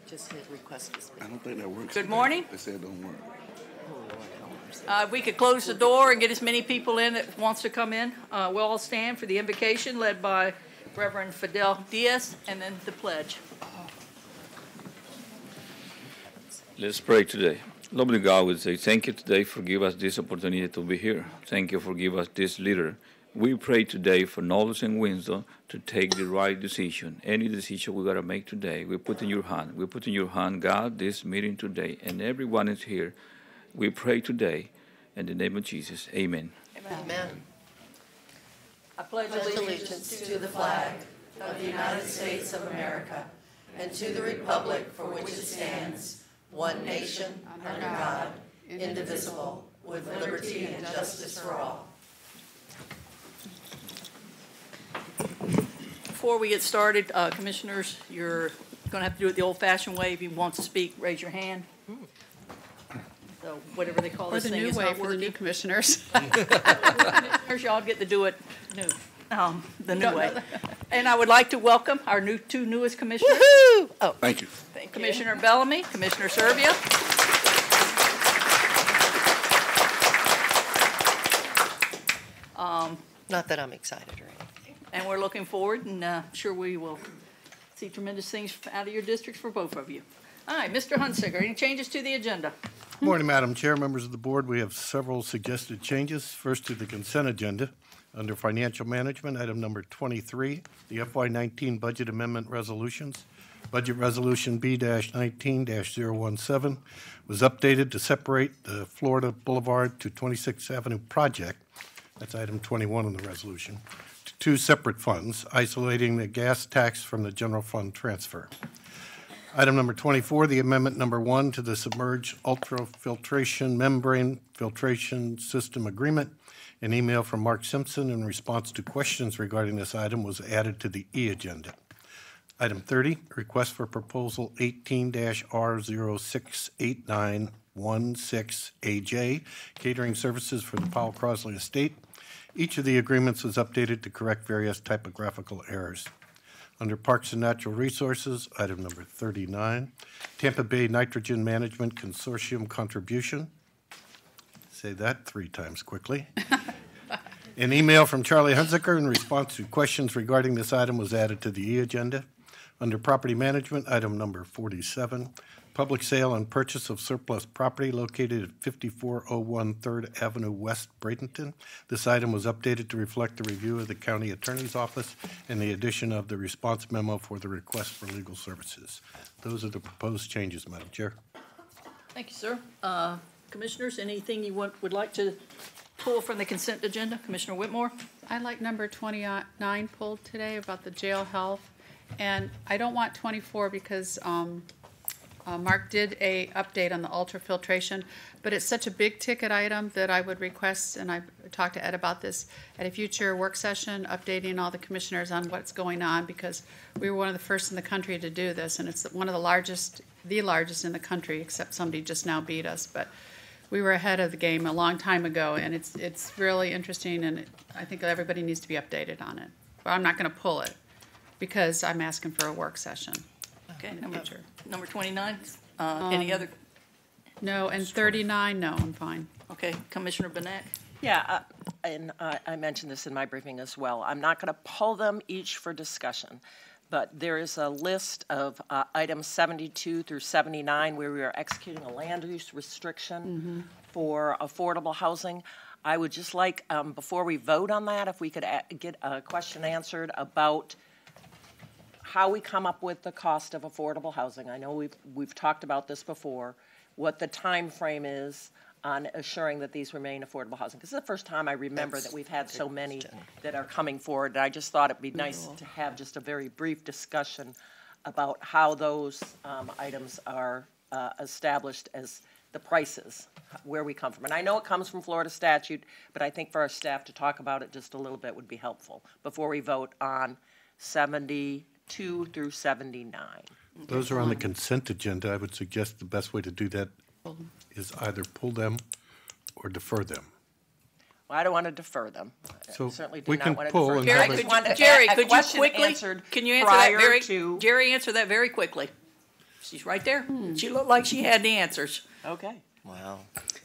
Just hit request to speak. I don't think that works. Good morning. They said it don't work. If we could close the door and get as many people in that wants to come in, we'll all stand for the invocation led by Reverend Fidel Diaz, and then the pledge. Let's pray today. Lovely God, we say thank you today for giving us this opportunity to be here. Thank you for giving us this leader. We pray today for knowledge and wisdom to take the right decision. Any decision we got to make today, we put in your hand. We put in your hand, God, this meeting today, and everyone is here. We pray today in the name of Jesus. Amen. Amen. I pledge Allegiance to the flag of the United States of America and to the republic for which it stands, one nation, under God, indivisible, with liberty and justice for all. Before we get started, commissioners, you're going to have to do it the old-fashioned way. If you want to speak, raise your hand. So whatever they call Or this the thing new is way not for the working. new commissioners. Commissioners, y'all get to do it new, the new way. And I would like to welcome our two newest commissioners. Woo-hoo! Oh, Thank you. Commissioner Bellamy, Commissioner Serbia. not that I'm excited or anything. And we're looking forward, and sure we will see tremendous things out of your districts for both of you. All right, Mr. Hunsicker, any changes to the agenda? Good morning, Madam Chair, members of the board. We have several suggested changes. First, to the consent agenda. Under financial management, item number 23, the FY19 budget amendment resolutions. Budget resolution B-19-017 was updated to separate the Florida Boulevard to 26th Avenue project, that's item 21 in the resolution, to two separate funds, isolating the gas tax from the general fund transfer. Item number 24, the amendment number 1 to the submerged ultrafiltration membrane filtration system agreement. An email from Mark Simpson in response to questions regarding this item was added to the E-agenda. Item 30, request for proposal 18-R068916AJ, catering services for the Powell Crosley Estate. Each of the agreements was updated to correct various typographical errors. Under Parks and Natural Resources, item number 39, Tampa Bay Nitrogen Management Consortium contribution. Say that 3 times quickly. An email from Charlie Hunsicker in response to questions regarding this item was added to the E-agenda. Under Property Management, item number 47, public sale and purchase of surplus property located at 5401 3rd Avenue West, Bradenton. This item was updated to reflect the review of the County Attorney's Office and the addition of the response memo for the request for legal services. Those are the proposed changes, Madam Chair. Thank you, sir. Commissioners, anything you would like to pull from the consent agenda? Commissioner Whitmore? I like number 29 pulled today about the jail health. And I don't want 24 because Mark did a update on the ultrafiltration, but it's such a big ticket item that I would request, and I talked to Ed about this, at a future work session, updating all the commissioners on what's going on, because we were one of the first in the country to do this, and it's one of the largest in the country, except somebody just now beat us. But we were ahead of the game a long time ago, and it's really interesting, and I think everybody needs to be updated on it. But I'm not going to pull it, because I'm asking for a work session. Okay, number 29. Any other? No, and 39, no, I'm fine. Okay, Commissioner Benek? Yeah, and I mentioned this in my briefing as well. I'm not going to pull them each for discussion, but there is a list of items 72 through 79 where we are executing a land use restriction for affordable housing. I would just like, before we vote on that, if we could get a question answered about how we come up with the cost of affordable housing. I know we've talked about this before, what the time frame is on assuring that these remain affordable housing. This is the first time I remember that we've had so many that are coming forward. And I just thought it'd be nice to have just a very brief discussion about how those items are established as the prices, where we come from. And I know it comes from Florida statute, but I think for our staff to talk about it just a little bit would be helpful before we vote on 72 through 79. Those are on the consent agenda. I would suggest the best way to do that is either pull them or defer them. Well, I don't want to defer them. So I certainly do we not can want to pull defer and them. have I just it- wanted Jerry, a could you question quickly? answered Can you answer that prior very? to Jerry, answer that very quickly. She's right there. She looked like she had the answers. Okay. Wow.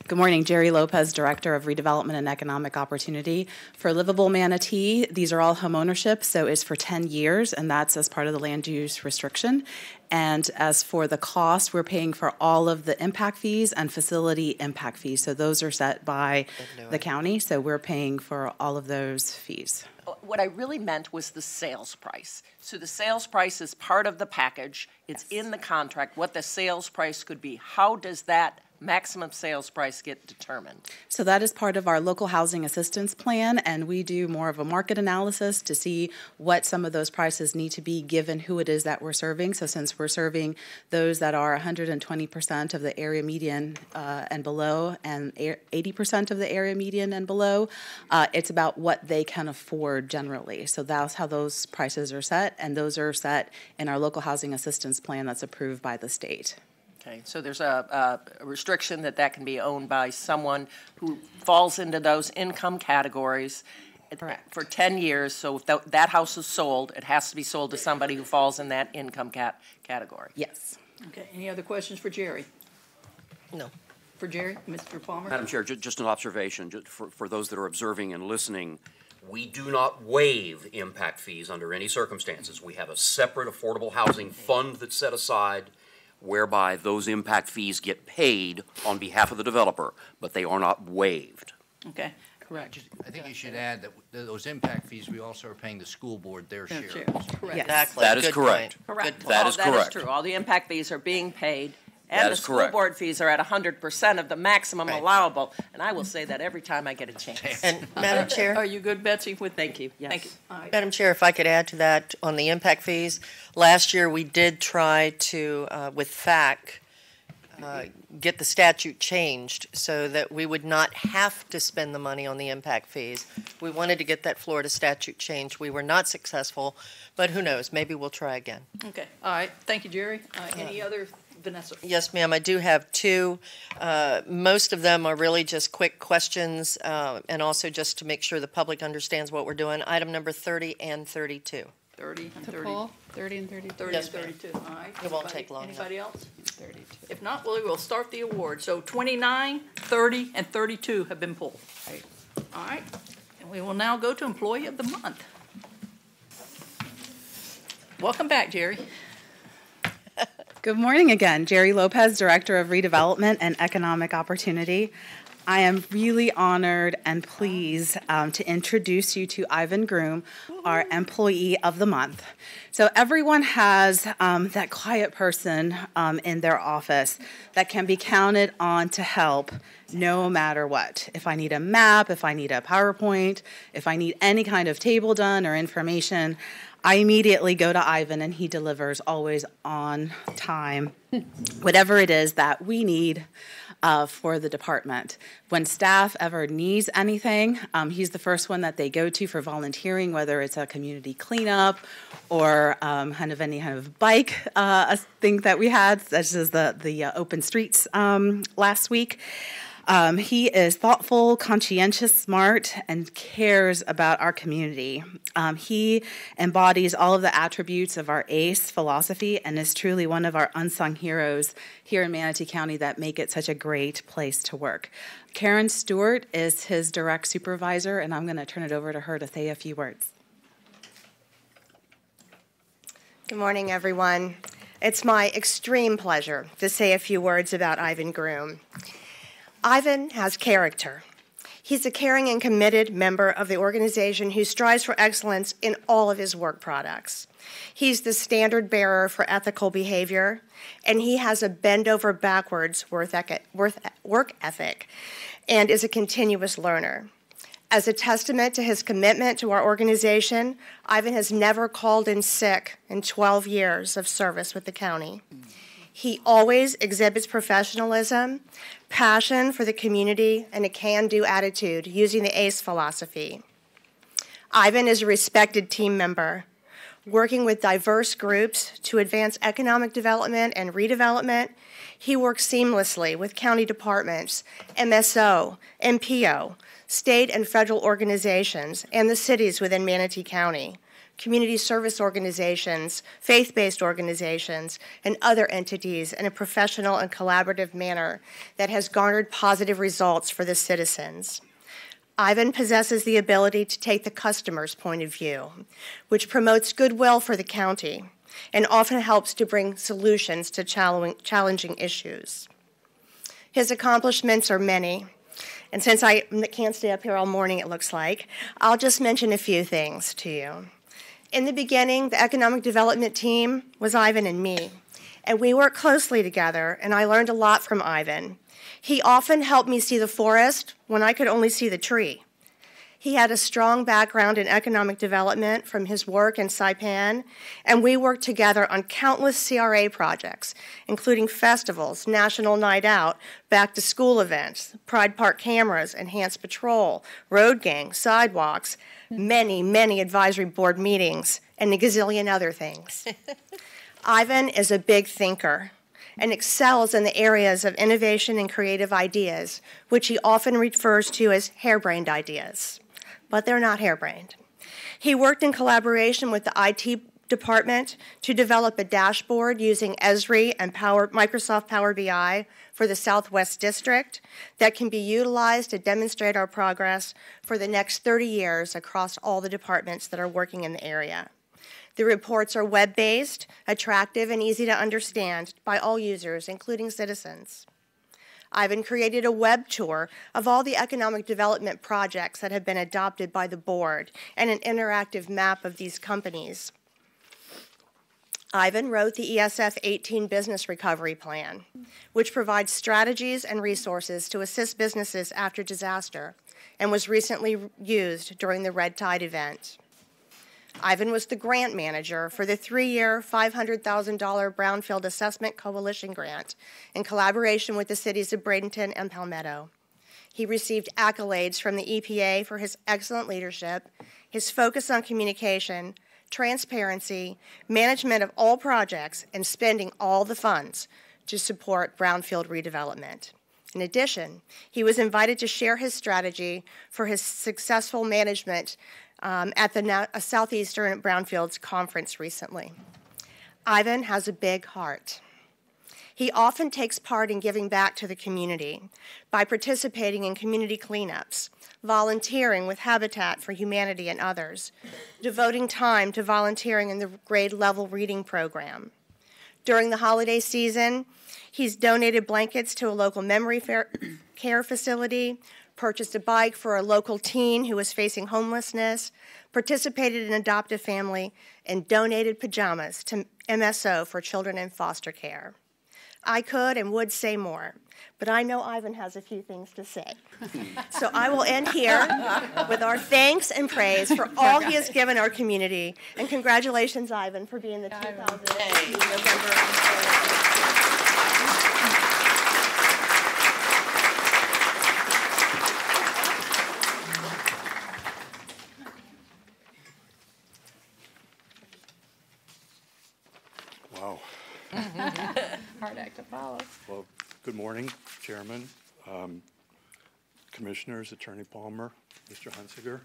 Good morning, Jerry Lopez, Director of Redevelopment and Economic Opportunity. For Livable Manatee, these are all home ownership, so it's for 10 years, and that's as part of the land use restriction. And as for the cost, we're paying for all of the impact fees and facility impact fees. So those are set by the county, so we're paying for all of those fees. What I really meant was the sales price. So the sales price is part of the package. It's in the contract, what the sales price could be. How does that maximum sales price get determined? So that is part of our local housing assistance plan, and we do more of a market analysis to see what some of those prices need to be given who it is that we're serving. So since we're serving those that are 120% of the area median and below, and 80% of the area median and below, it's about what they can afford generally. So that's how those prices are set, and those are set in our local housing assistance plan that's approved by the state. Okay, so there's a restriction that can be owned by someone who falls into those income categories. Correct. For 10 years, so if that house is sold, it has to be sold to somebody who falls in that income category. Yes. Okay, any other questions for Jerry? No. For Jerry, Mr. Palmer? Madam Chair, just an observation for those that are observing and listening. We do not waive impact fees under any circumstances. We have a separate affordable housing fund that's set aside whereby those impact fees get paid on behalf of the developer, but they are not waived. Okay, correct. I think you should add that those impact fees, we also are paying the school board their share. Correct. Exactly. That is Good correct. point. Correct. Good That point. is That is correct. true. All the impact fees are being paid, That and the is school correct. board fees are at 100% of the maximum Right. allowable. And I will say that every time I get a chance. And Madam Chair? Are you good, Betsy, with? Thank you, yes. Thank you. All right. Madam Chair, if I could add to that on the impact fees, last year we did try to, with FAC, get the statute changed so that we would not have to spend the money on the impact fees. We wanted to get that Florida statute changed. We were not successful, but who knows? Maybe we'll try again. Okay, all right. Thank you, Jerry. Any other, Vanessa? Yes, ma'am, I do have two. Most of them are really just quick questions, and also just to make sure the public understands what we're doing. Item number 30 and 32. 30 and To 30. pull, 30 and 32. 30 Yes, and ma'am. 32, all right. It won't take long enough. Anybody else? 32. If not, we will start the award. So 29, 30, and 32 have been pulled. Right. All right, and we will now go to Employee of the Month. Welcome back, Jerry. Good morning again. Jerry Lopez, Director of Redevelopment and Economic Opportunity. I am really honored and pleased to introduce you to Ivan Groom, our Employee of the Month. So everyone has that quiet person in their office that can be counted on to help no matter what. If I need a map, if I need a PowerPoint, if I need any kind of table done or information, I immediately go to Ivan and he delivers always on time, whatever it is that we need for the department. When staff ever needs anything, he's the first one that they go to for volunteering, whether it's a community cleanup or kind of any kind of bike thing that we had, such as the open streets last week. He is thoughtful, conscientious, smart, and cares about our community. He embodies all of the attributes of our ACE philosophy and is truly one of our unsung heroes here in Manatee County that make it such a great place to work. Karen Stewart is his direct supervisor, and I'm going to turn it over to her to say a few words. Good morning, everyone. It's my extreme pleasure to say a few words about Ivan Groom. Ivan has character. He's a caring and committed member of the organization who strives for excellence in all of his work products. He's the standard bearer for ethical behavior, and he has a bend-over-backwards work ethic and is a continuous learner. As a testament to his commitment to our organization, Ivan has never called in sick in 12 years of service with the county. He always exhibits professionalism, passion for the community, and a can-do attitude using the ACE philosophy. Ivan is a respected team member, working with diverse groups to advance economic development and redevelopment. He works seamlessly with county departments, MSO, MPO, state and federal organizations, and the cities within Manatee County community service organizations, faith-based organizations, and other entities in a professional and collaborative manner that has garnered positive results for the citizens. Ivan possesses the ability to take the customer's point of view, which promotes goodwill for the county and often helps to bring solutions to challenging issues. His accomplishments are many, and since I can't stay up here all morning, it looks like, I'll just mention a few things to you. In the beginning, the economic development team was Ivan and me, and we worked closely together, and I learned a lot from Ivan. He often helped me see the forest when I could only see the tree. He had a strong background in economic development from his work in Saipan, and we worked together on countless CRA projects, including festivals, National Night Out, back-to-school events, Pride Park cameras, enhanced patrol, road gangs, sidewalks, many advisory board meetings, and a gazillion other things. Ivan is a big thinker and excels in the areas of innovation and creative ideas, which he often refers to as harebrained ideas. But they're not harebrained. He worked in collaboration with the IT department to develop a dashboard using Esri and Microsoft Power BI for the Southwest District that can be utilized to demonstrate our progress for the next 30 years across all the departments that are working in the area. The reports are web-based, attractive, and easy to understand by all users, including citizens. Ivan created a web tour of all the economic development projects that have been adopted by the board and an interactive map of these companies. Ivan wrote the ESF 18 Business Recovery Plan, which provides strategies and resources to assist businesses after disaster and was recently used during the Red Tide event. Ivan was the grant manager for the 3-year, $500,000 Brownfield Assessment Coalition grant in collaboration with the cities of Bradenton and Palmetto. He received accolades from the EPA for his excellent leadership, his focus on communication, transparency, management of all projects, and spending all the funds to support brownfield redevelopment. In addition, he was invited to share his strategy for his successful management at the Southeastern Brownfields Conference recently. Ivan has a big heart. He often takes part in giving back to the community by participating in community cleanups, volunteering with Habitat for Humanity and others, devoting time to volunteering in the grade level reading program. During the holiday season, he's donated blankets to a local memory care facility, purchased a bike for a local teen who was facing homelessness, participated in an adoptive family, and donated pajamas to MSO for children in foster care. I could and would say more, but I know Ivan has a few things to say. So I will end here with our thanks and praise for all he has given our community, and congratulations, Ivan, for being the 2018 November. Wow. Hard act to follow. Well, good morning, Chairman, Commissioners, Attorney Palmer, Mr. Hunsiger.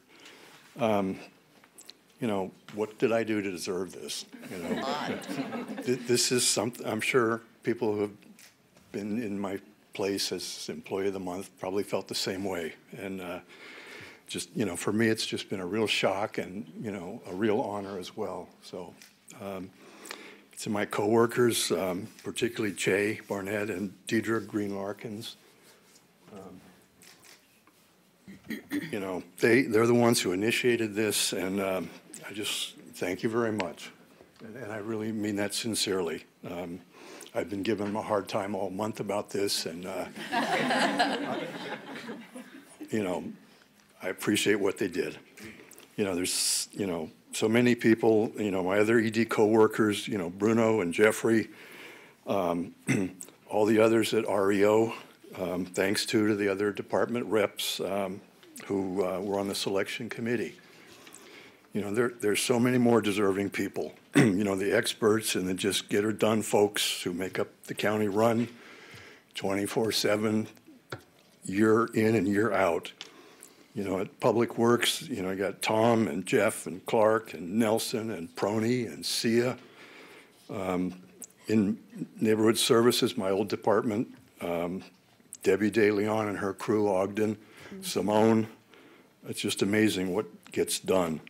You know, what did I do to deserve this? You know, this is something, I'm sure people who have been in my place as Employee of the Month probably felt the same way. And just, you know, for me, it's just been a real shock and, you know, a real honor as well. So, to my coworkers, particularly Jay Barnett and Deidre Green-Larkins, you know, they're the ones who initiated this, and I just thank you very much. And I really mean that sincerely. I've been giving them a hard time all month about this, and, you know, I appreciate what they did. You know, there's, you know, so many people, you know, my other ED coworkers, you know, Bruno and Jeffrey, all the others at REO, thanks to the other department reps who were on the selection committee. You know, there's so many more deserving people. You know, the experts and the just get her done folks who make up the county run 24/7, year in and year out. At Public Works, I got Tom and Jeff and Clark and Nelson and Prony and Sia. In Neighborhood Services, my old department, Debbie De Leon and her crew, Ogden, Simone. It's just amazing what gets done.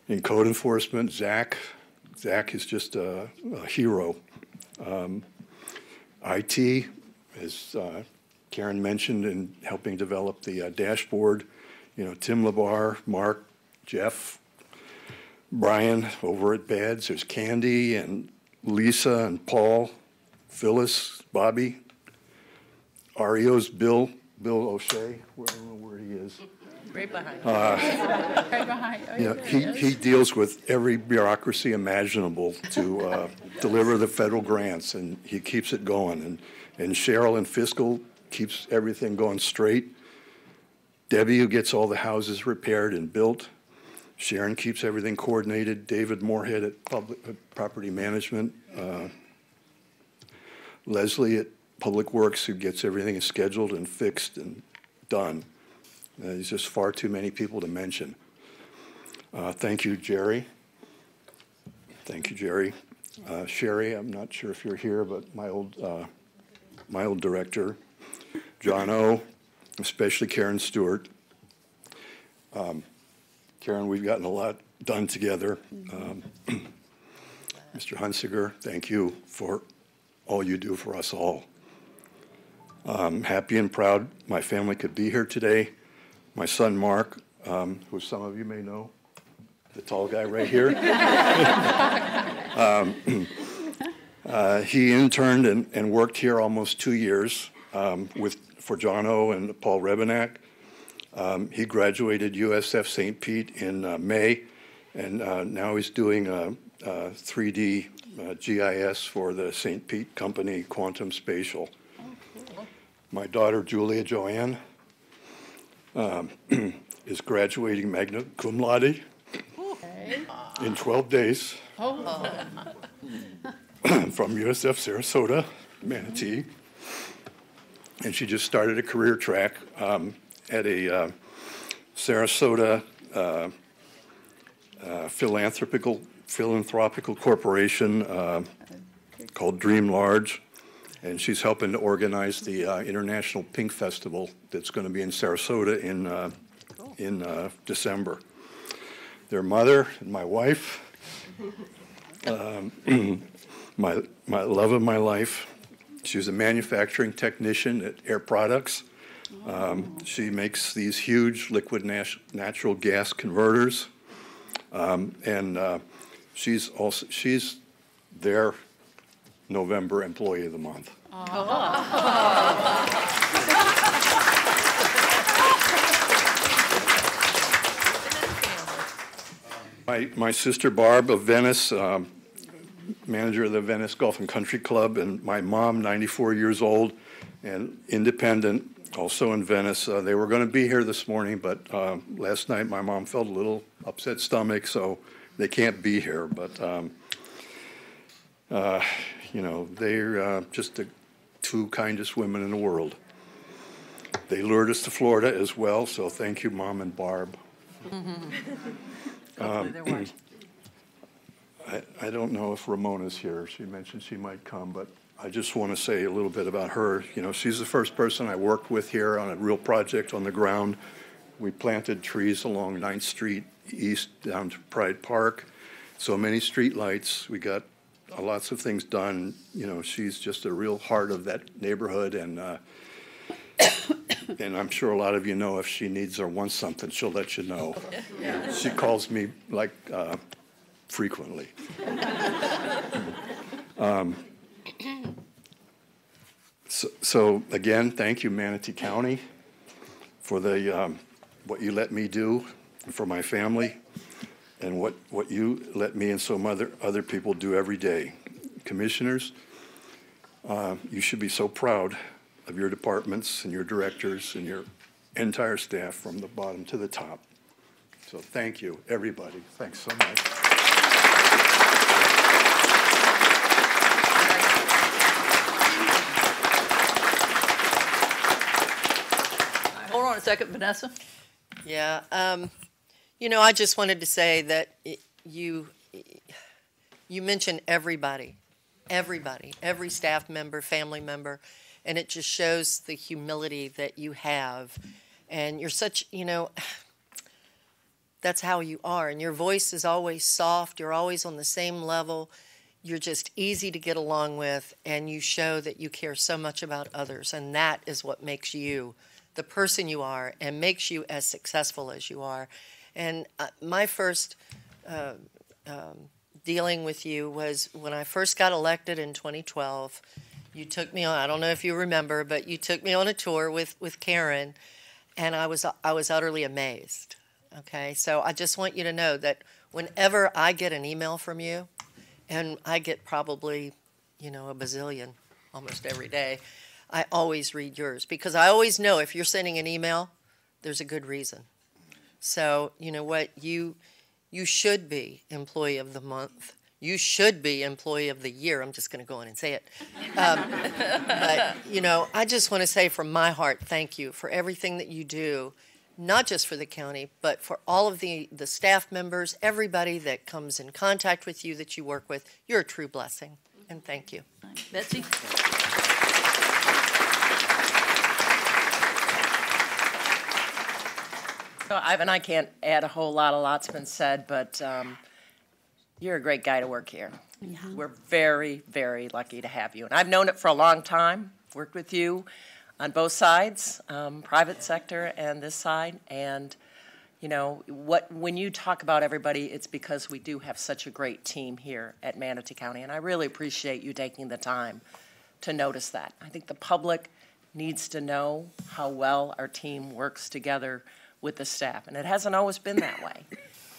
In Code Enforcement, Zach is just a hero. IT, as Karen mentioned, in helping develop the dashboard, Tim LeBar, Mark, Jeff, Brian over at BADS. There's Candy and Lisa and Paul, Phyllis, Bobby, REO's Bill O'Shea, I don't know where he is. Right behind. Right behind. Oh, He deals with every bureaucracy imaginable to deliver the federal grants, and he keeps it going. And Cheryl in fiscal keeps everything going straight. Debbie, who gets all the houses repaired and built. Sharon keeps everything coordinated. David Moorhead at Property Management. Leslie at Public Works, who gets everything scheduled and fixed and done. There's just far too many people to mention. Thank you, Jerry. Thank you, Jerry. Sherry, I'm not sure if you're here, but my old director. John O., especially Karen Stewart. Karen, we've gotten a lot done together. Mr. Hunsiger, thank you for all you do for us all. Happy and proud my family could be here today. My son, Mark, who some of you may know, the tall guy right here. He interned and worked here almost 2 years for John O. and Paul Rebenak. He graduated USF St. Pete in May, and now he's doing 3D GIS for the St. Pete company, Quantum Spatial. My daughter, Julia Joanne, is graduating magna cum laude in 12 days from USF Sarasota, Manatee. And she just started a career track at a Sarasota philanthropical corporation called Dream Large. And she's helping to organize the International Pink Festival that's going to be in Sarasota in December. Their mother and my wife, my love of my life. She was a manufacturing technician at Air Products. She makes these huge liquid natural gas converters, and she's their November Employee of the Month. My sister Barb of Venice, manager of the Venice Golf and Country Club, and my mom, 94 years old and independent, also in Venice. They were going to be here this morning, but last night my mom felt a little upset stomach, so they can't be here. But they're just the two kindest women in the world. They lured us to Florida as well, so thank you, Mom and Barb. I don't know if Ramona's here. She mentioned she might come, but I just want to say a little bit about her. She's the first person I worked with here on a real project on the ground. We planted trees along 9th Street East down to Pride Park. So many street lights. We got lots of things done. She's just a real heart of that neighborhood, and I'm sure a lot of you know if she needs or wants something, she'll let you know. Yeah. She calls me frequently. So again, thank you, Manatee County, for the what you let me do for my family, and what you let me and some other people do every day. Commissioners, you should be so proud of your departments and your directors and your entire staff from the bottom to the top. So thank you, everybody. Thanks so much. Hold on a second, Vanessa. Yeah, I just wanted to say that you mentioned everybody, every staff member, family member, and it just shows the humility that you have. And you're such, that's how you are. And your voice is always soft. You're always on the same level. You're just easy to get along with, and you show that you care so much about others. And that is what makes you the person you are and makes you as successful as you are. And my first dealing with you was when I first got elected in 2012. You took me on, I don't know if you remember, but you took me on a tour with Karen, and I was utterly amazed. Okay, so I just want you to know that whenever I get an email from you, and I get probably, a bazillion almost every day, I always read yours, because I always know if you're sending an email, there's a good reason. So, you know what, you should be Employee of the Month. You should be Employee of the Year. I'm just going to go in and say it. But, I just want to say from my heart, thank you for everything that you do, not just for the county, but for all of the staff members, everybody that comes in contact with you, that you work with. You're a true blessing, and thank you. Betsy? So, Ivan, I can't add a whole lot. A lot's been said, but you're a great guy to work here. Yeah. We're very, very lucky to have you. And I've known it for a long time, worked with you on both sides, private sector and this side. And, when you talk about everybody, it's because we do have such a great team here at Manatee County. And I really appreciate you taking the time to notice that. I think the public needs to know how well our team works together with the staff. And it hasn't always been that way,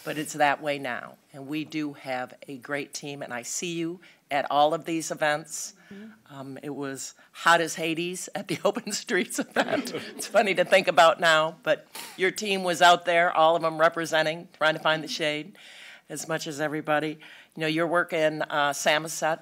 but it's that way now. And we do have a great team, and I see you at all of these events. It was hot as Hades at the Open Streets event. It's funny to think about now, but your team was out there, all of them representing, trying to find the shade as much as everybody. Your work in Samoset,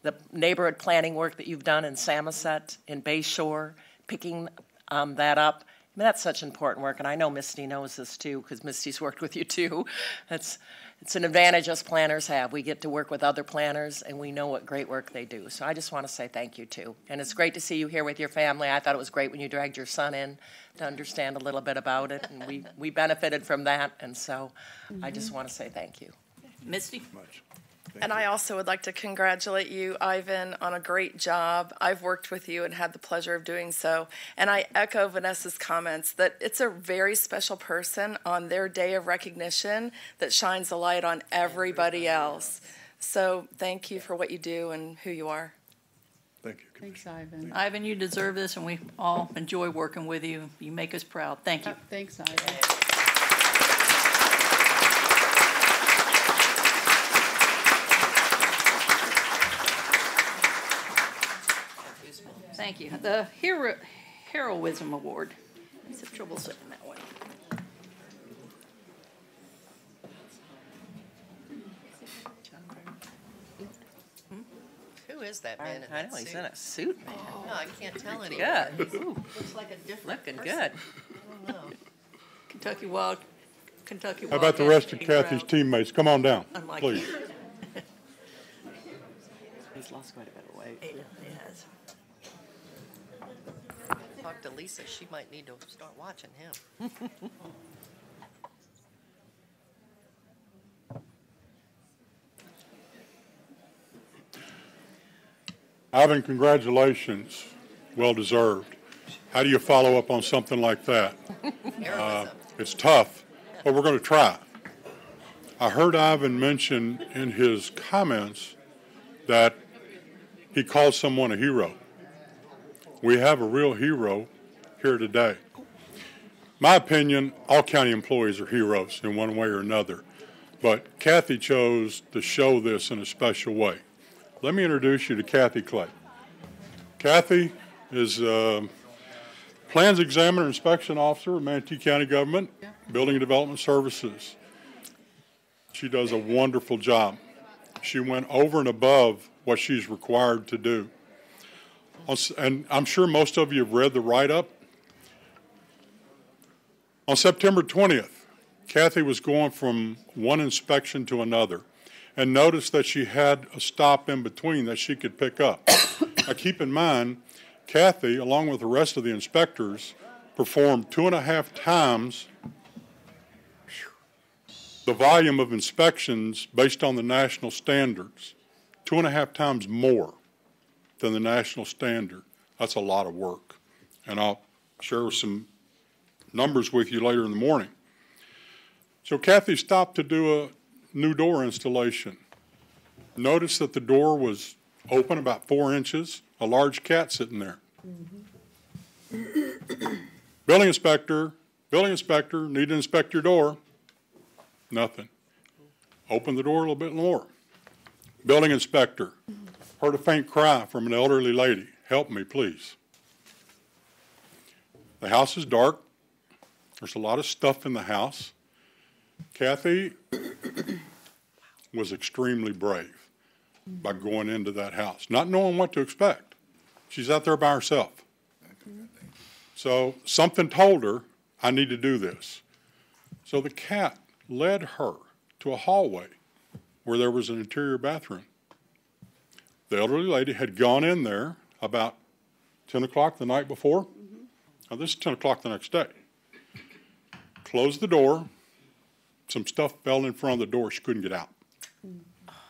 the neighborhood planning work that you've done in Samoset, in Bay Shore, picking that up. That's such important work, and I know Misty knows this too, because Misty's worked with you too. It's an advantage us planners have. We get to work with other planners, and we know what great work they do. So I just want to say thank you too. And it's great to see you here with your family. I thought it was great when you dragged your son in to understand a little bit about it, and we benefited from that. And so I just want to say thank you. Misty? And I also would like to congratulate you, Ivan, on a great job. I've worked with you and had the pleasure of doing so. And I echo Vanessa's comments that it's a very special person on their day of recognition that shines a light on everybody else. So thank you for what you do and who you are. Thank you. Thanks, Ivan. Ivan, you deserve this, and we all enjoy working with you. You make us proud. Thank you. Thanks, Ivan. Thank you. The Heroism Award. I have trouble saying that one. Who is that man? I know, he's in a suit, man. No, I can't tell anymore. Good. Looks like a different Looking person. good. I don't know. Kentucky Wild. How about the rest of Kathy's teammates? Come on down, Unlike please. He's lost quite a bit of weight. Yes. Talk to Lisa. She might need to start watching him. Ivan, congratulations. Well deserved. How do you follow up on something like that? It's tough, but we're going to try. I heard Ivan mention in his comments that he called someone a hero. We have a real hero here today. My opinion, all county employees are heroes in one way or another, but Kathy chose to show this in a special way. Let me introduce you to Kathy Clay. Kathy is Plans Examiner Inspection Officer of Manatee County Government, Building and Development Services. She does a wonderful job. She went over and above what she's required to do. And I'm sure most of you have read the write-up. On September 20th, Kathy was going from one inspection to another and noticed that she had a stop in between that she could pick up. Now keep in mind, Kathy, along with the rest of the inspectors, performed 2.5 times the volume of inspections based on the national standards. 2.5 times more than the national standard. That's a lot of work. And I'll share some numbers with you later in the morning. So Kathy stopped to do a new door installation. Noticed that the door was open about 4 inches, a large cat sitting there. Building inspector, need to inspect your door. Nothing. Open the door a little bit more. Building inspector, heard a faint cry from an elderly lady. Help me, please. The house is dark. There's a lot of stuff in the house. Kathy was extremely brave by going into that house, not knowing what to expect. She's out there by herself. So something told her, I need to do this. So the cat led her to a hallway where there was an interior bathroom. The elderly lady had gone in there about 10 o'clock the night before. Now this is 10 o'clock the next day. Closed the door. Some stuff fell in front of the door. She couldn't get out.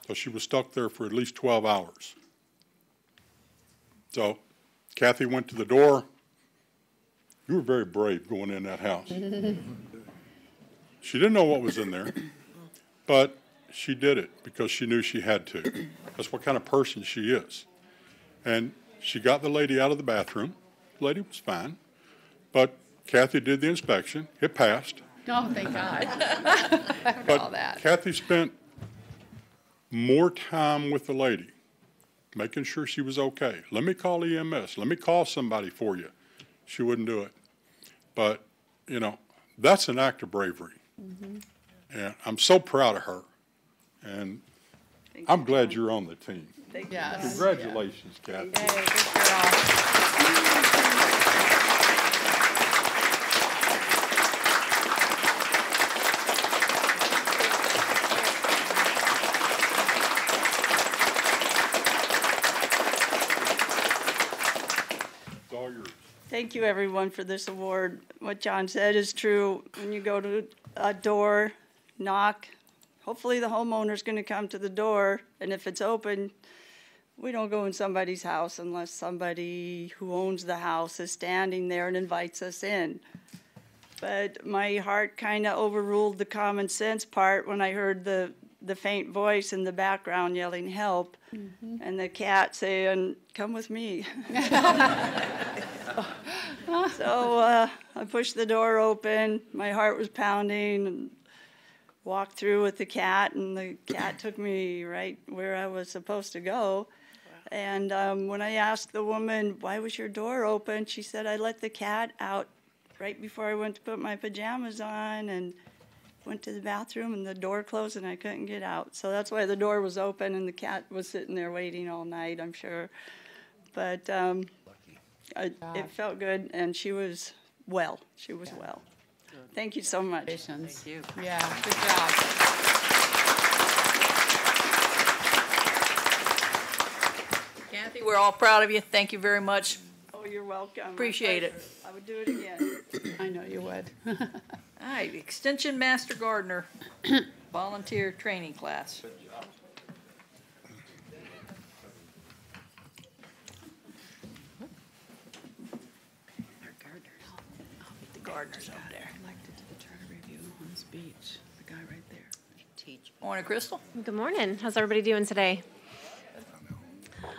So she was stuck there for at least 12 hours. So Kathy went to the door. You were very brave going in that house. She didn't know what was in there, but she did it because she knew she had to. That's what kind of person she is. And she got the lady out of the bathroom. The lady was fine, but Kathy did the inspection. It passed. Oh, thank God. But all that. Kathy spent more time with the lady, making sure she was okay. Let me call EMS. Let me call somebody for you. She wouldn't do it. But, you know, that's an act of bravery. And I'm so proud of her. And I'm glad you're on the team. Yes. Congratulations, Kathy. Yay, good girl. Thank you, everyone, for this award. What John said is true. When you go to a door, knock, hopefully the homeowner's going to come to the door, and if it's open, we don't go in somebody's house unless somebody who owns the house is standing there and invites us in. But my heart kind of overruled the common sense part when I heard the faint voice in the background yelling help, and the cat saying, come with me. So I pushed the door open, my heart was pounding, and walked through with the cat, and the cat took me right where I was supposed to go. And when I asked the woman, why was your door open, she said, I let the cat out right before I went to put my pajamas on, and went to the bathroom, and the door closed, and I couldn't get out. So that's why the door was open, and the cat was sitting there waiting all night, I'm sure. But it felt good, and she was well. She was well. Thank you so much. Thank you. Yeah, good job. Kathy, we're all proud of you. Thank you very much. Oh, you're welcome. Appreciate it. I would do it again. I know you would. All right, Extension Master Gardener, volunteer training class. The gardener's over there. Elected to the charter review on this beach. The guy right there. Morning, Crystal. Good morning. How's everybody doing today?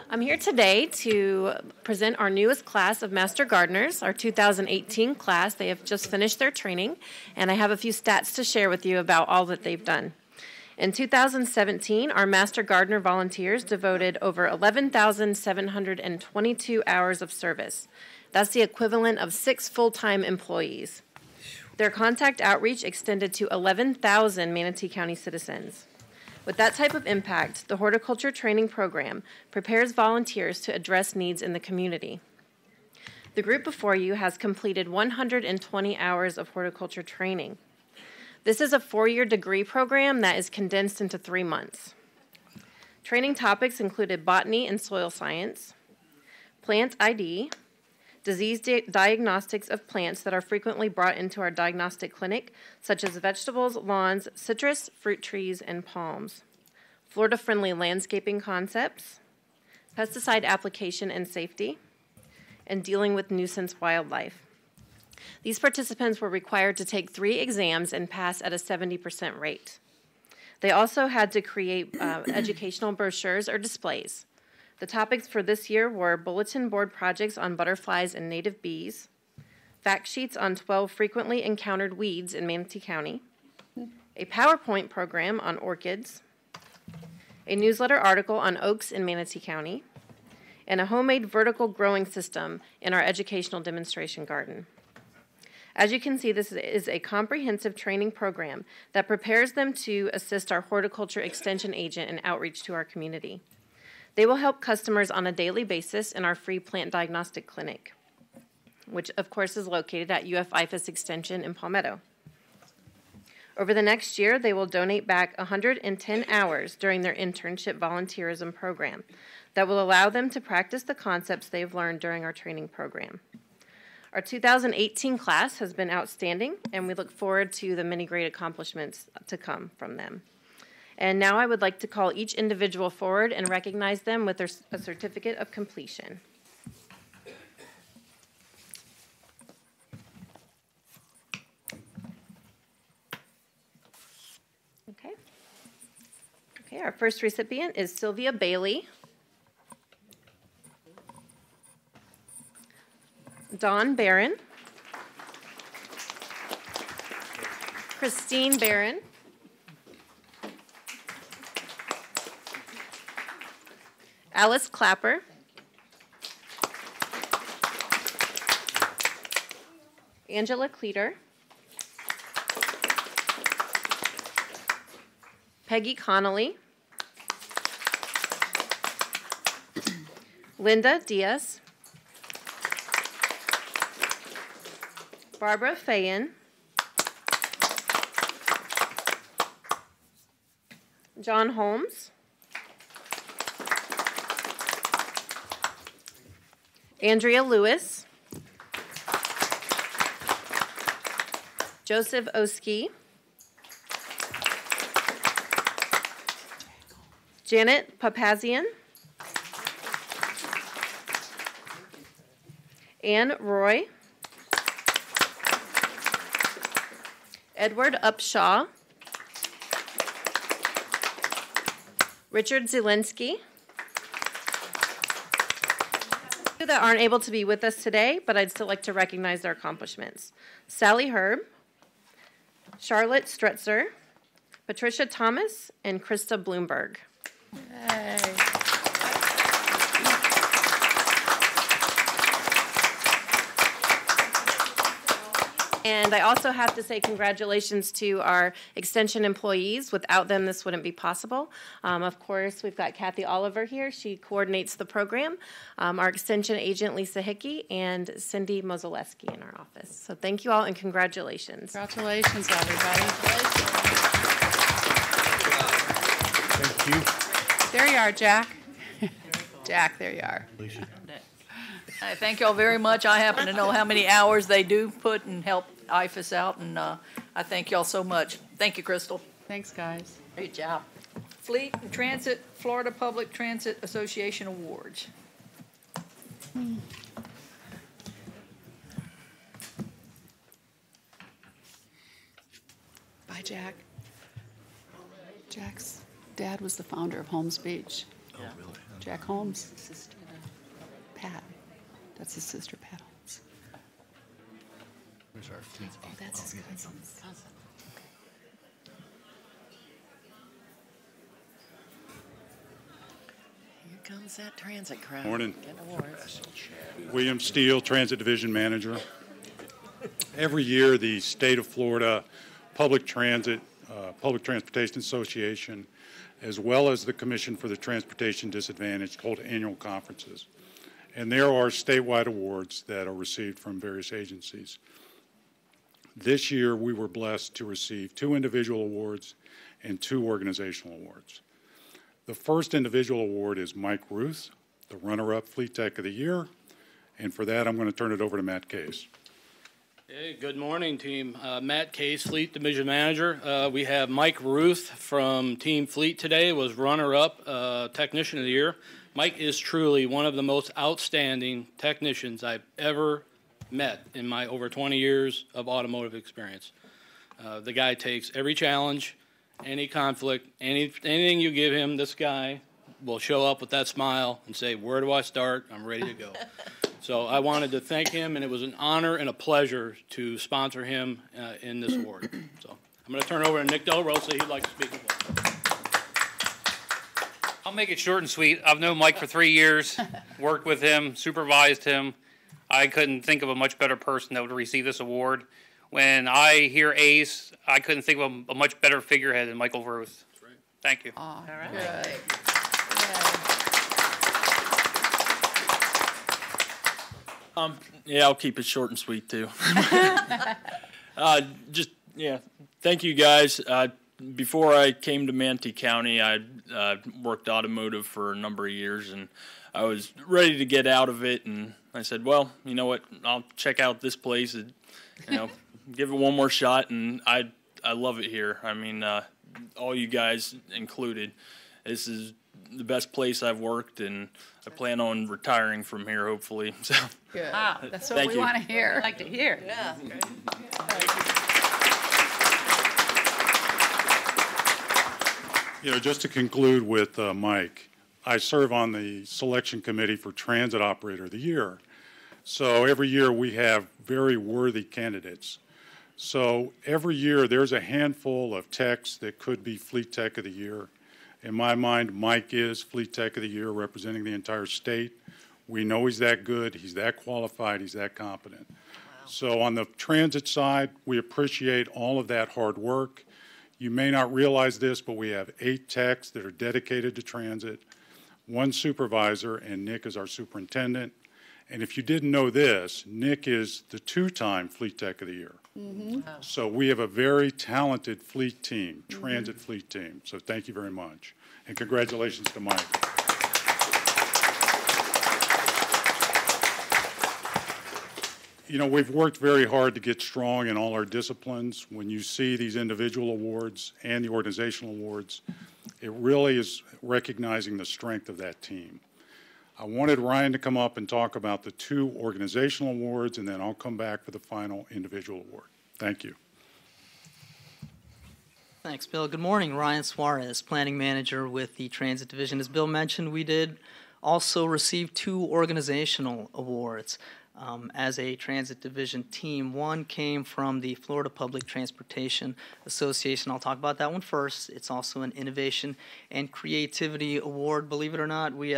I'm here today to present our newest class of Master Gardeners, our 2018 class. They have just finished their training, and I have a few stats to share with you about all that they've done. In 2017, our Master Gardener volunteers devoted over 11,722 hours of service. That's the equivalent of 6 full-time employees. Their contact outreach extended to 11,000 Manatee County citizens. With that type of impact, the Horticulture Training Program prepares volunteers to address needs in the community. The group before you has completed 120 hours of horticulture training. This is a 4-year degree program that is condensed into 3 months. Training topics included botany and soil science, plant ID, disease diagnostics of plants that are frequently brought into our diagnostic clinic, such as vegetables, lawns, citrus, fruit trees, and palms, Florida-friendly landscaping concepts, pesticide application and safety, and dealing with nuisance wildlife. These participants were required to take 3 exams and pass at a 70% rate. They also had to create educational brochures or displays. The topics for this year were bulletin board projects on butterflies and native bees, fact sheets on 12 frequently encountered weeds in Manatee County, a PowerPoint program on orchids, a newsletter article on oaks in Manatee County, and a homemade vertical growing system in our educational demonstration garden. As you can see, this is a comprehensive training program that prepares them to assist our horticulture extension agent in outreach to our community. They will help customers on a daily basis in our free plant diagnostic clinic, which of course is located at UF IFAS Extension in Palmetto. Over the next year, they will donate back 110 hours during their internship volunteerism program that will allow them to practice the concepts they've learned during our training program. Our 2018 class has been outstanding, and we look forward to the many great accomplishments to come from them. And now I would like to call each individual forward and recognize them with a certificate of completion. Okay, our first recipient is Sylvia Bailey. Dawn Barron, Christine Barron, Alice Clapper, Angela Cleater, Peggy Connolly, Linda Diaz, Barbara Fayen, John Holmes, Andrea Lewis, Joseph Oski, Janet Papazian, Anne Roy, Edward Upshaw, Richard Zielinski, that aren't able to be with us today, but I'd still like to recognize their accomplishments. Sally Herb, Charlotte Strutzer, Patricia Thomas, and Krista Bloomberg. Yay. And I also have to say congratulations to our extension employees. Without them, this wouldn't be possible. Of course, we've got Kathy Oliver here. She coordinates the program. Our extension agent, Lisa Hickey, and Cindy Mozelewski in our office. So thank you all and congratulations. Congratulations, everybody. Thank you. There you are, Jack. Jack, there you are. I thank y'all very much. I happen to know how many hours they do put and help IFAS out, and I thank y'all so much. Thank you, Crystal. Thanks, guys. Great job. Fleet and Transit, Florida Public Transit Association Awards. Bye, Jack. Jack's dad was the founder of Holmes Beach. Oh, really? Jack Holmes. Pat. That's his sister, Pat Holmes. Where's our team? Oh, that's his cousin. Here comes that transit crowd. Morning. Getting awards. William Steele, Transit Division Manager. Every year, the state of Florida Public Transportation Association, as well as the Commission for the Transportation Disadvantaged, hold annual conferences. And there are statewide awards that are received from various agencies. This year, we were blessed to receive 2 individual awards and 2 organizational awards. The first individual award is Mike Ruth, the runner-up Fleet Tech of the Year. And for that, I'm going to turn it over to Matt Case. Hey, good morning, team. Matt Case, Fleet Division Manager. We have Mike Ruth from Team Fleet today, was runner-up Technician of the Year. Mike is truly one of the most outstanding technicians I've ever met in my over 20 years of automotive experience. The guy takes every challenge, any conflict, anything you give him, this guy will show up with that smile and say, where do I start? I'm ready to go. So I wanted to thank him, and it was an honor and a pleasure to sponsor him in this award. So I'm going to turn it over to Nick Del Rosa. He'd like to speak as well. I'll make it short and sweet. I've known Mike for 3 years, worked with him, supervised him. I couldn't think of a much better person that would receive this award. When I hear ACE, I couldn't think of a much better figurehead than Michael Ruth. That's right. Thank you. All right. Yeah, I'll keep it short and sweet too. Thank you guys. Before I came to Manatee County, I worked automotive for a number of years, and I was ready to get out of it. And I said, well, you know what? I'll check out this place and, give it one more shot. And I love it here. I mean, all you guys included. This is the best place I've worked, and I plan on retiring from here, hopefully. So, Good. Wow, that's what we want to hear. I'd like to hear. Yeah. Just to conclude with Mike, I serve on the selection committee for Transit Operator of the Year. So every year we have very worthy candidates. So every year there's a handful of techs that could be Fleet Tech of the Year. In my mind, Mike is Fleet Tech of the Year, representing the entire state. We know he's that good, he's that qualified, he's that competent. Wow. So on the transit side, we appreciate all of that hard work. You may not realize this, but we have 8 techs that are dedicated to transit, 1 supervisor, and Nick is our superintendent. And if you didn't know this, Nick is the 2-time Fleet Tech of the Year. Mm-hmm. Wow. So we have a very talented fleet team, transit fleet team. So thank you very much. And congratulations to Mike. We've worked very hard to get strong in all our disciplines. When you see these individual awards and the organizational awards, it really is recognizing the strength of that team. I wanted Ryan to come up and talk about the 2 organizational awards, and then I'll come back for the final individual award. Thank you. Thanks, Bill. Good morning. Ryan Suarez, Planning Manager with the Transit Division. As Bill mentioned, we did also receive 2 organizational awards as a Transit Division team. One came from the Florida Public Transportation Association. I'll talk about that one first. It's also an Innovation and Creativity Award. Believe it or not, we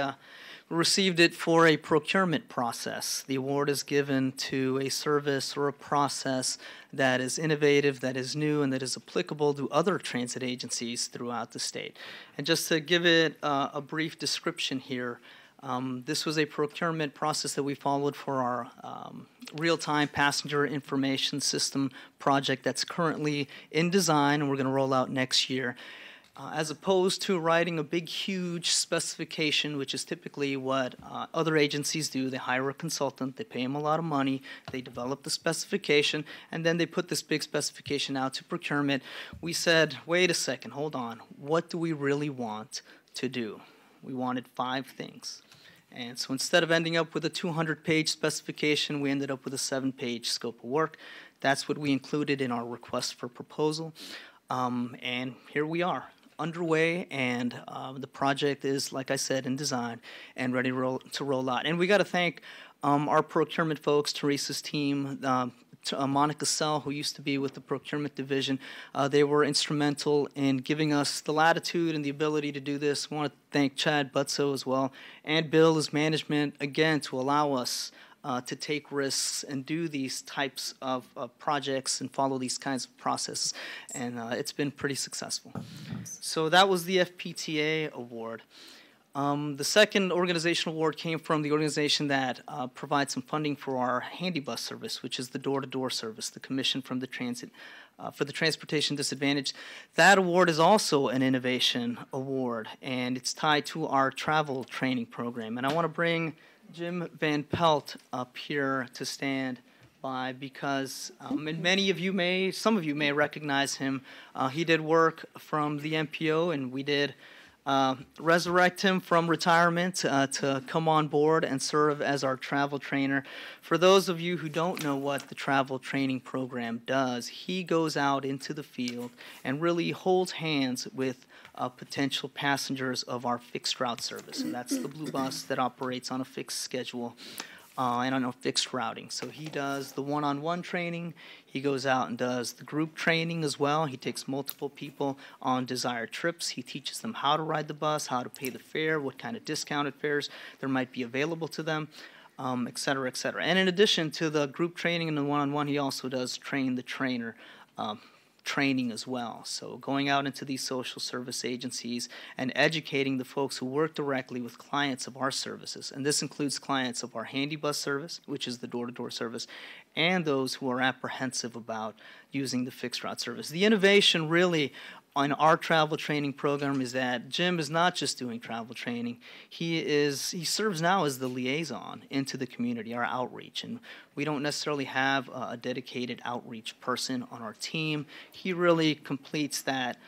received it for a procurement process. The award is given to a service or a process that is innovative, that is new, and that is applicable to other transit agencies throughout the state. And just to give it a brief description here, this was a procurement process that we followed for our real-time passenger information system project that's currently in design and we're going to roll out next year. As opposed to writing a big, huge specification, which is typically what other agencies do. They hire a consultant, they pay them a lot of money, they develop the specification, and then they put this big specification out to procurement. We said, wait a second, hold on. What do we really want to do? We wanted 5 things. And so instead of ending up with a 200-page specification, we ended up with a 7-page scope of work. That's what we included in our request for proposal. And here we are, underway, and the project is, like I said, in design and ready to roll out. And we got to thank our procurement folks, Teresa's team, Monica Sell, who used to be with the procurement division. They were instrumental in giving us the latitude and the ability to do this. I want to thank Chad Butso as well, and Bill as management, again, to allow us to take risks and do these types of projects and follow these kinds of processes. And it's been pretty successful. So that was the FPTA award. The second organizational award came from the organization that provides some funding for our handy bus service, which is the door-to-door service, the commission from the for the transportation disadvantaged. That award is also an innovation award, and it's tied to our travel training program. And I want to bring Jim Van Pelt up here to stand by because and some of you may recognize him. He did work from the MPO, and we did resurrect him from retirement to come on board and serve as our travel trainer. For those of you who don't know what the travel training program does, he goes out into the field and really holds hands with potential passengers of our fixed route service, and that's the blue bus that operates on a fixed schedule and on a fixed routing. So he does the one-on-one training. He goes out and does the group training as well. He takes multiple people on desired trips. He teaches them how to ride the bus, how to pay the fare, what kind of discounted fares there might be available to them, et cetera, et cetera. And in addition to the group training and the one-on-one, he also does train the trainer training as well. So going out into these social service agencies and educating the folks who work directly with clients of our services. And this includes clients of our handy bus service, which is the door-to-door service, and those who are apprehensive about using the fixed route service. The innovation really on our travel training program is that Jim is not just doing travel training. He serves now as the liaison into the community, our outreach, and we don't necessarily have a dedicated outreach person on our team. He really completes that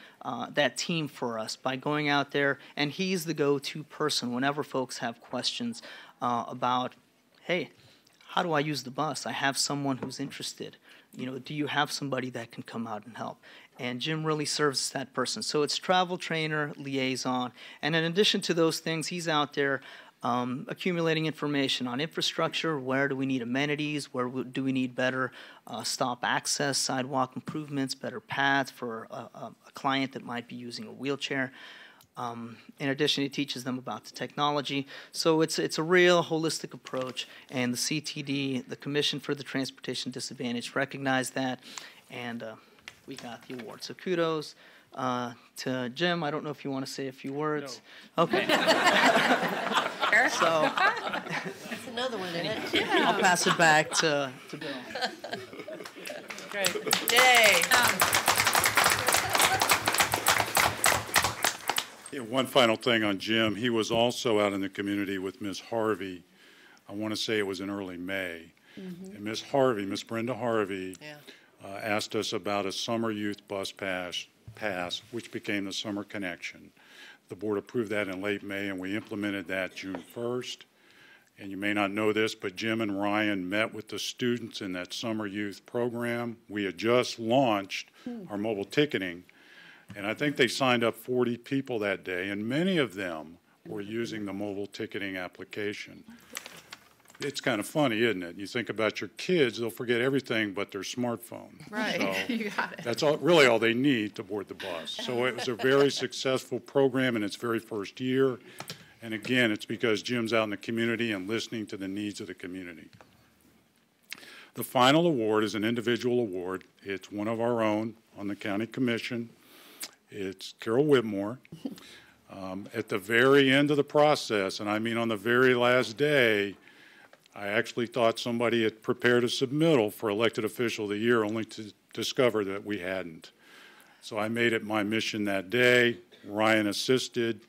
team for us by going out there, and he's the go-to person whenever folks have questions about, hey, how do I use the bus? I have someone who's interested. Do you have somebody that can come out and help? And Jim really serves as that person. So it's travel trainer, liaison, and in addition to those things, he's out there accumulating information on infrastructure. Where do we need amenities? Where do we need better stop access, sidewalk improvements, better paths for a client that might be using a wheelchair? In addition, he teaches them about the technology. So it's a real holistic approach, and the CTD, the Commission for the Transportation Disadvantaged, recognized that, and we got the award. So kudos to Jim. I don't know if you want to say a few words. No. Okay. So that's another one in it. Yeah. I'll pass it back to Bill. Great. Yay. Yeah, one final thing on Jim. He was also out in the community with Ms. Harvey. I want to say it was in early May. Mm-hmm. And Ms. Brenda Harvey, asked us about a summer youth bus pass, which became the Summer Connection. The board approved that in late May, and we implemented that June 1st. And you may not know this, but Jim and Ryan met with the students in that summer youth program. We had just launched our mobile ticketing, and I think they signed up 40 people that day, and many of them were using the mobile ticketing application. It's kind of funny, isn't it? You think about your kids, they'll forget everything but their smartphone. Right, so you got it. That's really all they need to board the bus. So it was a very successful program in its very first year. And again, it's because Jim's out in the community and listening to the needs of the community. The final award is an individual award. It's one of our own on the county commission. It's Carol Whitmore. At the very end of the process, and I mean on the very last day, I actually thought somebody had prepared a submittal for elected official of the year, only to discover that we hadn't. So I made it my mission that day. Ryan assisted,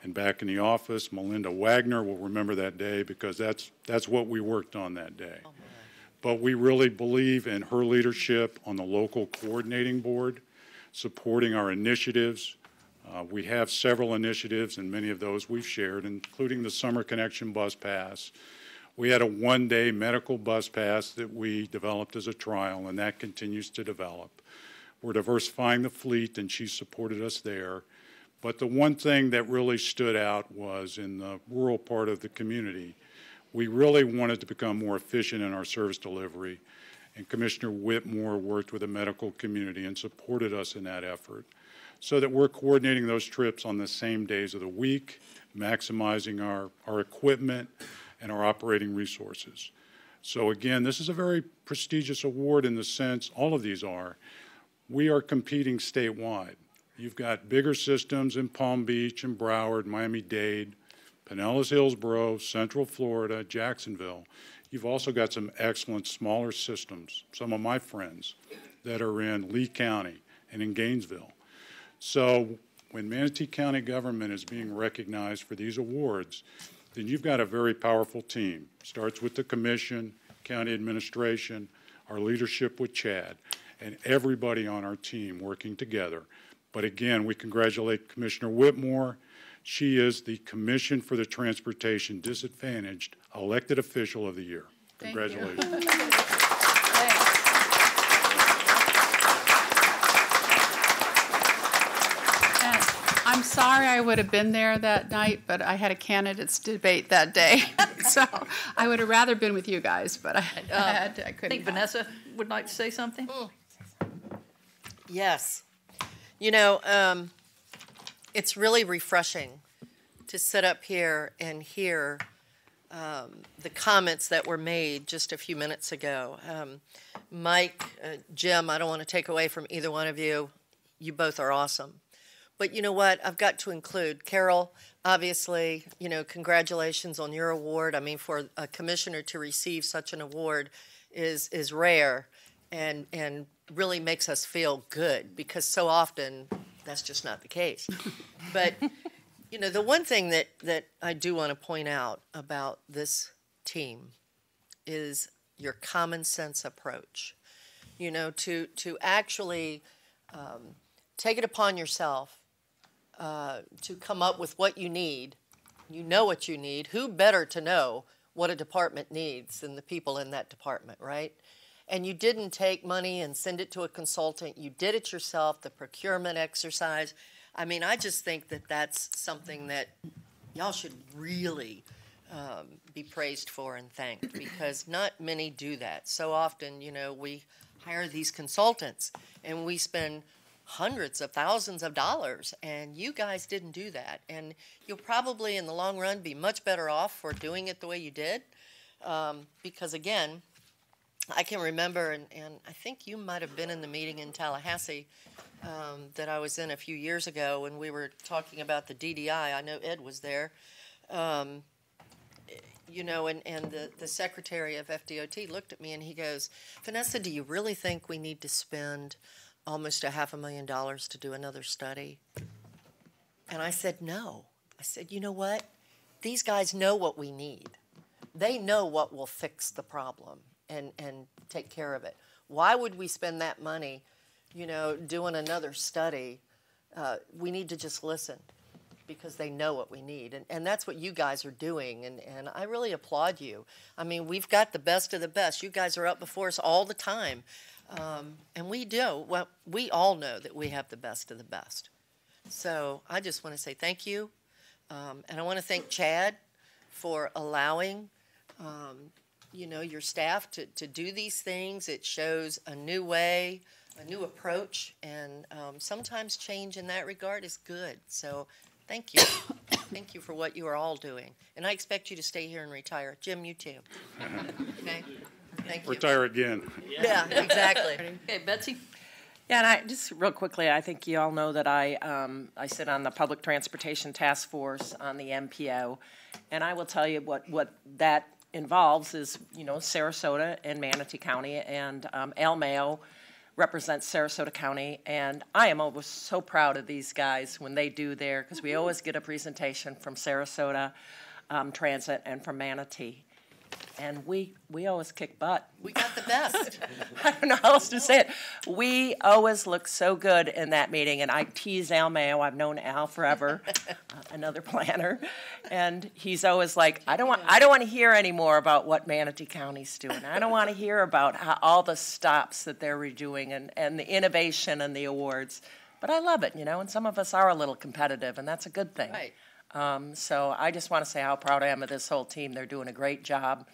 and back in the office, Melinda Wagner will remember that day because that's what we worked on that day. Oh, but we really believe in her leadership on the local coordinating board, supporting our initiatives. We have several initiatives, and many of those we've shared, including the Summer Connection Bus Pass. We had a one-day medical bus pass that we developed as a trial, and that continues to develop. We're diversifying the fleet, and she supported us there. But the one thing that really stood out was in the rural part of the community, we really wanted to become more efficient in our service delivery, and Commissioner Whitmore worked with the medical community and supported us in that effort so that we're coordinating those trips on the same days of the week, maximizing our equipment and our operating resources. So again, this is a very prestigious award in the sense, all of these are, we are competing statewide. You've got bigger systems in Palm Beach and Broward, Miami-Dade, Pinellas, Hillsborough, Central Florida, Jacksonville. You've also got some excellent smaller systems, some of my friends that are in Lee County and in Gainesville. So when Manatee County government is being recognized for these awards, then you've got a very powerful team. Starts with the commission, county administration, our leadership with Chad, and everybody on our team working together. But again, we congratulate Commissioner Whitmore. She is the Commission for the Transportation Disadvantaged Elected Official of the Year. Congratulations. I'm sorry I would have been there that night, but I had a candidates debate that day. So I would have rather been with you guys, but I couldn't. I think Vanessa would like to say something. Yes. You know, it's really refreshing to sit up here and hear the comments that were made just a few minutes ago. Mike, Jim, I don't want to take away from either one of you. You both are awesome. But you know what? I've got to include Carol. Obviously, you know, congratulations on your award. I mean, for a commissioner to receive such an award is rare and really makes us feel good, because so often that's just not the case. But, you know, the one thing that I do want to point out about this team is your common sense approach. You know, to actually take it upon yourself to come up with what you need. You know what you need. Who better to know what a department needs than the people in that department, right? And you didn't take money and send it to a consultant. You did it yourself, the procurement exercise. I mean, I just think that that's something that y'all should really be praised for and thanked, because not many do that. So often, you know, we hire these consultants and we spend hundreds of thousands of dollars, and you guys didn't do that. And you'll probably in the long run be much better off for doing it the way you did, because again, I can remember, and I think you might have been in the meeting in Tallahassee that I was in a few years ago when we were talking about the DDI. I know Ed was there. You know, and the secretary of FDOT looked at me and he goes, Vanessa, do you really think we need to spend almost $500,000 to do another study? And I said, no. I said, you know what? These guys know what we need. They know what will fix the problem and take care of it. Why would we spend that money, you know, doing another study? We need to just listen, because they know what we need. And that's what you guys are doing, and I really applaud you. I mean, we've got the best of the best. You guys are up before us all the time. And we do. Well, we all know that we have the best of the best. So I just want to say thank you. And I want to thank Chad for allowing, you know, your staff to do these things. It shows a new way, a new approach, and sometimes change in that regard is good. So thank you. Thank you for what you are all doing. And I expect you to stay here and retire. Jim, you too. Okay? Thank you. Retire again. Yeah, exactly. Okay, Betsy? Yeah, and I just real quickly, I think you all know that I sit on the Public Transportation Task Force on the MPO, and I will tell you what that involves is, you know, Sarasota and Manatee County, and Al Mayo represents Sarasota County, and I am always so proud of these guys when they do their, because we always get a presentation from Sarasota Transit and from Manatee. And we always kick butt. We got the best. I don't know how else to say it. We always look so good in that meeting, and I tease Al Mayo. I've known Al forever, another planner, and he's always like, I don't want to hear any more about what Manatee County's doing. I don't want to hear about all the stops that they're redoing and the innovation and the awards. But I love it, you know, and some of us are a little competitive, and that's a good thing. Right. So I just want to say how proud I am of this whole team. They're doing a great job.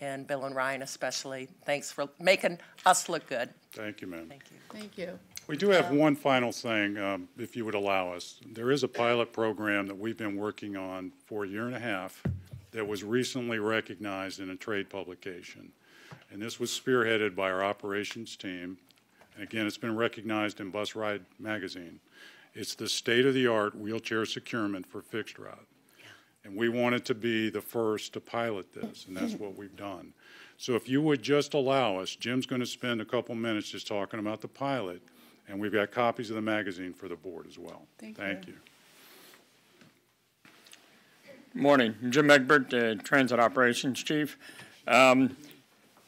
And Bill and Ryan especially, thanks for making us look good. Thank you, ma'am. Thank you. Thank you. We do have one final thing, if you would allow us. There is a pilot program that we've been working on for a year and a half that was recently recognized in a trade publication. And this was spearheaded by our operations team. And again, it's been recognized in Bus Ride magazine. It's the state-of-the-art wheelchair securement for fixed route. And we wanted to be the first to pilot this, and that's what we've done. So if you would just allow us, Jim's going to spend a couple minutes just talking about the pilot, and we've got copies of the magazine for the board as well. Thank you. Morning. Jim Egbert, Transit Operations Chief.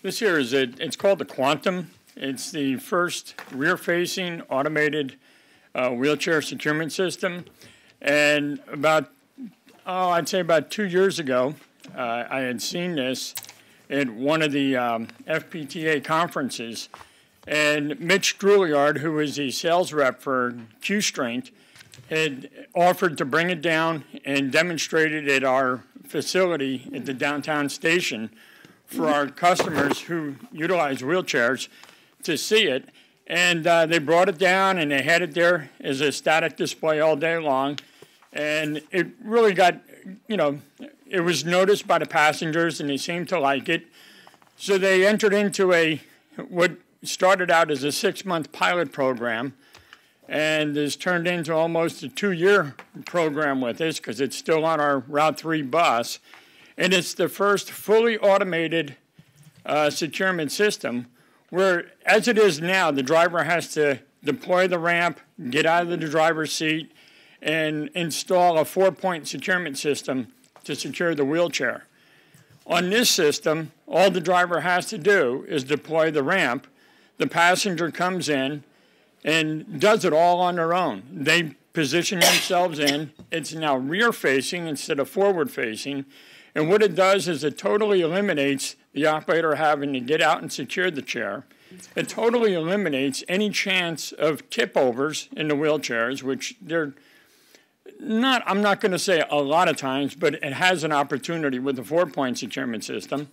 This here is it's called the Quantum. It's the first rear-facing automated wheelchair securement system. And I'd say about 2 years ago, I had seen this at one of the FPTA conferences. And Mitch Druliard, who was the sales rep for Q-Strength, had offered to bring it down and demonstrate it at our facility at the downtown station for our customers who utilize wheelchairs to see it. And they brought it down and they had it there as a static display all day long. And it really got, it was noticed by the passengers and they seemed to like it. So they entered into what started out as a 6-month pilot program and has turned into almost a 2-year program with us because it's still on our Route 3 bus. And it's the first fully automated securement system where, as it is now, the driver has to deploy the ramp, get out of the driver's seat, and install a 4-point securement system to secure the wheelchair. On this system, all the driver has to do is deploy the ramp. The passenger comes in and does it all on their own. They position themselves in. It's now rear-facing instead of forward-facing. And what it does is it totally eliminates the operator having to get out and secure the chair. It totally eliminates any chance of tip-overs in the wheelchairs, which they're not, I'm not going to say a lot of times, but it has an opportunity with the 4-point securement system.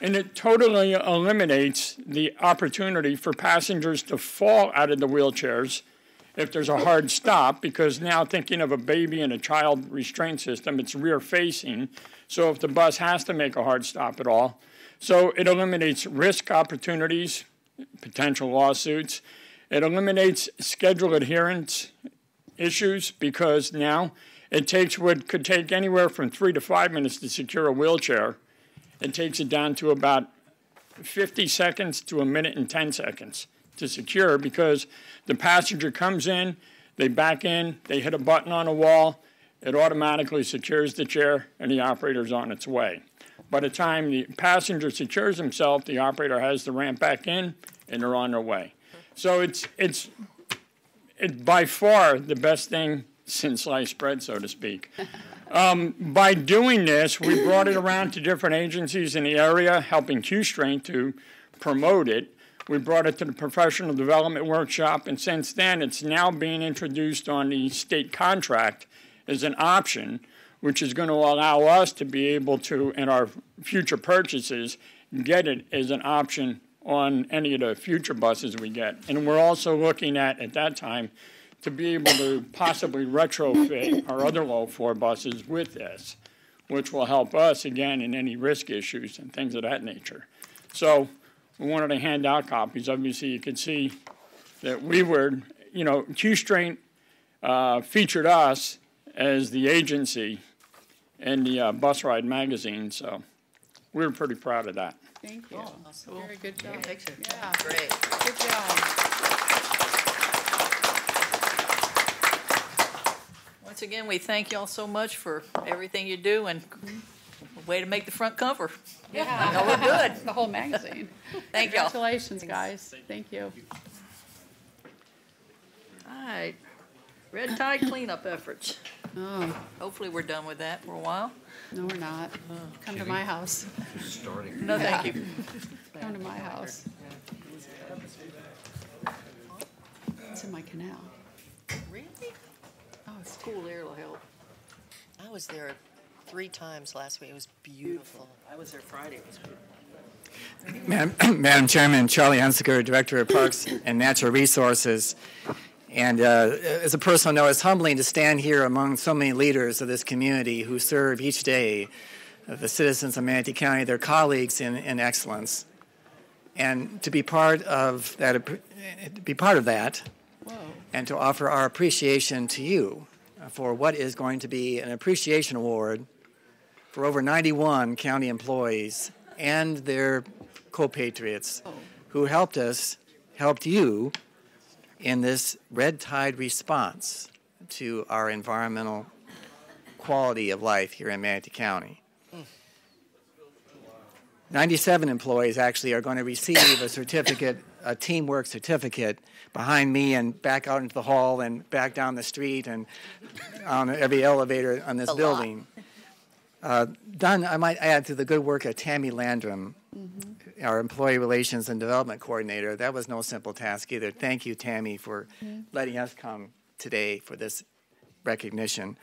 And it totally eliminates the opportunity for passengers to fall out of the wheelchairs if there's a hard stop, because now thinking of a baby and a child restraint system, it's rear-facing. So if the bus has to make a hard stop at all. So it eliminates risk opportunities, potential lawsuits. It eliminates schedule adherence issues because now it takes what could take anywhere from 3 to 5 minutes to secure a wheelchair. It takes it down to about 50 seconds to 1 minute and 10 seconds to secure because the passenger comes in, they back in, they hit a button on a wall, it automatically secures the chair, and the operator's on its way. By the time the passenger secures himself, the operator has the ramp back in, and they're on their way. So it's by far the best thing since sliced bread, so to speak. By doing this, we brought it around to different agencies in the area, helping Q-Strength to promote it. We brought it to the professional development workshop, and since then, it's now being introduced on the state contract as an option, which is going to allow us to be able to, in our future purchases, get it as an option on any of the future buses we get. And we're also looking at that time, to be able to possibly retrofit our other low-floor buses with this, which will help us, again, in any risk issues and things of that nature. So we wanted to hand out copies. Obviously, you can see that we were, Q-Strength featured us as the agency in the Bus Ride magazine, so we were pretty proud of that. Thank you. Awesome. Very good job. Yeah. Great. Good job. Once again, we thank y'all so much for everything you do and way to make the front cover. Yeah. Y'all look good. The whole magazine. Thank y'all. Congratulations, guys. Thank you. All right. Red Tide cleanup efforts. Oh. Hopefully we're done with that for a while. No, we're not. Come to my house. Starting. No, thank you. Come to my house. It's in my canal. Really? Oh, it's cool air will help. I was there 3 times last week. It was beautiful. I was there Friday. It was beautiful. Madam Chairman, Charlie Hunsaker, Director of Parks and Natural Resources. And as a personal note, it's humbling to stand here among so many leaders of this community who serve each day the citizens of Manatee County, their colleagues in excellence, and to be part of that. Whoa. And to offer our appreciation to you for what is going to be an appreciation award for over 91 county employees and their compatriots who helped you in this red tide response to our environmental quality of life here in Manatee County. 97 employees actually are going to receive a certificate, a teamwork certificate, behind me and back out into the hall and back down the street and on every elevator on this building. Done, I might add, to the good work of Tammy Landrum, our Employee Relations and Development Coordinator. That was no simple task either. Thank you, Tammy, for letting us come today for this recognition.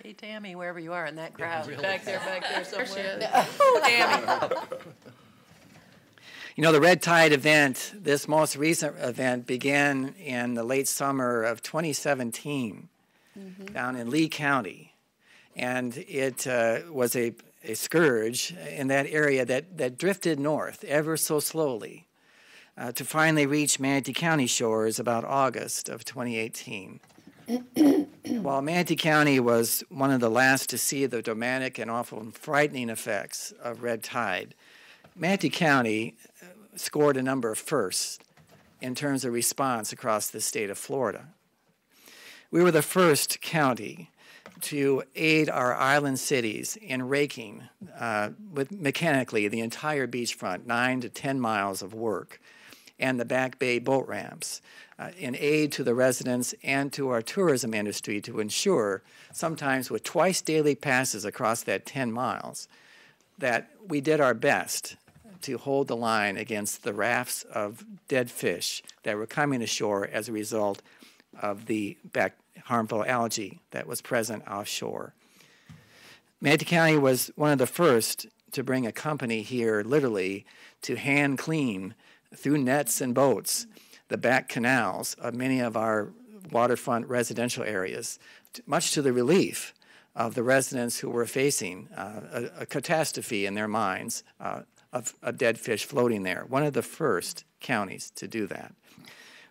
Hey, Tammy, wherever you are in that crowd. Back there somewhere. Oh, Tammy. You know, the Red Tide event, this most recent event, began in the late summer of 2017 down in Lee County. And it was a scourge in that area that drifted north ever so slowly to finally reach Manatee County shores about August of 2018. While Manatee County was one of the last to see the dramatic and often frightening effects of red tide, Manatee County scored a number of firsts in terms of response across the state of Florida. We were the first county to aid our island cities in raking with mechanically the entire beachfront, 9 to 10 miles of work, and the Back Bay boat ramps in aid to the residents and to our tourism industry to ensure, sometimes with twice daily passes across that 10 miles, that we did our best to hold the line against the rafts of dead fish that were coming ashore as a result of the harmful algae that was present offshore. Manatee County was one of the first to bring a company here, literally, to hand clean through nets and boats the back canals of many of our waterfront residential areas, much to the relief of the residents who were facing a catastrophe in their minds of dead fish floating there. One of the first counties to do that.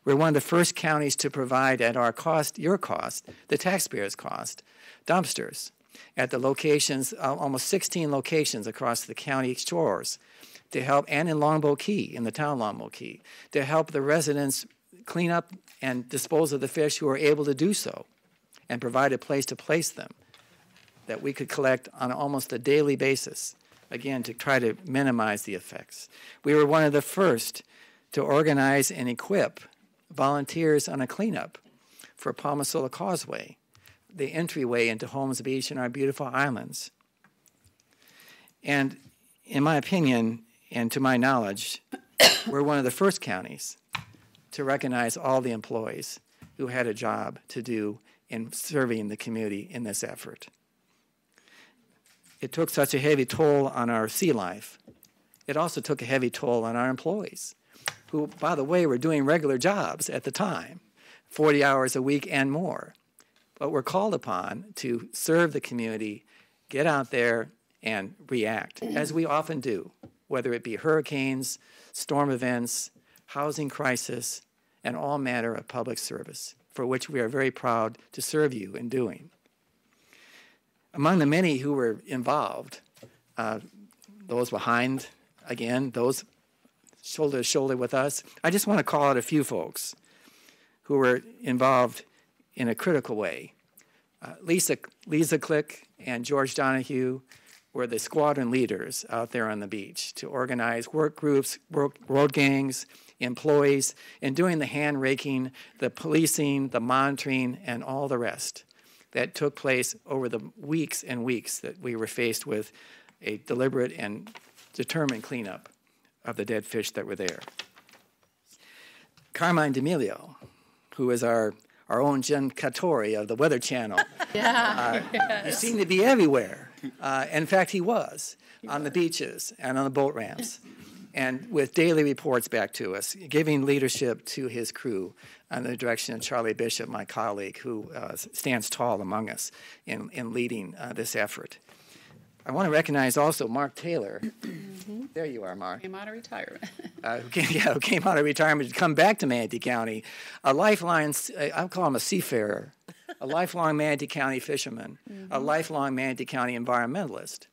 We're one of the first counties to provide at our cost, your cost, the taxpayers' cost, dumpsters at the locations, almost 16 locations across the county shores to help, and in Longboat Key, in the town of Longboat Key, to help the residents clean up and dispose of the fish who are able to do so and provide a place to place them that we could collect on almost a daily basis, again, to try to minimize the effects. We were one of the first to organize and equip volunteers on a cleanup for Palmasola Causeway, the entryway into Holmes Beach and our beautiful islands. And in my opinion, and to my knowledge, we're one of the first counties to recognize all the employees who had a job to do in serving the community in this effort. It took such a heavy toll on our sea life. It also took a heavy toll on our employees, who, by the way, were doing regular jobs at the time, 40 hours a week and more, but were called upon to serve the community, get out there, and react, as we often do, whether it be hurricanes, storm events, housing crisis, and all manner of public service, for which we are very proud to serve you in doing. Among the many who were involved, those behind, again, those shoulder to shoulder with us, I just want to call out a few folks who were involved in a critical way. Lisa Click and George Donahue were the squadron leaders out there on the beach to organize work groups, road gangs, employees, and doing the hand raking, the policing, the monitoring, and all the rest that took place over the weeks and weeks that we were faced with a deliberate and determined cleanup of the dead fish that were there. Carmine D'Amelio, who is our own Jen Catori of the Weather Channel. Yes. He seemed to be everywhere. In fact, he was on the beaches and on the boat ramps, and with daily reports back to us, giving leadership to his crew under the direction of Charlie Bishop, my colleague, who stands tall among us in leading this effort. I want to recognize also Mark Taylor. There you are, Mark. Came out of retirement. Who came out of retirement to come back to Manatee County. A lifelong, I'll call him a seafarer, a lifelong Manatee County fisherman, a lifelong Manatee County environmentalist,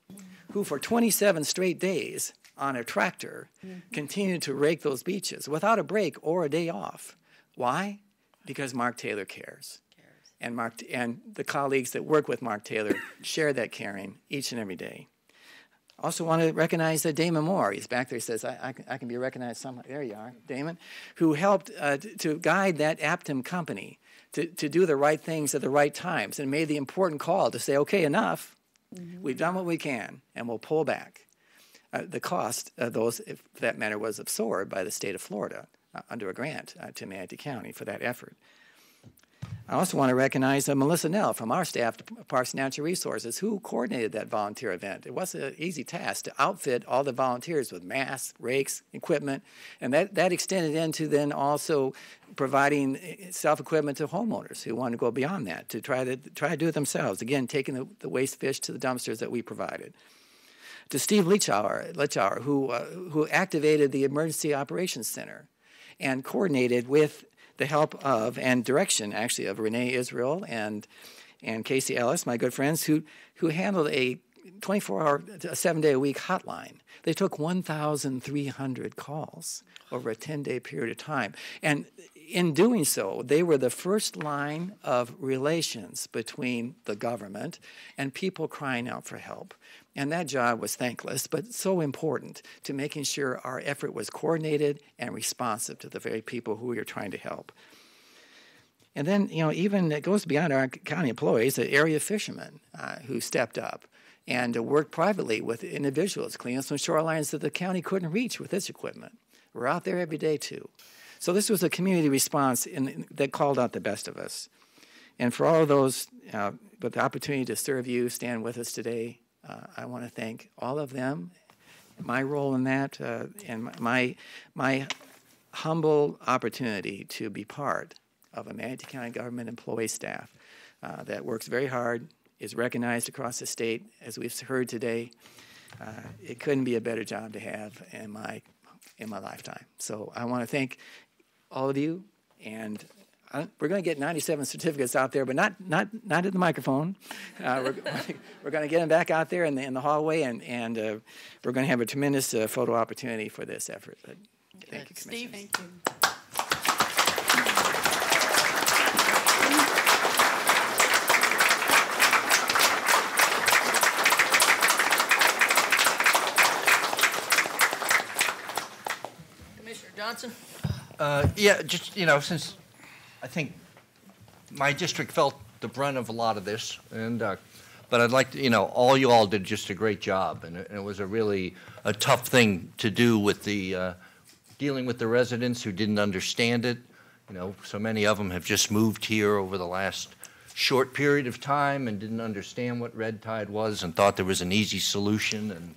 who for 27 straight days on a tractor continued to rake those beaches without a break or a day off. Why? Because Mark Taylor cares. And the colleagues that work with Mark Taylor share that caring each and every day. I also want to recognize Damon Moore. He's back there. He says, I can be recognized somewhere. There you are, Damon, who helped to guide that Aptim company to do the right things at the right times and made the important call to say, okay, enough. We've done what we can, and we'll pull back. The cost of those, if that matter, was absorbed by the state of Florida under a grant to Manatee County for that effort. I also want to recognize Melissa Nell from our staff, Parks and Natural Resources, who coordinated that volunteer event. It wasn't an easy task to outfit all the volunteers with masks, rakes, equipment, and that extended into then also providing self-equipment to homeowners who want to go beyond that to try to do it themselves. Again, taking the waste fish to the dumpsters that we provided. To Steve Litchauer, who activated the Emergency Operations Center and coordinated with the help of and direction, actually, of Renee Israel and Casey Ellis, my good friends, who handled a 24-hour, 7-day-a-week hotline. They took 1,300 calls over a 10-day period of time. And in doing so, they were the first line of relations between the government and people crying out for help. And that job was thankless, but so important to making sure our effort was coordinated and responsive to the very people who we were trying to help. And then, even it goes beyond our county employees, the area fishermen who stepped up and worked privately with individuals, cleaning some shorelines that the county couldn't reach with this equipment. We're out there every day, too. So this was a community response that called out the best of us. And for all of those with the opportunity to serve you, stand with us today, I want to thank all of them, my role in that, and my humble opportunity to be part of a Manatee County government employee staff that works very hard, is recognized across the state, as we've heard today. It couldn't be a better job to have in my lifetime. So I want to thank all of you, and we're going to get 97 certificates out there, but not at the microphone. We're going to get them back out there in the hallway, and we're going to have a tremendous photo opportunity for this effort. But thank you, Commissioner. Steve, thank you. Commissioner Johnson? Yeah, just, since I think my district felt the brunt of a lot of this, and but I'd like to, all you all did just a great job, and it was a tough thing to do with the dealing with the residents who didn't understand it. So many of them have just moved here over the last short period of time and didn't understand what red tide was and thought there was an easy solution.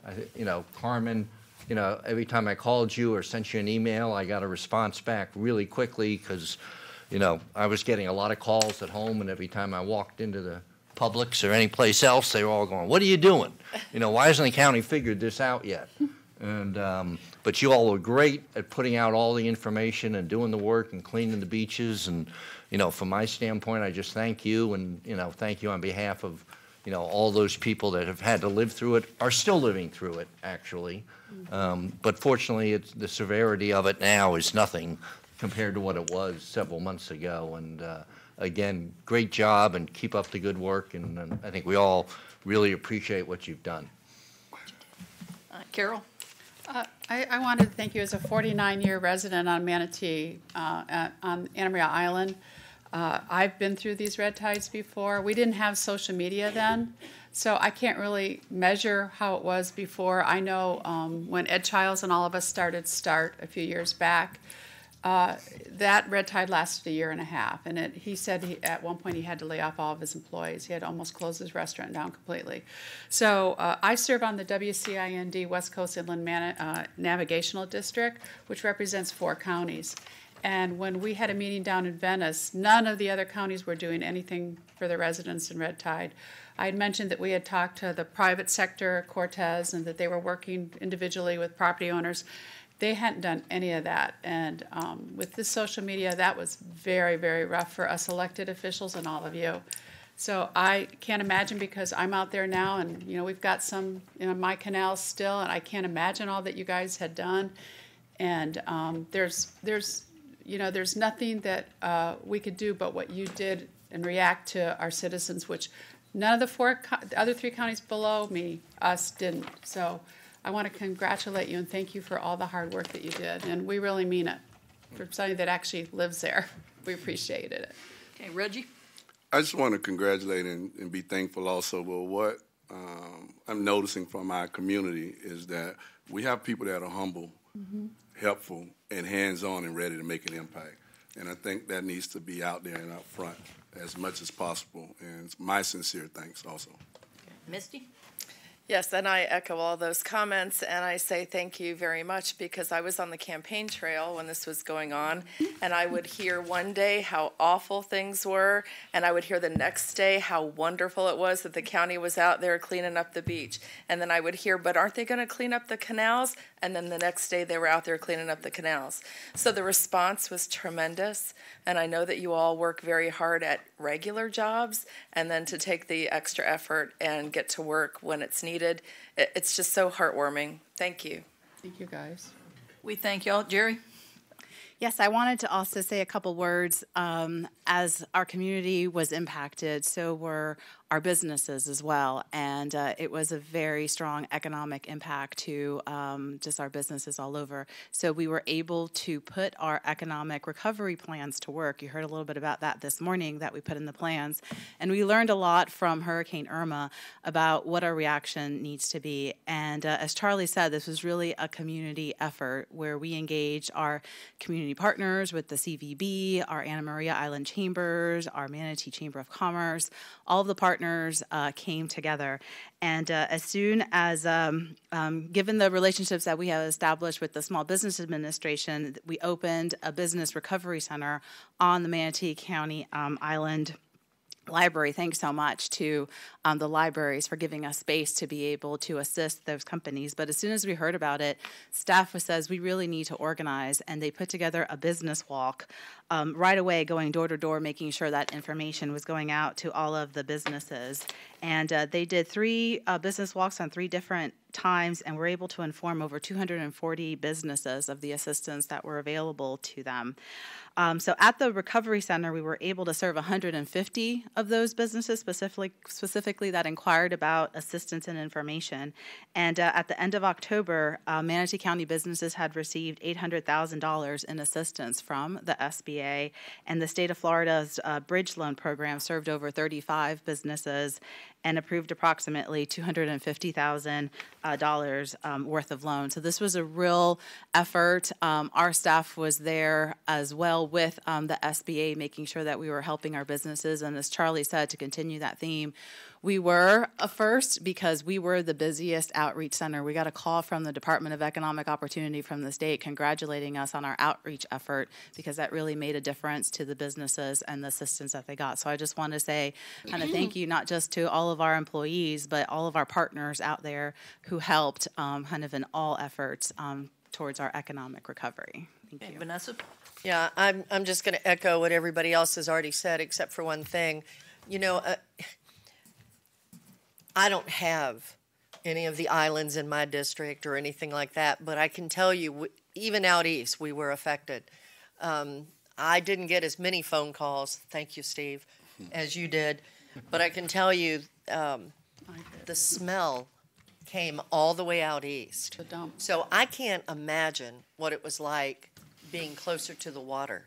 And Carmen, every time I called you or sent you an email, I got a response back really quickly because, I was getting a lot of calls at home, and every time I walked into the Publix or any place else, they were all going, "What are you doing? Why hasn't the county figured this out yet?" And but you all were great at putting out all the information and doing the work and cleaning the beaches. And from my standpoint, I just thank you, and thank you on behalf of all those people that have had to live through it, are still living through it, actually. But fortunately, the severity of it now is nothing compared to what it was several months ago. And again, great job, and keep up the good work. And I think we all really appreciate what you've done. Carol? I wanted to thank you as a 49-year resident on Manatee, on Anna Maria Island. I've been through these red tides before. We didn't have social media then, so I can't really measure how it was before. I know when Ed Childs and all of us started a few years back, that red tide lasted a year and a half, and he said at one point he had to lay off all of his employees. He had almost closed his restaurant down completely. So I serve on the WCIND West Coast Inland Navigational District, which represents 4 counties. And when we had a meeting down in Venice, none of the other counties were doing anything for the residents in red tide. I had mentioned that we had talked to the private sector, Cortez, and that they were working individually with property owners. They hadn't done any of that. And with this social media, that was very, very rough for us elected officials and all of you. So I can't imagine, because I'm out there now, and we've got some my canals still, and I can't imagine all that you guys had done. And there's nothing that we could do but what you did and react to our citizens, which none of the other three counties below us didn't. So I want to congratulate you and thank you for all the hard work that you did, and we really mean it. For somebody that actually lives there, we appreciated it. Okay, Reggie? I just want to congratulate and be thankful also. Well, what I'm noticing from our community is that we have people that are humble, helpful, and hands-on and ready to make an impact. And I think that needs to be out there and out front as much as possible. And it's my sincere thanks also. Misty? Yes, and I echo all those comments, and I say thank you very much, because I was on the campaign trail when this was going on, and I would hear one day how awful things were, and I would hear the next day how wonderful it was that the county was out there cleaning up the beach. And then I would hear, but aren't they going to clean up the canals? And then the next day they were out there cleaning up the canals. So the response was tremendous, and I know that you all work very hard at regular jobs, and then to take the extra effort and get to work when it's needed. It's just so heartwarming. Thank you. Thank you, guys. We thank y'all. Jerry? Yes, I wanted to also say a couple words. As our community was impacted, so were our businesses as well. And it was a very strong economic impact to just our businesses all over. So we were able to put our economic recovery plans to work. You heard a little bit about that this morning that we put in the plans. And we learned a lot from Hurricane Irma about what our reaction needs to be. And as Charlie said, this was really a community effort where we engaged our community partners with the CVB, our Anna Maria Island Chambers, our Manatee Chamber of Commerce. All of the partners came together. And as soon as, given the relationships that we have established with the Small Business Administration, we opened a business recovery center on the Manatee County Island Library. Thanks so much to the libraries for giving us space to be able to assist those companies. But as soon as we heard about it, staff says we really need to organize, and they put together a business walk right away, going door to door, making sure that information was going out to all of the businesses. And they did 3 business walks on 3 different times, and were able to inform over 240 businesses of the assistance that were available to them. So at the Recovery Center, we were able to serve 150 of those businesses, specifically that inquired about assistance and information. And at the end of October, Manatee County businesses had received $800,000 in assistance from the SBA, and the state of Florida's Bridge Loan Program served over 35 businesses and approved approximately $250,000 worth of loans. So this was a real effort. Our staff was there as well with the SBA, making sure that we were helping our businesses. And as Charlie said, to continue that theme, we were a first because we were the busiest outreach center. We got a call from the Department of Economic Opportunity from the state congratulating us on our outreach effort, because that really made a difference to the businesses and the assistance that they got. So I just want to say kind of thank you, not just to all of our employees, but all of our partners out there who helped kind of in all efforts towards our economic recovery. Thank you. Vanessa? Yeah, I'm just going to echo what everybody else has already said, except for one thing. You know, I don't have any of the islands in my district or anything like that, but I can tell you, even out east, we were affected. I didn't get as many phone calls, thank you, Steve, as you did, but I can tell you the smell came all the way out east. So I can't imagine what it was like being closer to the water.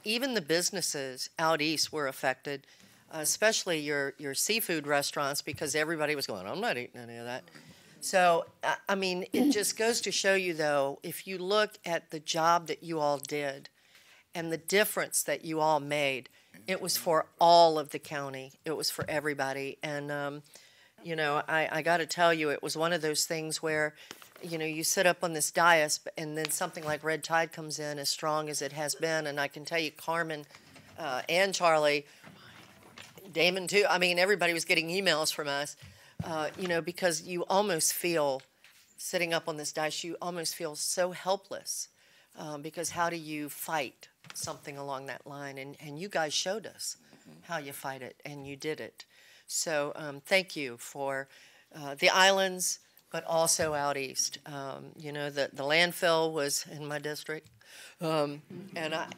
Even the businesses out east were affected, especially your seafood restaurants, because everybody was going, I'm not eating any of that. So, I mean, it just goes to show you, though, if you look at the job that you all did and the difference that you all made, it was for all of the county. It was for everybody. And, you know, I got to tell you, it was one of those things where, you know, you sit up on this dais and then something like Red Tide comes in as strong as it has been. And I can tell you, Carmen and Charlie, Damon too, I mean, everybody was getting emails from us, you know, because you almost feel, sitting up on this dais, you almost feel so helpless, because how do you fight something along that line? And you guys showed us. how you fight it, and you did it. So thank you for the islands, but also out east. You know, the landfill was in my district, and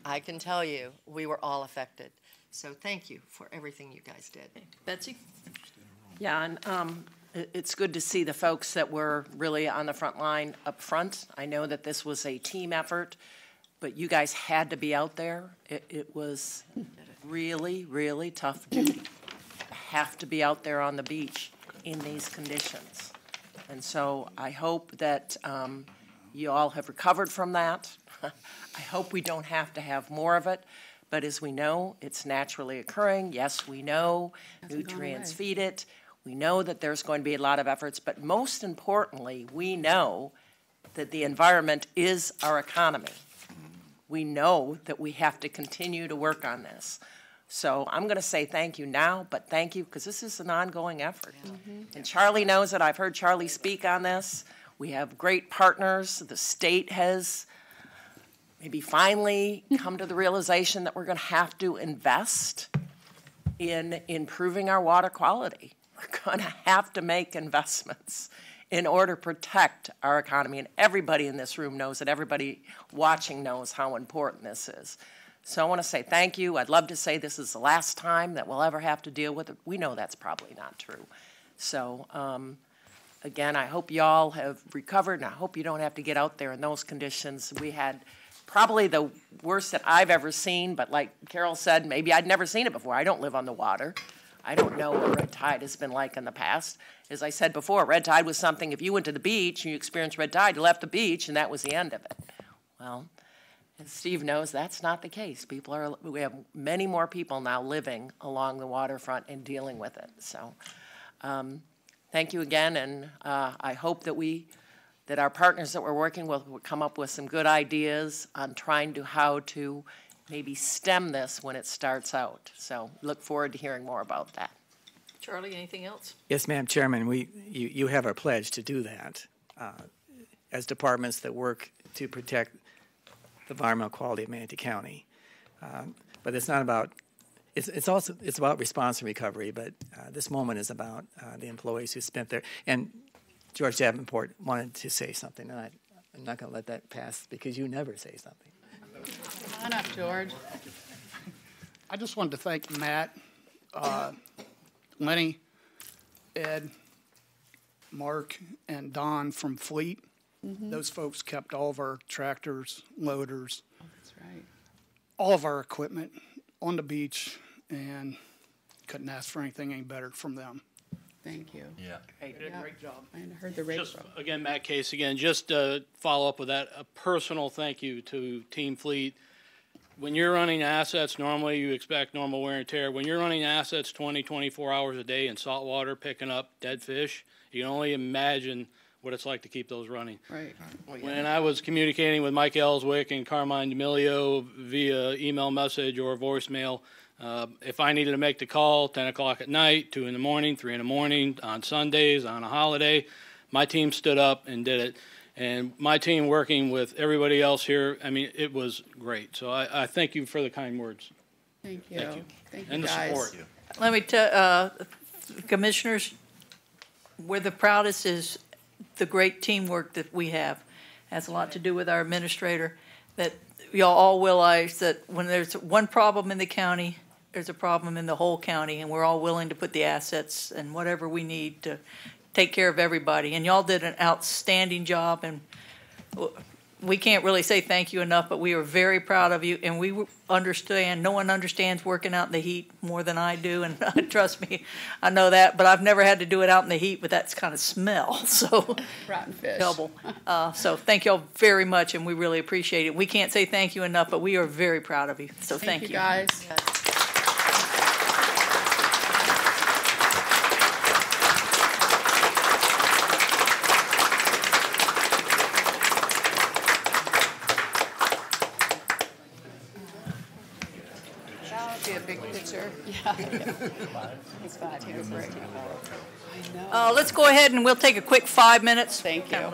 I can tell you, we were all affected. So thank you for everything you guys did. Betsy? Yeah, and it's good to see the folks that were really on the front line up front. I know that this was a team effort, but you guys had to be out there. It was really, really tough duty. Have to be out there on the beach in these conditions. And so I hope that you all have recovered from that. I hope we don't have to have more of it. But as we know, it's naturally occurring. Yes, we know nutrients feed it. We know that there's going to be a lot of efforts. But most importantly, we know that the environment is our economy. We know that we have to continue to work on this. So I'm going to say thank you now, but thank you because this is an ongoing effort. And Charlie knows it. I've heard Charlie speak on this. We have great partners. The state has maybe finally come to the realization that we're going to have to invest in improving our water quality. We're going to have to make investments in order to protect our economy. And everybody in this room knows it. Everybody watching knows how important this is. So I want to say thank you. I'd love to say this is the last time that we'll ever have to deal with it. We know that's probably not true. So again, I hope y'all have recovered, and I hope you don't have to get out there in those conditions. We had probably the worst that I've ever seen, but like Carol said, maybe I'd never seen it before. I don't live on the water. I don't know what red tide has been like in the past. As I said before, red tide was something, if you went to the beach and you experienced red tide, you left the beach and that was the end of it. Well, as Steve knows, that's not the case. We have many more people now living along the waterfront and dealing with it. So thank you again, and I hope that our partners that we're working with will come up with some good ideas on trying to how to maybe stem this when it starts out. So look forward to hearing more about that. Charlie, anything else? Yes, Madam Chairman, you have our pledge to do that as departments that work to protect the environmental quality of Manatee County. But it's not about, it's about response and recovery, but this moment is about the employees who spent there. And George Davenport wanted to say something, and I'm not going to let that pass because you never say something. Come on up, George. I just wanted to thank Matt, Lenny, Ed, Mark, and Don from Fleet. Those folks kept all of our tractors, loaders, That's right. all of our equipment on the beach, and couldn't ask for anything any better from them. Thank you. Yeah. They did a great job. I heard the radio. Again, Matt Case, again, just to follow up with that, a personal thank you to Team Fleet. When you're running assets, normally you expect normal wear and tear. When you're running assets 20, 24 hours a day in saltwater, picking up dead fish, you can only imagine what it's like to keep those running. Right. When I was communicating with Mike Ellswick and Carmine D'Amelio via email message or voicemail, if I needed to make the call 10 o'clock at night, 2 in the morning, 3 in the morning, on Sundays, on a holiday, my team stood up and did it. And my team working with everybody else here, I mean, it was great. So I thank you for the kind words. Thank you. Thank you. Thank you, And the guys. support. Let me tell commissioners, we're the proudest is the great teamwork that we have. It has a lot to do with our administrator, that y'all all realize that when there's one problem in the county, there's a problem in the whole county, and we're all willing to put the assets and whatever we need to take care of everybody. And y'all did an outstanding job, and we can't really say thank you enough, but we are very proud of you, and we understand, no one understands working out in the heat more than I do, and trust me, I know that, but I've never had to do it out in the heat with that kind of smell, so. Rotten fish. Double. So thank y'all very much, and we really appreciate it. We can't say thank you enough, but we are very proud of you, so thank you. Guys. Yes. Be a big picture. Yeah. It's 5 years break. Let's go ahead and we'll take a quick 5 minutes. Thank you.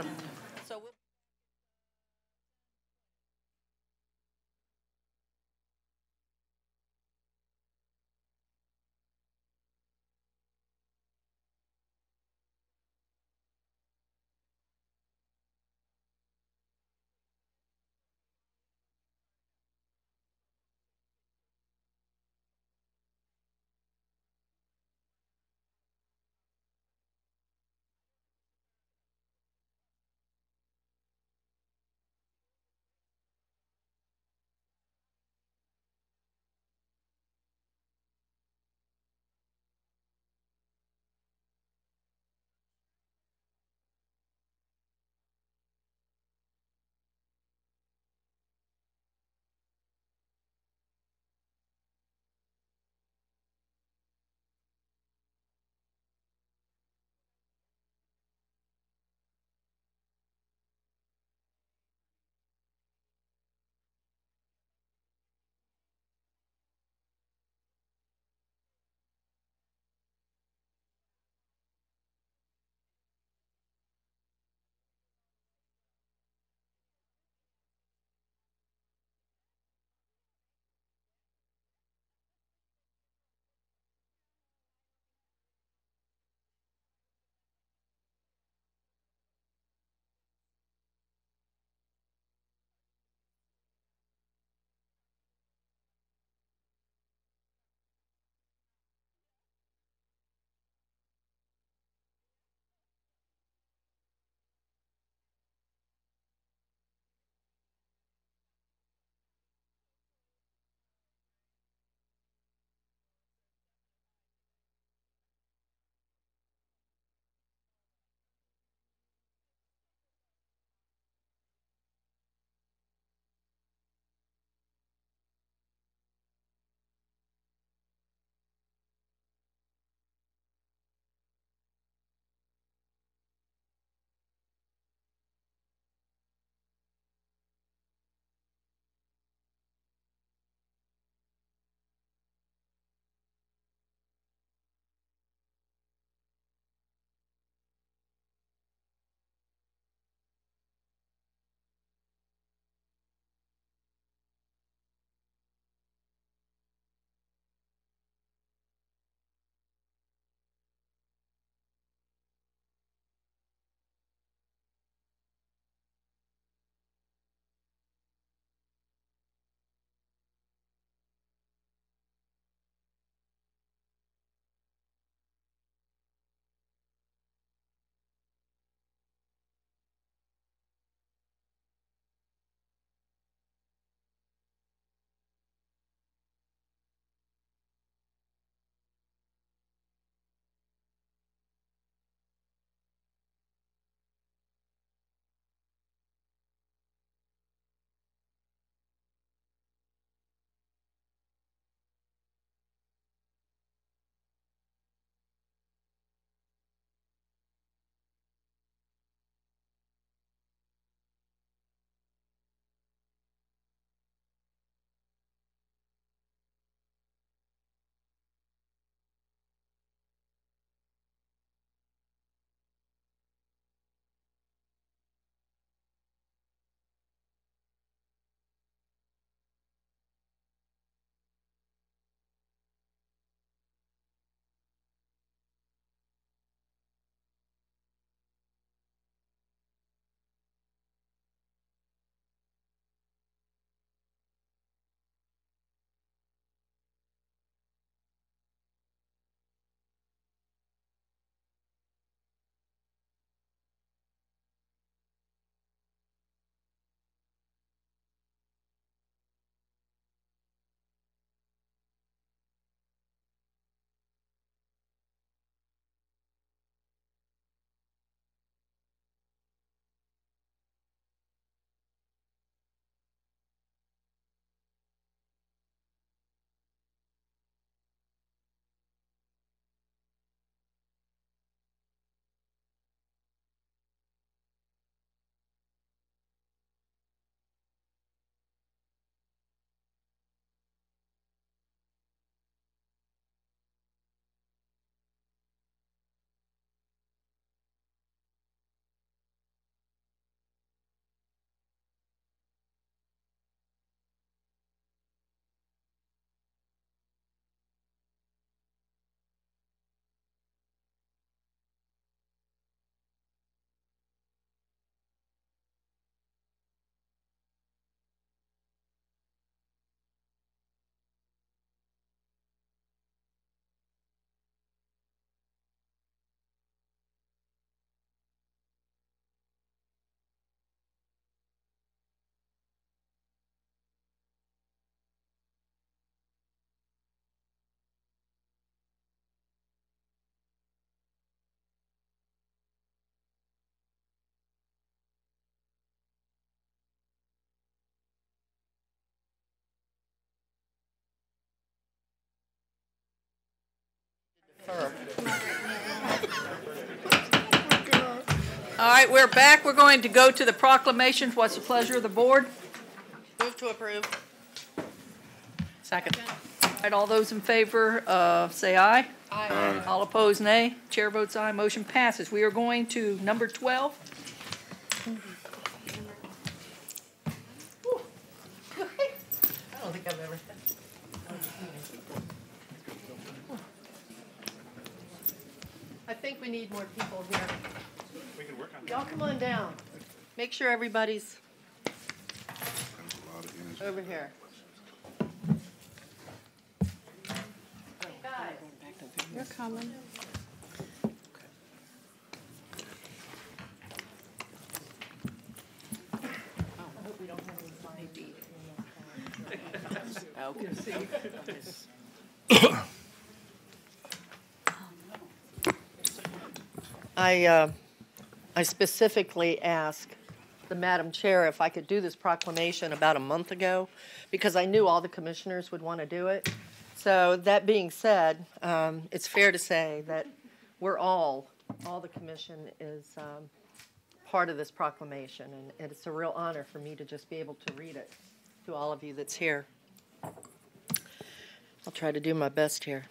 All right, we're back. We're going to go to the proclamations. What's the pleasure of the board? Move to approve. Second. All right, all those in favor, say aye. Aye. All opposed, nay. Chair votes aye. Motion passes. We are going to number 12. I don't think I've ever. I think we need more people here. We can work on Y'all come on down. Make sure everybody's over here. Guys, You're coming. I hope we don't have any flying feet. I specifically asked the Madam Chair if I could do this proclamation about a month ago because I knew all the commissioners would want to do it. So that being said, it's fair to say that we're all the commission is part of this proclamation, and it's a real honor for me to just be able to read it to all of you that's here. I'll try to do my best here.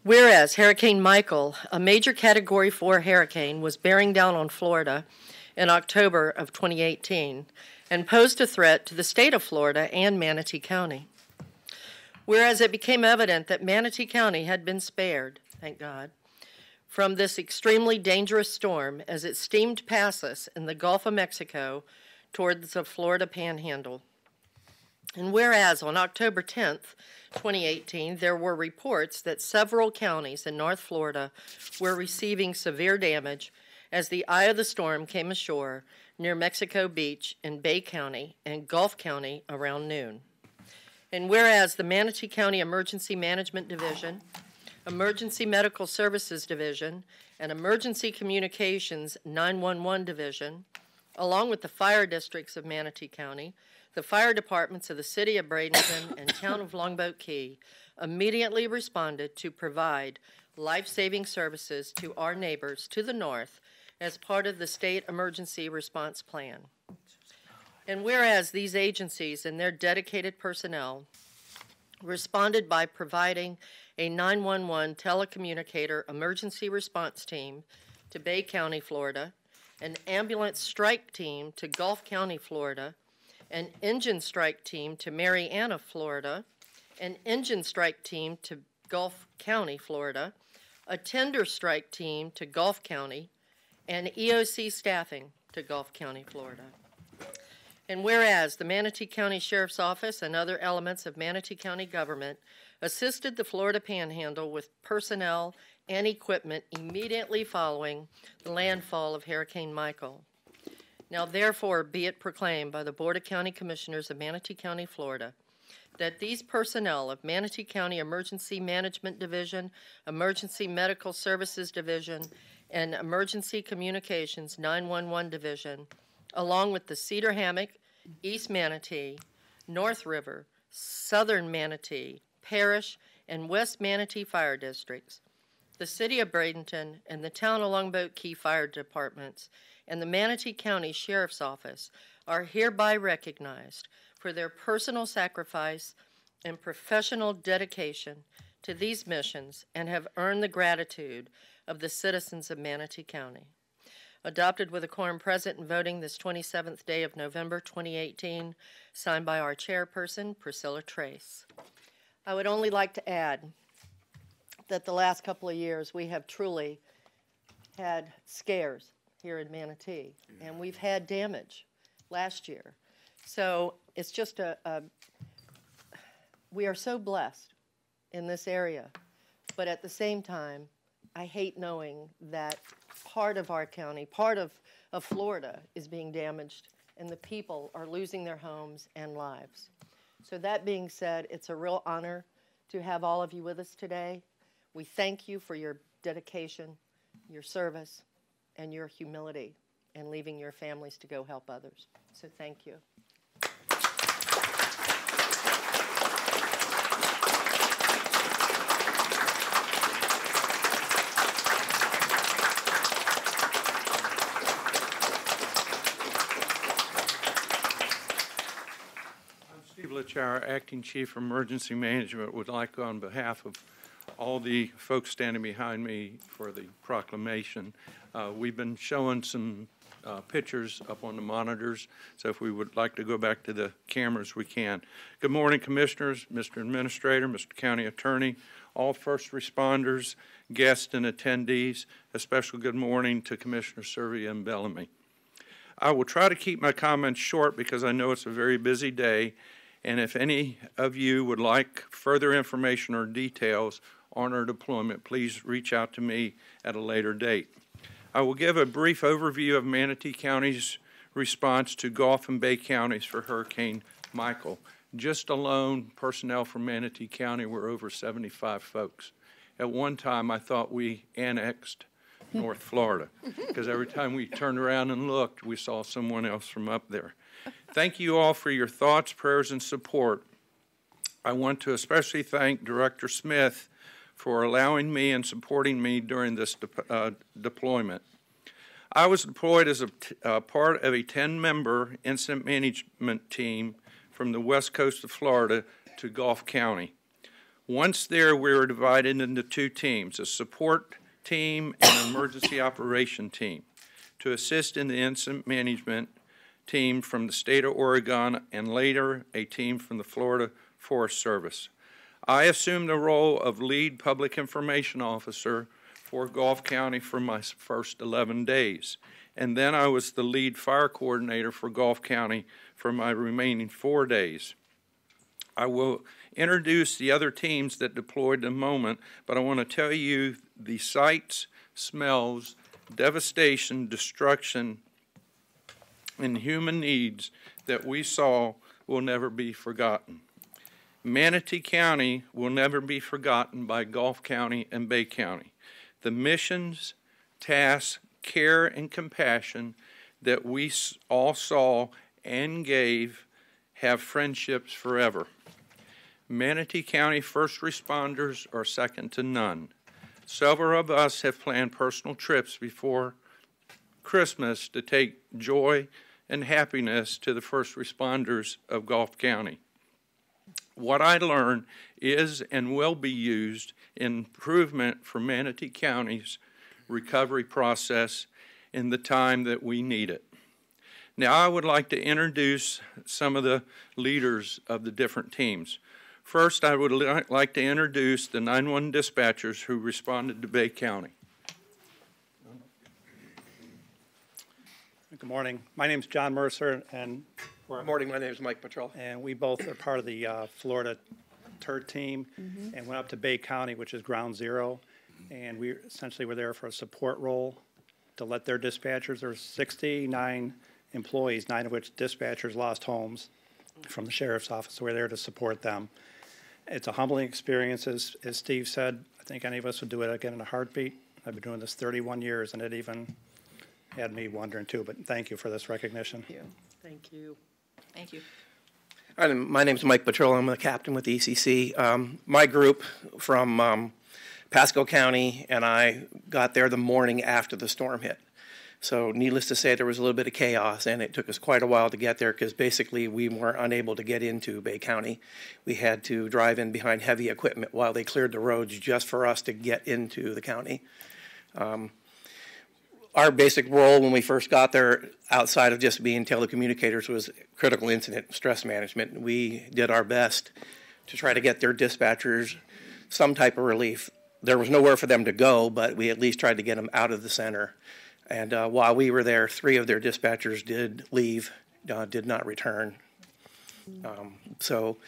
Whereas Hurricane Michael, a major Category 4 hurricane, was bearing down on Florida in October of 2018 and posed a threat to the state of Florida and Manatee County. Whereas it became evident that Manatee County had been spared, thank God, from this extremely dangerous storm as it steamed past us in the Gulf of Mexico towards the Florida Panhandle. And whereas on October 10th, 2018, there were reports that several counties in North Florida were receiving severe damage as the eye of the storm came ashore near Mexico Beach in Bay County and Gulf County around noon. And whereas the Manatee County Emergency Management Division, Emergency Medical Services Division, and Emergency Communications 911 Division, along with the fire districts of Manatee County, the fire departments of the City of Bradenton and Town of Longboat Key immediately responded to provide life-saving services to our neighbors to the north as part of the State Emergency Response Plan. And whereas these agencies and their dedicated personnel responded by providing a 911 telecommunicator emergency response team to Bay County, Florida, an ambulance strike team to Gulf County, Florida, an engine strike team to Marianna, Florida, an engine strike team to Gulf County, Florida, a tender strike team to Gulf County, and EOC staffing to Gulf County, Florida. And whereas the Manatee County Sheriff's Office and other elements of Manatee County government assisted the Florida Panhandle with personnel and equipment immediately following the landfall of Hurricane Michael. Now, therefore, be it proclaimed by the Board of County Commissioners of Manatee County, Florida, that these personnel of Manatee County Emergency Management Division, Emergency Medical Services Division, and Emergency Communications 911 Division, along with the Cedar Hammock, East Manatee, North River, Southern Manatee, Parish, and West Manatee Fire Districts, the City of Bradenton, and the Town of Longboat Key Fire Departments, and the Manatee County Sheriff's Office are hereby recognized for their personal sacrifice and professional dedication to these missions and have earned the gratitude of the citizens of Manatee County. Adopted with a quorum present and voting this 27th day of November 2018, signed by our chairperson, Priscilla Trace. I would only like to add that the last couple of years we have truly had scares here in Manatee, and we've had damage last year. So it's just we are so blessed in this area, but at the same time, I hate knowing that part of our county, part of Florida is being damaged, and the people are losing their homes and lives. So that being said, it's a real honor to have all of you with us today. We thank you for your dedication, your service, and your humility, and leaving your families to go help others. So thank you. Butch, our Acting Chief of Emergency Management, would like on behalf of all the folks standing behind me for the proclamation. We've been showing some pictures up on the monitors, so if we would like to go back to the cameras, we can. Good morning, Commissioners, Mr. Administrator, Mr. County Attorney, all first responders, guests, and attendees. A special good morning to Commissioner Servia and Bellamy. I will try to keep my comments short because I know it's a very busy day, and if any of you would like further information or details on our deployment, please reach out to me at a later date. I will give a brief overview of Manatee County's response to Gulf and Bay counties for Hurricane Michael. Just alone, personnel from Manatee County were over 75 folks. At one time, I thought we annexed North Florida, because every time we turned around and looked, we saw someone else from up there. Thank you all for your thoughts, prayers, and support. I want to especially thank Director Smith for allowing me and supporting me during this deployment. I was deployed as a part of a 10-member incident management team from the west coast of Florida to Gulf County. Once there, we were divided into two teams, a support team and an emergency operation team, to assist in the incident management team from the state of Oregon and later a team from the Florida Forest Service. I assumed the role of lead public information officer for Gulf County for my first 11 days, and then I was the lead fire coordinator for Gulf County for my remaining 4 days. I will introduce the other teams that deployed in a moment, but I want to tell you the sights, smells, devastation, destruction, and human needs that we saw will never be forgotten. Manatee County will never be forgotten by Gulf County and Bay County. The missions, tasks, care, and compassion that we all saw and gave have friendships forever. Manatee County first responders are second to none. Several of us have planned personal trips before Christmas to take joy and happiness to the first responders of Gulf County. What I learned is and will be used in improvement for Manatee County's recovery process in the time that we need it. Now, I would like to introduce some of the leaders of the different teams. First, I would like to introduce the 911 dispatchers who responded to Bay County. Good morning. My name is John Mercer, and good morning. My name is Mike Patrol, and we both are part of the Florida TERT team, and went up to Bay County, which is ground zero, and we essentially were there for a support role to let their dispatchers. There were 69 employees, 9 of which dispatchers lost homes from the sheriff's office, so we're there to support them. It's a humbling experience, as Steve said. I think any of us would do it again in a heartbeat. I've been doing this 31 years, and it even had me wondering too, but thank you for this recognition. Thank you. Thank you. Thank you. My name is Mike Patrol. I'm a captain with the ECC. My group from Pasco County and I got there the morning after the storm hit. So needless to say, there was a little bit of chaos, and it took us quite a while to get there because basically we were unable to get into Bay County. We had to drive in behind heavy equipment while they cleared the roads just for us to get into the county. Our basic role when we first got there, outside of just being telecommunicators, was critical incident stress management. We did our best to try to get their dispatchers some type of relief. There was nowhere for them to go, but we at least tried to get them out of the center. And while we were there, 3 of their dispatchers did leave, did not return. So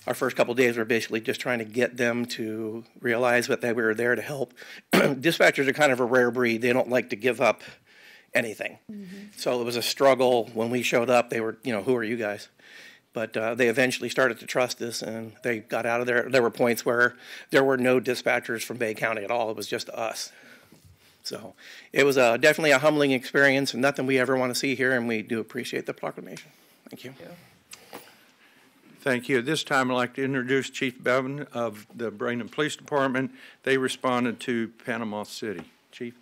our first couple of days were basically just trying to get them to realize that we were there to help. Dispatchers are kind of a rare breed. They don't like to give up anything. So it was a struggle when we showed up. They were, who are you guys? But they eventually started to trust us, and they got out of there. There were points where there were no dispatchers from Bay County at all. It was just us. So it was definitely a humbling experience, and nothing we ever want to see here, and we do appreciate the proclamation. Thank you. Thank you. At this time, I'd like to introduce Chief Bevan of the Bradenton Police Department. They responded to Panama City. Chief.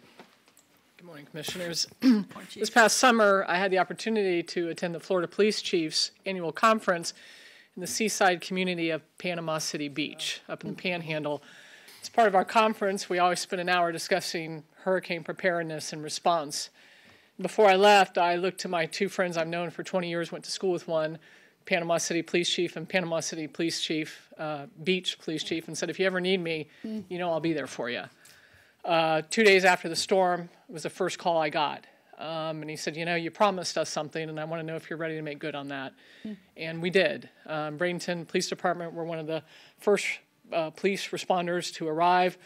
Good morning, Commissioners. This past summer, I had the opportunity to attend the Florida Police Chiefs Annual Conference. in the seaside community of Panama City Beach up in the Panhandle. As part of our conference, we always spend an hour discussing hurricane preparedness and response. Before I left, I looked to my two friends I've known for 20 years, went to school with one, Panama City Police Chief and Panama City Police Chief, Beach Police Chief, and said, if you ever need me, you know I'll be there for you. 2 days after the storm was the first call I got. And he said, you know, you promised us something, and I want to know if you're ready to make good on that. And we did. Bradenton Police Department were one of the first police responders to arrive.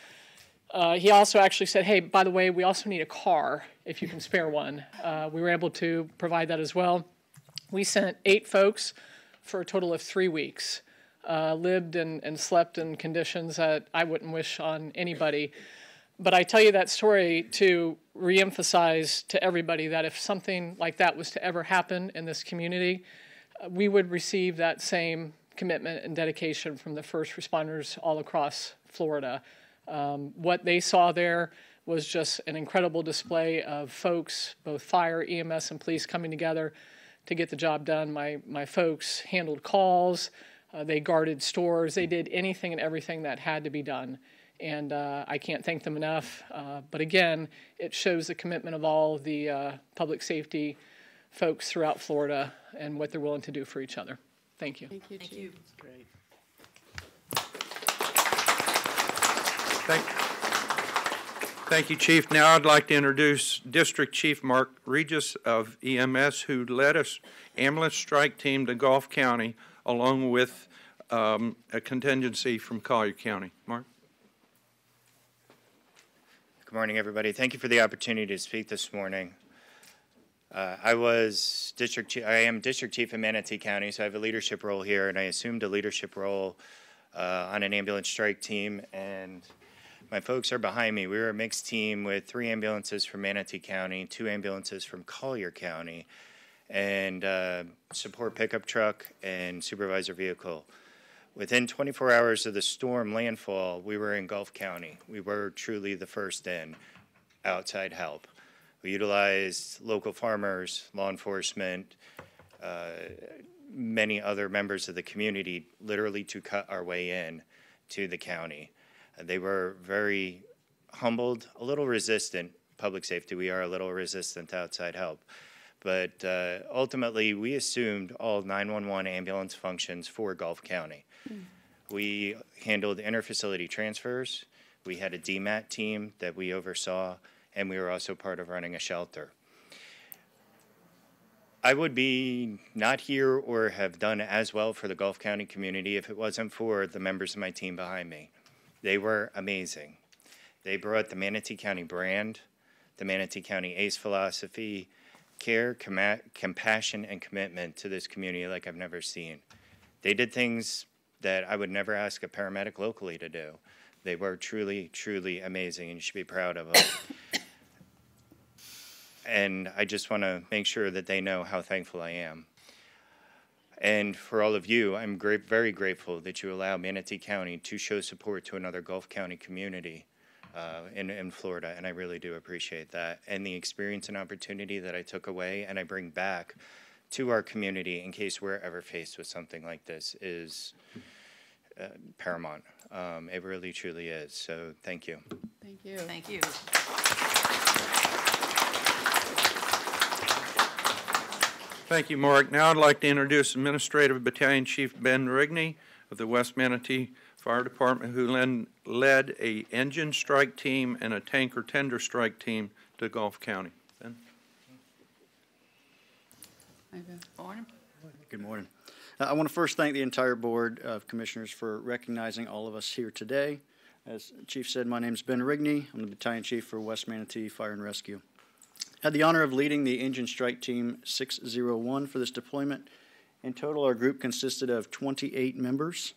He also actually said, hey, by the way, we also need a car if you can spare one. We were able to provide that as well. We sent 8 folks for a total of 3 weeks. Lived and slept in conditions that I wouldn't wish on anybody. But I tell you that story to reemphasize to everybody that if something like that was to ever happen in this community, we would receive that same commitment and dedication from the first responders all across Florida. What they saw there was just an incredible display of folks, both fire, EMS, and police coming together to get the job done. My folks handled calls, they guarded stores, they did anything and everything that had to be done. And I can't thank them enough. But again, it shows the commitment of all of the public safety folks throughout Florida and what they're willing to do for each other. Thank you. Thank you, Chief. Thank you. Great. Thank you, Chief. Now I'd like to introduce District Chief Mark Regis of EMS, who led us ambulance strike team to Gulf County, along with a contingency from Collier County. Mark? Good morning, everybody. Thank you for the opportunity to speak this morning. I am District Chief in Manatee County, so I have a leadership role here, and I assumed a leadership role on an ambulance strike team, and my folks are behind me. We were a mixed team with 3 ambulances from Manatee County, 2 ambulances from Collier County, and support pickup truck and supervisor vehicle. Within 24 hours of the storm landfall, we were in Gulf County. We were truly the first in, outside help. We utilized local farmers, law enforcement, many other members of the community, literally to cut our way in to the county. They were very humbled, a little resistant. Public safety, we are a little resistant to outside help. But ultimately, we assumed all 911 ambulance functions for Gulf County. We handled interfacility transfers. We had a DMAT team that we oversaw, and we were also part of running a shelter. I would be not here or have done as well for the Gulf County community if it wasn't for the members of my team behind me. They were amazing. They brought the Manatee County brand, the Manatee County ACE philosophy, care, compassion, and commitment to this community like I've never seen. They did things that I would never ask a paramedic locally to do. They were truly, truly amazing, and you should be proud of them. And I just want to make sure that they know how thankful I am. And for all of you, I'm very grateful that you allow Manatee County to show support to another Gulf County community in Florida, and I really do appreciate that. And the experience and opportunity that I took away and I bring back to our community in case we're ever faced with something like this is paramount. It really, truly is. So thank you. Thank you. Thank you. Thank you, Mark. Now I'd like to introduce Administrative Battalion Chief Ben Rigney of the West Manatee Fire Department, who led a engine strike team and a tanker tender strike team to Gulf County. Ben? Morning. Good morning. I want to first thank the entire Board of Commissioners for recognizing all of us here today. As Chief said, my name is Ben Rigney. I'm the Battalion Chief for West Manatee Fire and Rescue. I had the honor of leading the Engine Strike Team 601 for this deployment. In total, our group consisted of 28 members,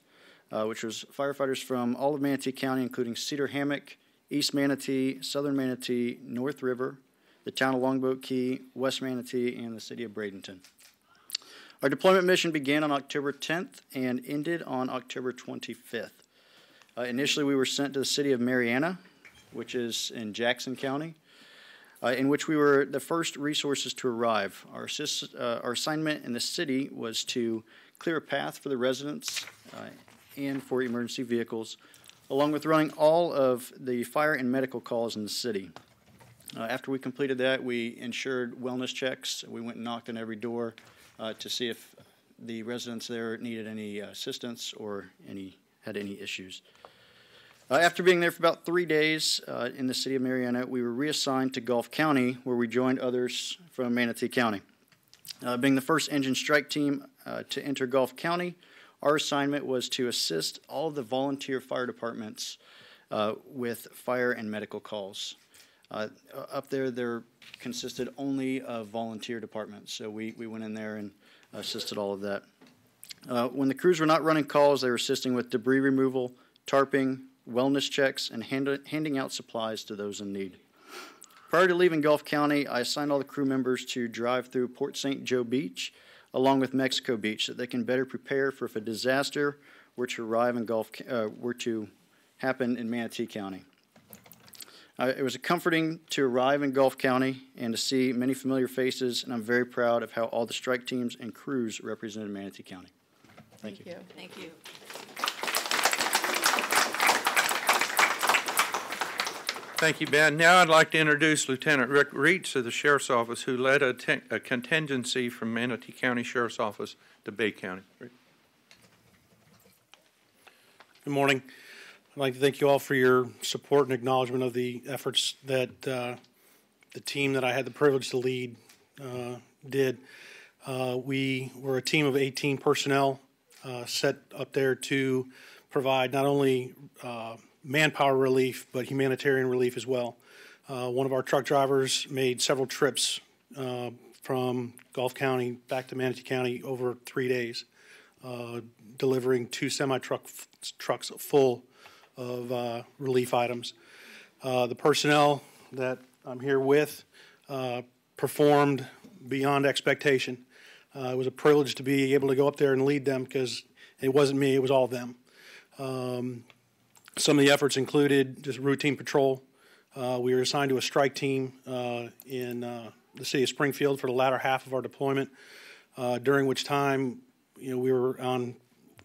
which was firefighters from all of Manatee County, including Cedar Hammock, East Manatee, Southern Manatee, North River, the town of Longboat Key, West Manatee, and the city of Bradenton. Our deployment mission began on October 10th and ended on October 25th. Initially, we were sent to the city of Marianna, which is in Jackson County, in which we were the first resources to arrive. Our assignment in the city was to clear a path for the residents and for emergency vehicles, along with running all of the fire and medical calls in the city. After we completed that, we ensured wellness checks. We went and knocked on every door to see if the residents there needed any assistance or had any issues. After being there for about 3 days in the city of Marietta, we were reassigned to Gulf County, where we joined others from Manatee County. Being the first engine strike team to enter Gulf County, our assignment was to assist all of the volunteer fire departments with fire and medical calls. Up there consisted only of volunteer departments, so we went in there and assisted all of that. When the crews were not running calls, they were assisting with debris removal, tarping, wellness checks, and handing out supplies to those in need. Prior to leaving Gulf County, I assigned all the crew members to drive through Port St. Joe Beach along with Mexico Beach so that they can better prepare for if a disaster were to happen in Manatee County. It was comforting to arrive in Gulf County and to see many familiar faces, and I'm very proud of how all the strike teams and crews represented Manatee County. Thank you. Thank you. Thank you, Ben. Now I'd like to introduce Lieutenant Rick Reitz of the Sheriff's Office, who led a contingency from Manatee County Sheriff's Office to Bay County. Rick. Good morning. I'd like to thank you all for your support and acknowledgement of the efforts that the team that I had the privilege to lead did. We were a team of 18 personnel set up there to provide not only manpower relief, but humanitarian relief as well. One of our truck drivers made several trips from Gulf County back to Manatee County over 3 days, delivering 2 semi-trucks full of relief items. The personnel that I'm here with performed beyond expectation. It was a privilege to be able to go up there and lead them because it wasn't me, it was all of them. Some of the efforts included just routine patrol. We were assigned to a strike team in the city of Springfield for the latter half of our deployment, during which time we were on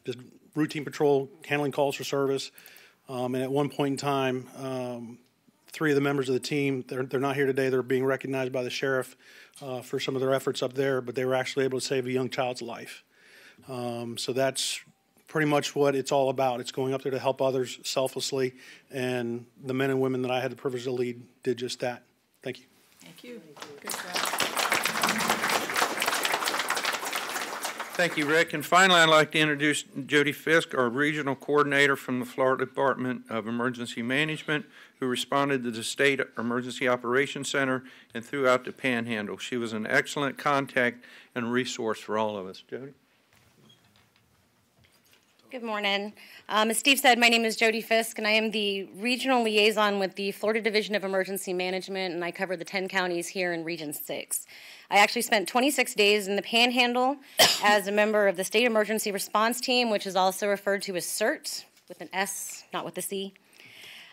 just routine patrol, handling calls for service. And at one point in time, 3 of the members of the team, they're not here today, they're being recognized by the sheriff for some of their efforts up there, but they were actually able to save a young child's life. So that's pretty much what it's all about. It's going up there to help others selflessly, and the men and women that I had the privilege to lead did just that. Thank you. Thank you. Good job. Thank you, Rick. And finally, I'd like to introduce Jody Fisk, our regional coordinator from the Florida Department of Emergency Management, who responded to the State Emergency Operations Center and throughout the Panhandle. She was an excellent contact and resource for all of us. Jody? Good morning. As Steve said, my name is Jody Fisk, and I am the regional liaison with the Florida Division of Emergency Management, and I cover the 10 counties here in Region 6. I actually spent 26 days in the Panhandle as a member of the State Emergency Response Team, which is also referred to as CERT, with an S, not with a C.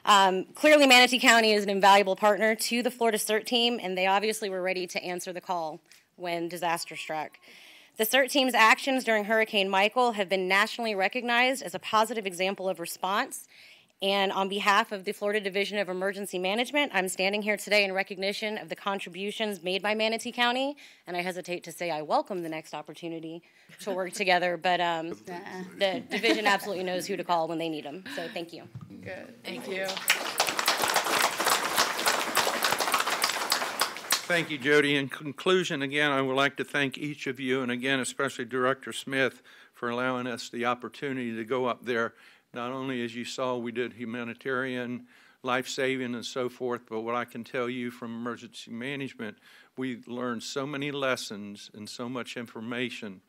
Clearly, Manatee County is an invaluable partner to the Florida CERT team, and they obviously were ready to answer the call when disaster struck. The CERT team's actions during Hurricane Michael have been nationally recognized as a positive example of response. And on behalf of the Florida Division of Emergency Management, I'm standing here today in recognition of the contributions made by Manatee County. And I hesitate to say I welcome the next opportunity to work together, but the division absolutely knows who to call when they need them. So thank you. Good. Thank you. Thank you, Jody. In conclusion, again, I would like to thank each of you, and again, especially Director Smith, for allowing us the opportunity to go up there. Not only, as you saw, we did humanitarian, life-saving, and so forth, but what I can tell you from emergency management, we learned so many lessons and so much information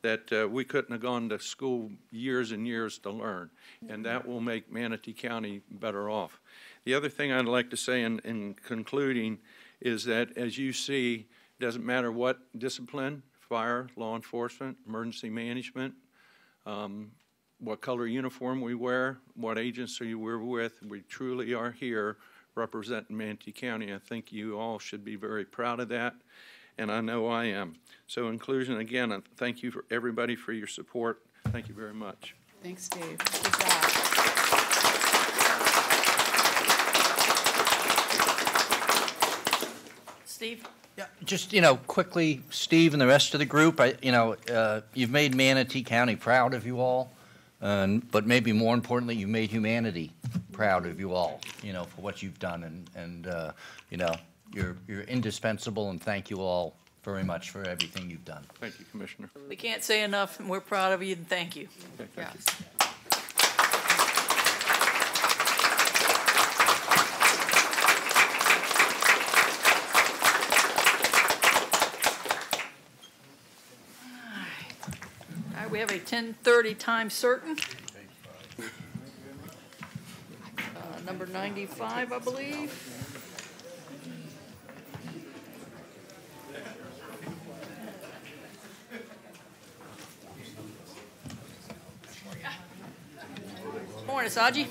that we couldn't have gone to school years and years to learn, and that will make Manatee County better off. The other thing I'd like to say in concluding is that, as you see, it doesn't matter what discipline, fire, law enforcement, emergency management, what color uniform we wear, what agency we're with, we truly are here representing Manatee County. I think you all should be very proud of that. and I know I am. So inclusion, again, I thank you for everybody for your support. Thank you very much. Thanks, Dave. Good job. Steve? Yeah, just, quickly, Steve and the rest of the group, you've made Manatee County proud of you all, but maybe more importantly, you've made humanity proud of you all, for what you've done, and you're indispensable, and thank you all very much for everything you've done. Thank you, Commissioner. We can't say enough, and we're proud of you, and thank you. Okay, thank you. All right, we have a 10:30 time certain. Number 95, I believe. Morning, Saji.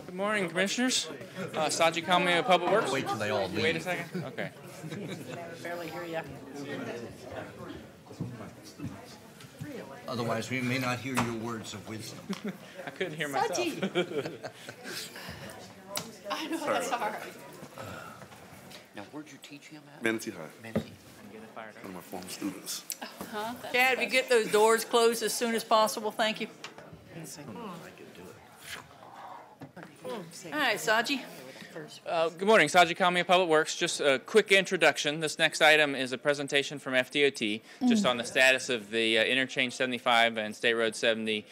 Good morning, Commissioners. Saji Kamea, Public Works. Wait till they all leave. Wait a second. Okay. Barely hear you. Otherwise, we may not hear your words of wisdom. I couldn't hear myself. I know, that's hard. Now, where'd you teach him at? Manatee High. Manatee. One of my former students. Chad, if you get those doors closed as soon as possible, thank you. All right, Saji. Good morning, Saji Kamea, Public Works. Just a quick introduction. This next item is a presentation from FDOT just on the status of the Interchange 75 and State Road 70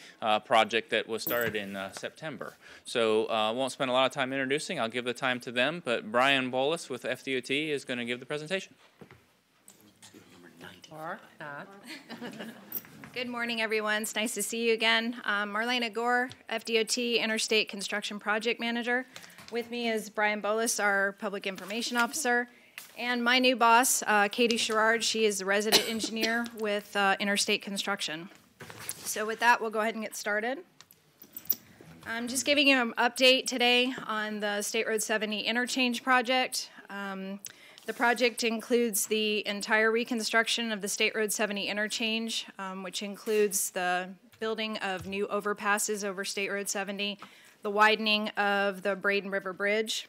project that was started in September. So I won't spend a lot of time introducing. I'll give the time to them, but Brian Bolus with FDOT is going to give the presentation. Or not. Good morning, everyone. It's nice to see you again. Marlena Gore, FDOT Interstate Construction Project Manager. With me is Brian Bolus, our Public Information Officer, and my new boss, Katie Sherrard. She is the resident engineer with Interstate Construction. So with that, we'll go ahead and get started. I'm just giving you an update today on the State Road 70 Interchange project. The project includes the entire reconstruction of the State Road 70 interchange, which includes the building of new overpasses over State Road 70, the widening of the Braden River Bridge,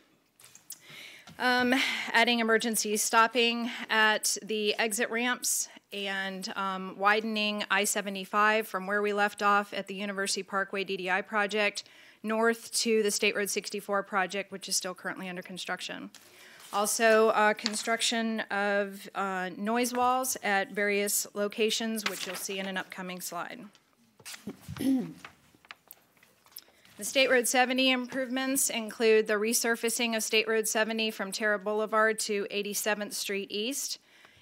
adding emergency stopping at the exit ramps, and widening I-75 from where we left off at the University Parkway DDI project north to the State Road 64 project, which is still currently under construction. Also, construction of noise walls at various locations, which you'll see in an upcoming slide. The State Road 70 improvements include the resurfacing of State Road 70 from Terra Boulevard to 87th Street East,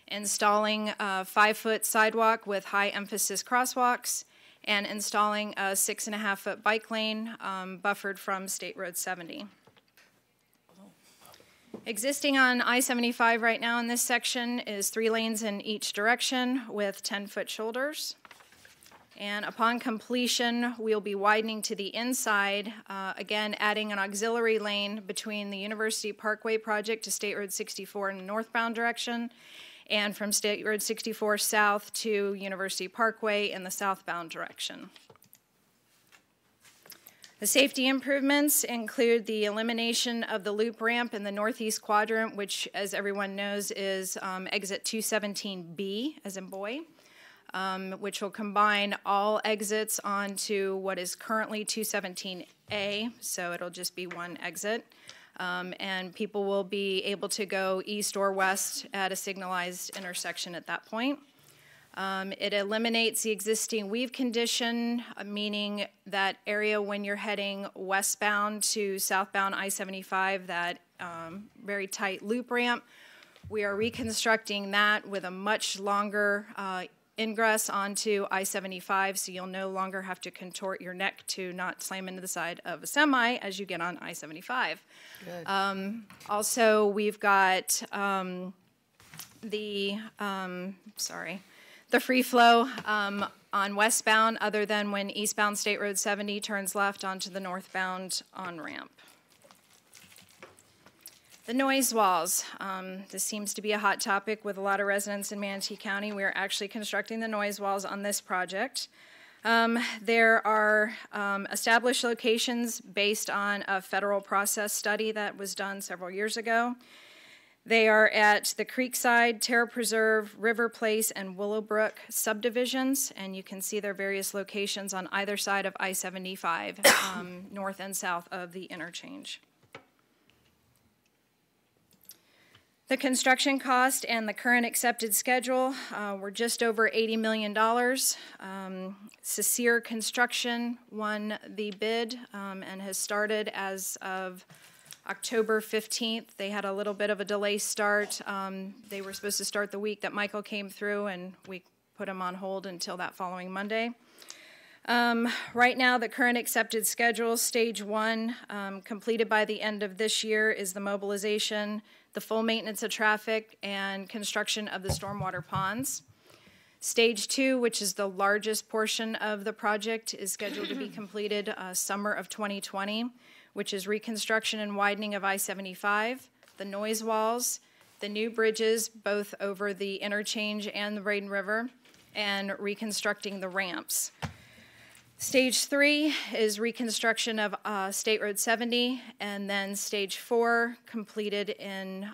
installing a 5-foot sidewalk with high-emphasis crosswalks, and installing a 6.5-foot bike lane buffered from State Road 70. Existing on I-75 right now in this section is 3 lanes in each direction with 10-foot shoulders. And upon completion, we'll be widening to the inside, again adding an auxiliary lane between the University Parkway project to State Road 64 in the northbound direction, and from State Road 64 south to University Parkway in the southbound direction. The safety improvements include the elimination of the loop ramp in the northeast quadrant, which, as everyone knows, is exit 217B, as in boy, which will combine all exits onto what is currently 217A, so it'll just be one exit. And people will be able to go east or west at a signalized intersection at that point. It eliminates the existing weave condition, meaning that area when you're heading westbound to southbound I-75, that very tight loop ramp. We are reconstructing that with a much longer ingress onto I-75, so you'll no longer have to contort your neck to not slam into the side of a semi as you get on I-75. Also, we've got the free flow on westbound, other than when eastbound State Road 70 turns left onto the northbound on-ramp. The noise walls. This seems to be a hot topic with a lot of residents in Manatee County. We are actually constructing the noise walls on this project. There are established locations based on a federal process study that was done several years ago. They are at the Creekside, Terra Preserve, River Place, and Willowbrook subdivisions, and you can see their various locations on either side of I-75, north and south of the interchange. The construction cost and the current accepted schedule were just over $80 million. Cecere Construction won the bid and has started as of October 15th. They had a little bit of a delay start. They were supposed to start the week that Michael came through, and we put them on hold until that following Monday. Right now, the current accepted schedule, stage 1, completed by the end of this year, is the mobilization, the full maintenance of traffic, and construction of the stormwater ponds. Stage 2, which is the largest portion of the project, is scheduled to be completed summer of 2020, which is reconstruction and widening of I-75, the noise walls, the new bridges, both over the interchange and the Braden River, and reconstructing the ramps. Stage 3 is reconstruction of State Road 70, and then Stage 4, completed in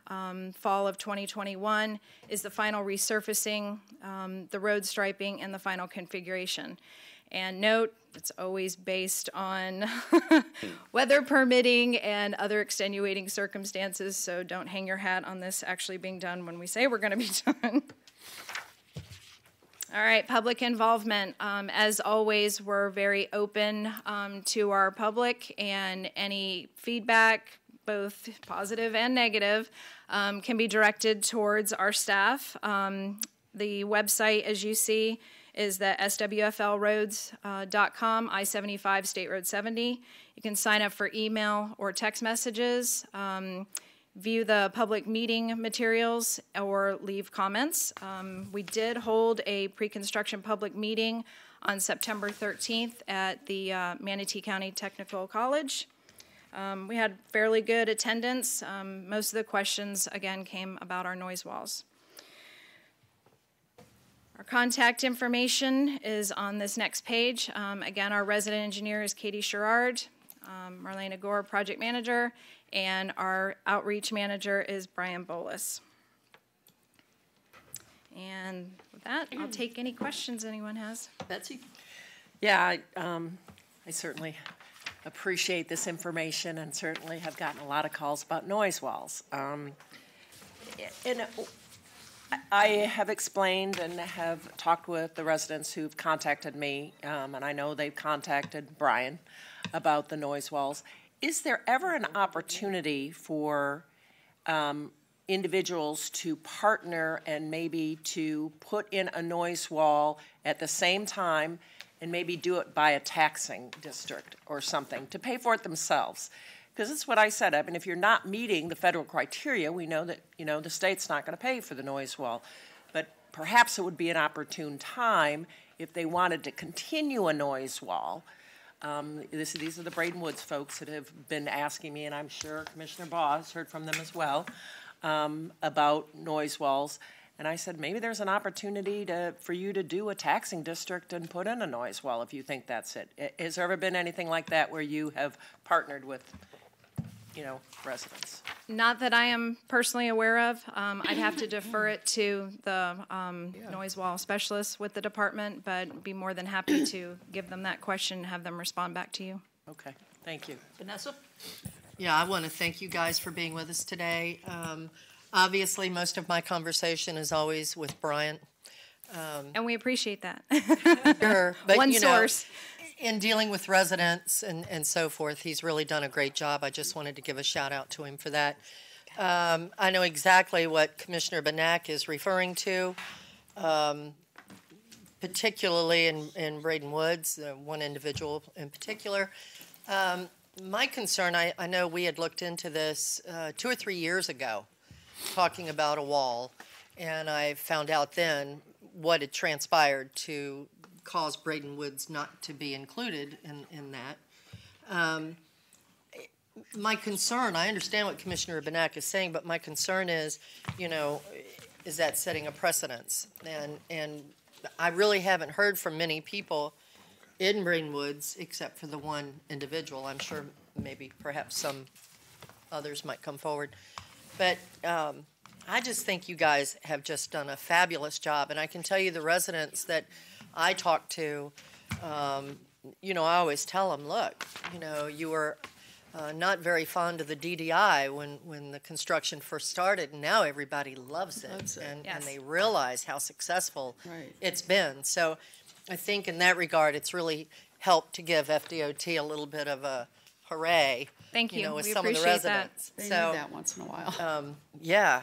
fall of 2021, is the final resurfacing, the road striping, and the final configuration. And note, it's always based on weather permitting and other extenuating circumstances, so don't hang your hat on this actually being done when we say we're going to be done. All right, public involvement. As always, we're very open to our public, and any feedback, both positive and negative, can be directed towards our staff. The website, as you see, is the swflroads.com, I-75 State Road 70. You can sign up for email or text messages, view the public meeting materials, or leave comments. We did hold a pre-construction public meeting on September 13th at the Manatee County Technical College. We had fairly good attendance. Most of the questions, again, came about our noise walls. Our contact information is on this next page. Again, our resident engineer is Katie Sherrard, Marlena Gore, project manager, and our outreach manager is Brian Bolus. And with that, I'll take any questions anyone has. Betsy? Yeah, I certainly appreciate this information, and certainly have gotten a lot of calls about noise walls. And I have explained and have talked with the residents who've contacted me, and I know they've contacted Brian about the noise walls. Is there ever an opportunity for individuals to partner and maybe to put in a noise wall at the same time and maybe do it by a taxing district or something to pay for it themselves? Because that's what I said. I mean, if you're not meeting the federal criteria, we know that, you know, the state's not going to pay for the noise wall. But perhaps it would be an opportune time if they wanted to continue a noise wall. These are the Braden Woods folks that have been asking me, and I'm sure Commissioner Baugh has heard from them as well, about noise walls. And I said, maybe there's an opportunity for you to do a taxing district and put in a noise wall if you think that's it. Has there ever been anything like that where you have partnered with, you know, residents? Not that I am personally aware of. I'd have to defer it to the noise wall specialists with the department, but be more than happy to give them that question and have them respond back to you. Okay, thank you. Vanessa? Yeah, I want to thank you guys for being with us today. Obviously, most of my conversation is always with Bryant. And we appreciate that. Sure, but One you know, source. in dealing with residents and so forth, he's really done a great job. I just wanted to give a shout out to him for that. I know exactly what Commissioner Benak is referring to, particularly in Braden Woods, one individual in particular. My concern, I know we had looked into this 2 or 3 years ago, talking about a wall, and I found out then what had transpired to cause Braden Woods not to be included in that. My concern, I understand what Commissioner Benak is saying, but my concern is, is that setting a precedence? And I really haven't heard from many people in Greenwoods, except for the one individual. I'm sure maybe perhaps some others might come forward. But I just think you guys have just done a fabulous job. And I can tell you the residents that I talk to, I always tell them, look, you were not very fond of the DDI when the construction first started, and now everybody loves it. And they realize how successful it's been. So I think in that regard, it's really helped to give FDOT a little bit of a hooray. Thank you. With We some of the appreciate that. residents. They need that once in a while. Yeah,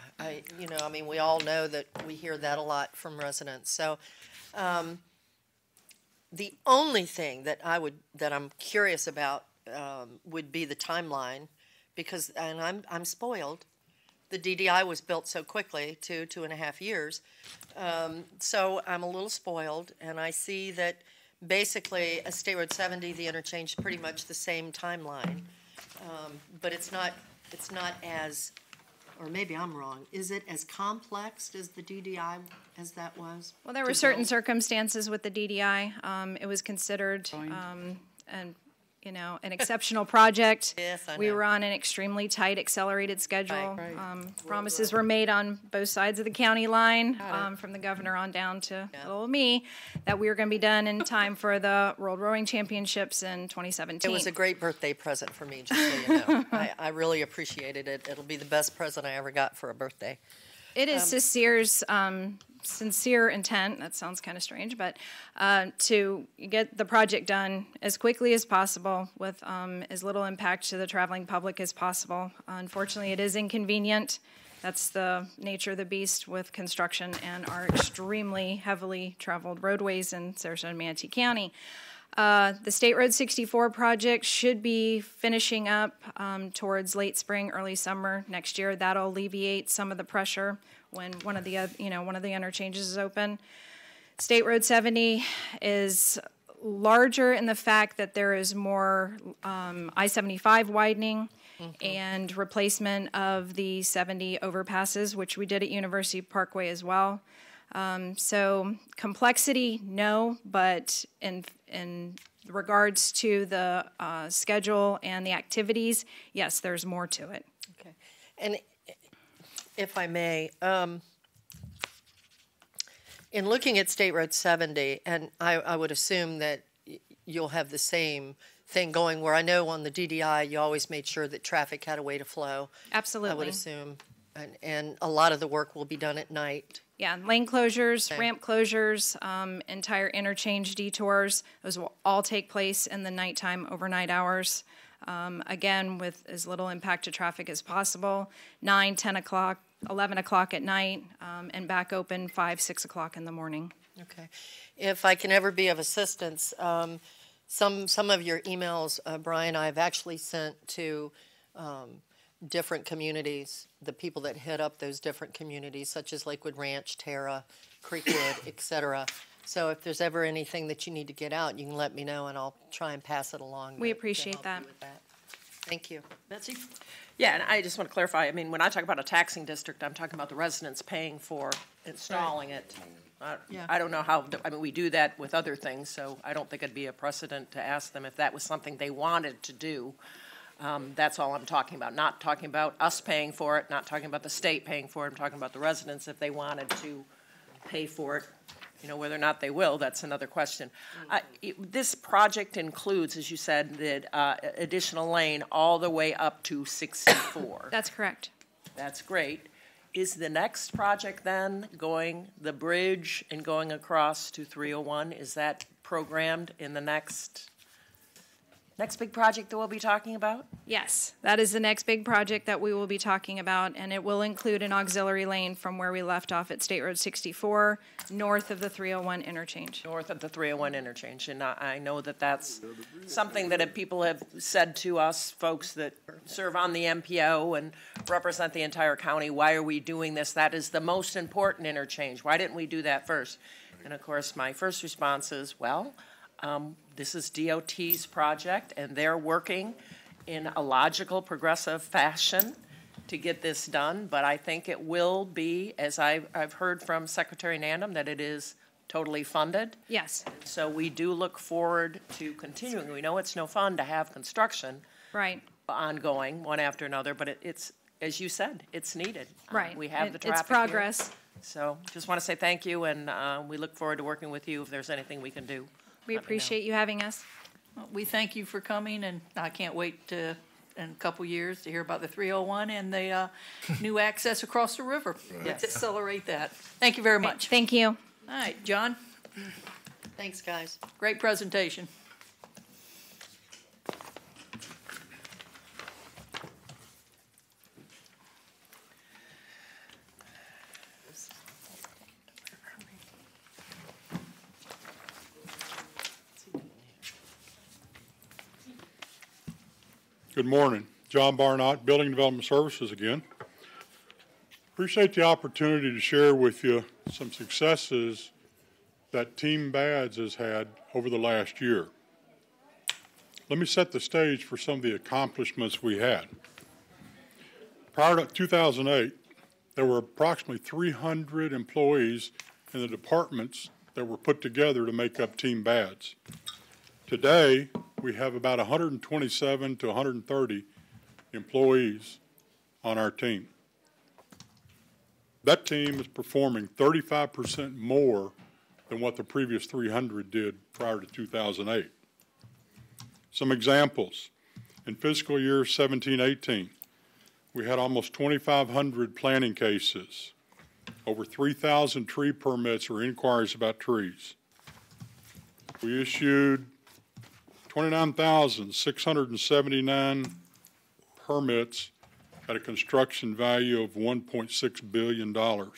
we all know that we hear that a lot from residents. So, the only thing that I'm curious about would be the timeline, because, and I'm spoiled. The DDI was built so quickly, 2.5 years. So I'm a little spoiled, and I see that basically a State Road 70, the interchange, pretty much the same timeline. But it's not as, or maybe I'm wrong, is it as complex as the DDI as that was? Well, there were certain circumstances with the DDI. It was considered an exceptional project. Yes, I know. We were on an extremely tight, accelerated schedule. Promises were made on both sides of the county line, from the governor on down to little me, that we were going to be done in time for the World Rowing Championships in 2017. It was a great birthday present for me, just so you know. I really appreciated it. It'll be the best present I ever got for a birthday. It is sincere intent, that sounds kind of strange, but to get the project done as quickly as possible with as little impact to the traveling public as possible. Unfortunately, it is inconvenient. That's the nature of the beast with construction and our extremely heavily traveled roadways in Sarasota and Manatee County. The State Road 64 project should be finishing up towards late spring, early summer next year. That'll alleviate some of the pressure when one of the interchanges is open. State Road 70 is larger in the fact that there is more I-75 widening and replacement of the 70 overpasses, which we did at University Parkway as well. So complexity, no, but in regards to the schedule and the activities, yes, there's more to it. Okay. And if I may, in looking at State Road 70, and I would assume that you'll have the same thing going, where I know on the DDI you always made sure that traffic had a way to flow. Absolutely. I would assume. And a lot of the work will be done at night. Yeah, lane closures, ramp closures, entire interchange detours, those will all take place in the nighttime, overnight hours. Again, with as little impact to traffic as possible, 9, 10 o'clock, 11 o'clock at night, and back open 5, 6 o'clock in the morning. Okay. If I can ever be of assistance, some of your emails, Brian, I've actually sent to different communities, the people that head up those different communities, such as Lakewood Ranch, Terra, Creekwood, et cetera. So if there's ever anything that you need to get out, you can let me know, and I'll try and pass it along. We appreciate that. Thank you. Betsy? Yeah, and I just want to clarify, when I talk about a taxing district, I'm talking about the residents paying for installing it. I don't know how, we do that with other things, so I don't think it'd be a precedent to ask them if that was something they wanted to do. That's all I'm talking about. Not talking about us paying for it, not talking about the state paying for it. I'm talking about the residents if they wanted to pay for it. Whether or not they will, that's another question. This project includes, as you said, the additional lane all the way up to 64. That's correct. That's great. Is the next project then going the bridge and going across to 301? Is that programmed in the next big project that we'll be talking about? Yes, that is the next big project that we will be talking about, and it will include an auxiliary lane from where we left off at State Road 64, north of the 301 interchange. North of the 301 interchange, and I know that that's something that people have said to us, folks that serve on the MPO and represent the entire county, why are we doing this? That is the most important interchange. Why didn't we do that first? And of course, my first response is, well, this is DOT's project, and they're working in a logical, progressive fashion to get this done, but I think it will be, as I've heard from Secretary Nandum, that it is totally funded. Yes. So we do look forward to continuing. We know it's no fun to have construction ongoing, one after another, but it's, as you said, it's needed. Right. We have the traffic It's progress. here. So just want to say thank you, and we look forward to working with you if there's anything we can do. We appreciate you having us. Well, we thank you for coming, and I can't wait to, in a couple years, to hear about the 301 and the new access across the river. Let's accelerate that. Thank you very much. Thank you. All right, John. Thanks, guys. Great presentation. Good morning. John Barnott, Building Development Services again. Appreciate the opportunity to share with you some successes that Team BADS has had over the last year. Let me set the stage for some of the accomplishments we had. Prior to 2008, there were approximately 300 employees in the departments that were put together to make up Team BADS. Today, we have about 127 to 130 employees on our team. That team is performing 35% more than what the previous 300 did prior to 2008. Some examples. In fiscal year 17-18, we had almost 2,500 planning cases, over 3,000 tree permits or inquiries about trees. We issued 29,679 permits at a construction value of $1.6 billion. Our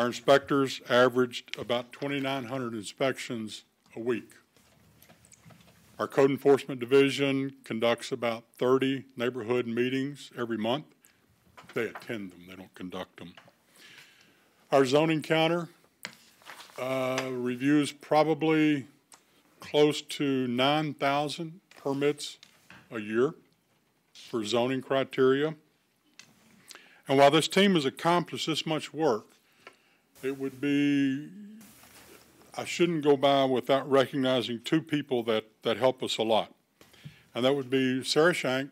inspectors averaged about 2,900 inspections a week. Our Code Enforcement Division conducts about 30 neighborhood meetings every month. They attend them, they don't conduct them. Our zoning counter reviews probably close to 9,000 permits a year for zoning criteria. And while this team has accomplished this much work, it would be, I shouldn't go by without recognizing two people that help us a lot. And that would be Sarah Shank,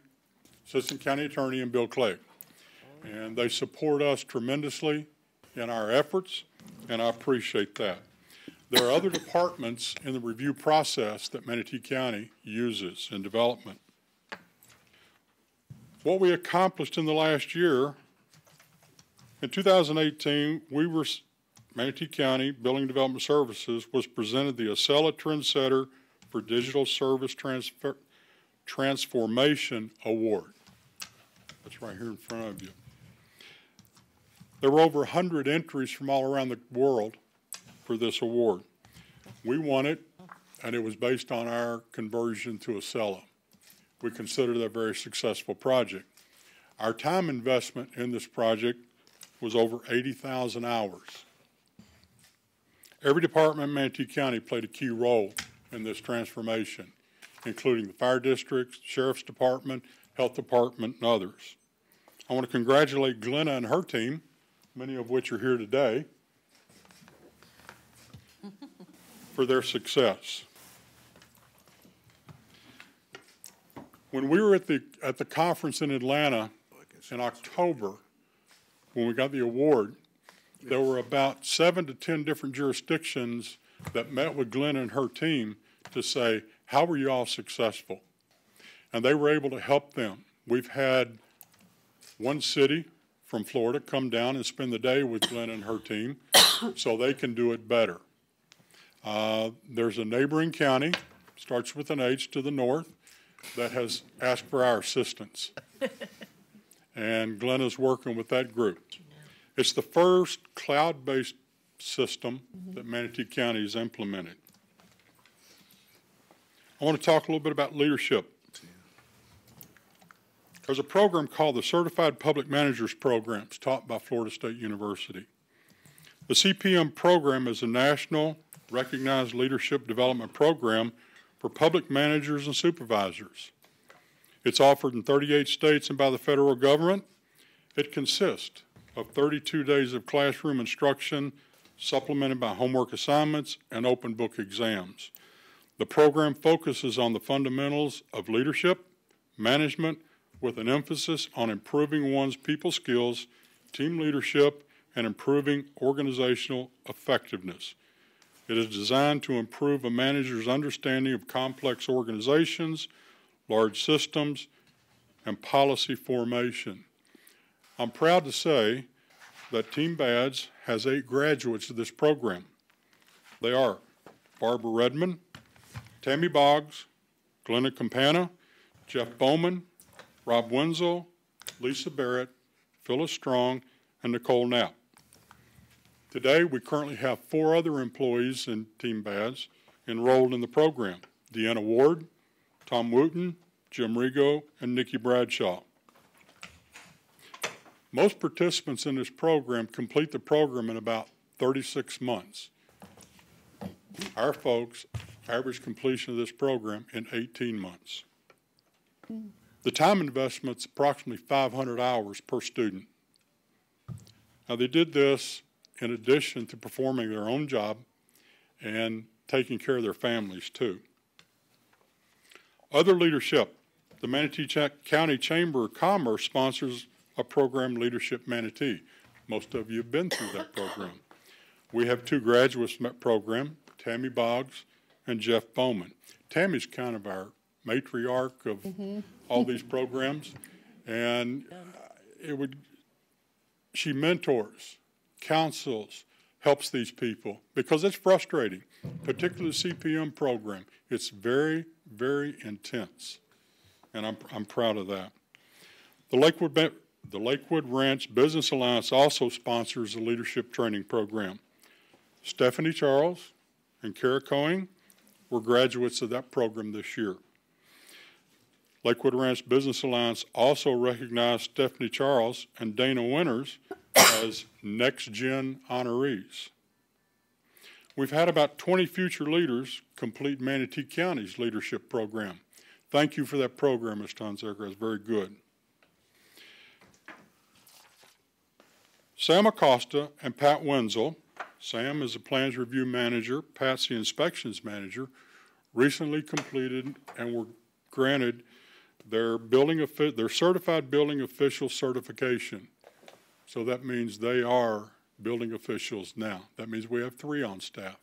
Assistant County Attorney, and Bill Clegg. And they support us tremendously in our efforts, and I appreciate that. There are other departments in the review process that Manatee County uses in development. What we accomplished in the last year, in 2018, Manatee County Building Development Services was presented the Acela Trendsetter for Digital Service Transformation Award. That's right here in front of you. There were over 100 entries from all around the world for this award. We won it, and it was based on our conversion to Acela. We consider that a very successful project. Our time investment in this project was over 80,000 hours. Every department in Manatee County played a key role in this transformation, including the fire district, sheriff's department, health department, and others. I want to congratulate Glenna and her team, many of which are here today, for their success. When we were at the conference in Atlanta in October, when we got the award, there were about 7 to 10 different jurisdictions that met with Glenn and her team to say, how were you all successful? And they were able to help them. We've had one city from Florida come down and spend the day with Glenn and her team so they can do it better. There's a neighboring county, starts with an H, to the north, that has asked for our assistance. And Glenn is working with that group. It's the first cloud-based system that Manatee County has implemented. I want to talk a little bit about leadership. There's a program called the Certified Public Managers Programs taught by Florida State University. The CPM program is a national recognized leadership development program for public managers and supervisors. It's offered in 38 states and by the federal government. It consists of 32 days of classroom instruction, supplemented by homework assignments and open book exams. The program focuses on the fundamentals of leadership, management, with an emphasis on improving one's people skills, team leadership, and improving organizational effectiveness. It is designed to improve a manager's understanding of complex organizations, large systems, and policy formation. I'm proud to say that Team BADS has 8 graduates of this program. They are Barbara Redmond, Tammy Boggs, Glenna Campana, Jeff Bowman, Rob Wenzel, Lisa Barrett, Phyllis Strong, and Nicole Knapp. Today, we currently have 4 other employees in Team BADS enrolled in the program: Deanna Ward, Tom Wooten, Jim Rigo, and Nikki Bradshaw. Most participants in this program complete the program in about 36 months. Our folks average completion of this program in 18 months. The time investment is approximately 500 hours per student. Now, they did this in addition to performing their own job and taking care of their families, too. Other leadership. The Manatee County Chamber of Commerce sponsors a program, Leadership Manatee. Most of you have been through that program. We have 2 graduates from that program, Tammy Boggs and Jeff Bowman. Tammy's kind of our matriarch of all these programs, and she mentors, counsels, helps these people because it's frustrating, particularly the CPM program. It's very, very intense, and I'm proud of that. The Lakewood Ranch Business Alliance also sponsors a leadership training program. Stephanie Charles and Kara Coing were graduates of that program this year. Lakewood Ranch Business Alliance also recognized Stephanie Charles and Dana Winters as Next Gen honorees. We've had about 20 future leaders complete Manatee County's leadership program. Thank you for that program, Ms. Tonsaker. It's very good. Sam Acosta and Pat Wenzel, Sam is the Plans Review Manager, Pat's the Inspections Manager, recently completed and were granted their certified building official certification. So that means they are building officials now. That means we have 3 on staff.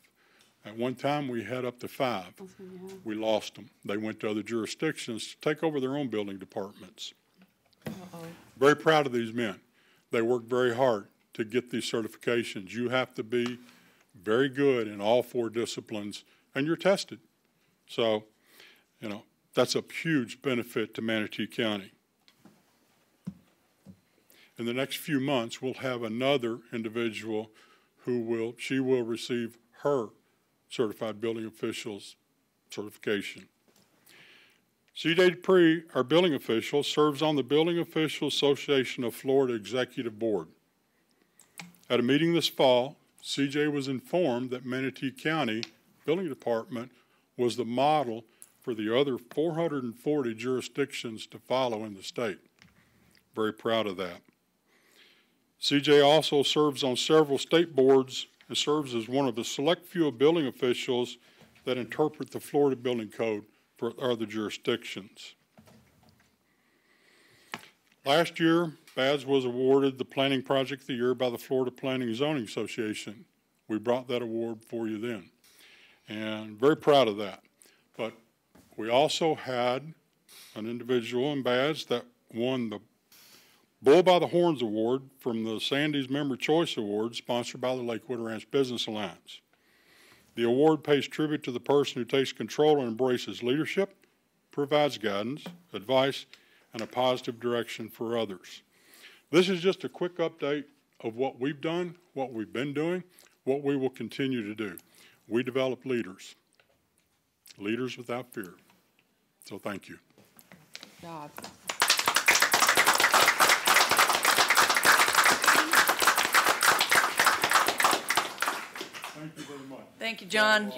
At one time, we had up to 5. We lost them. They went to other jurisdictions to take over their own building departments. Very proud of these men. They work very hard to get these certifications. You have to be very good in all 4 disciplines, and you're tested. So, that's a huge benefit to Manatee County. In the next few months, we'll have another individual she will receive her certified building officials certification. C.J. Dupree, our building official, serves on the Building Officials Association of Florida Executive Board. At a meeting this fall, C.J. was informed that Manatee County Building Department was the model for the other 440 jurisdictions to follow in the state. Very proud of that. C.J. also serves on several state boards and serves as one of the select few building officials that interpret the Florida Building Code for other jurisdictions. Last year, BADS was awarded the Planning Project of the Year by the Florida Planning and Zoning Association. We brought that award for you then, and very proud of that. But we also had an individual in BADS that won the Bull by the Horns Award from the Sandy's Member Choice Award, sponsored by the Lakewood Ranch Business Alliance. The award pays tribute to the person who takes control and embraces leadership, provides guidance, advice, and a positive direction for others. This is just a quick update of what we've done, what we've been doing, what we will continue to do. We develop leaders without fear. So thank you. Good job. Thank you very much. Thank you, John.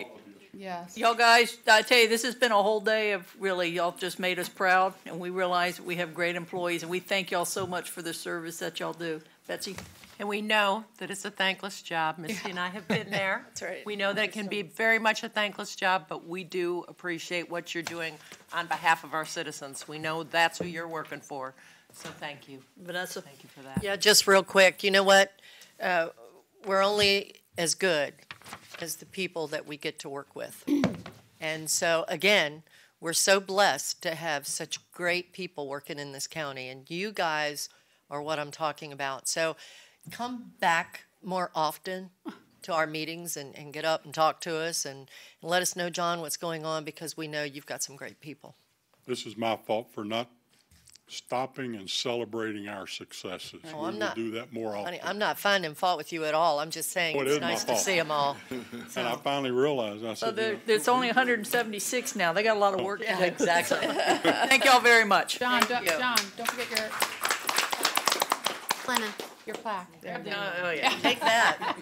Yes. Y'all guys, I tell you, this has been a whole day of really, y'all just made us proud, and we realize that we have great employees, and we thank y'all so much for the service that y'all do. Betsy? And we know that it's a thankless job. Misty and I have been there. That's right. We know that it can be very much a thankless job, but we do appreciate what you're doing on behalf of our citizens. We know that's who you're working for. So thank you. Vanessa? Thank you for that. Yeah, just real quick, you know what? We're only as good as the people that we get to work with. And so, again, we're so blessed to have such great people working in this county, and you guys are what I'm talking about. So come back more often to our meetings and get up and talk to us and let us know, John, what's going on, because we know you've got some great people. This is my fault for not stopping and celebrating our successes. No, We I'm will not. do that more often. Honey, I'm not finding fault with you at all. I'm just saying Oh, it it's is my nice to fault. see them all. And I finally realized, I So said, there's only 176 now. They got a lot of work to do. Exactly. Thank y'all very much. John, Thank you. John, don't forget your plaque. There. Oh, yeah. Take that.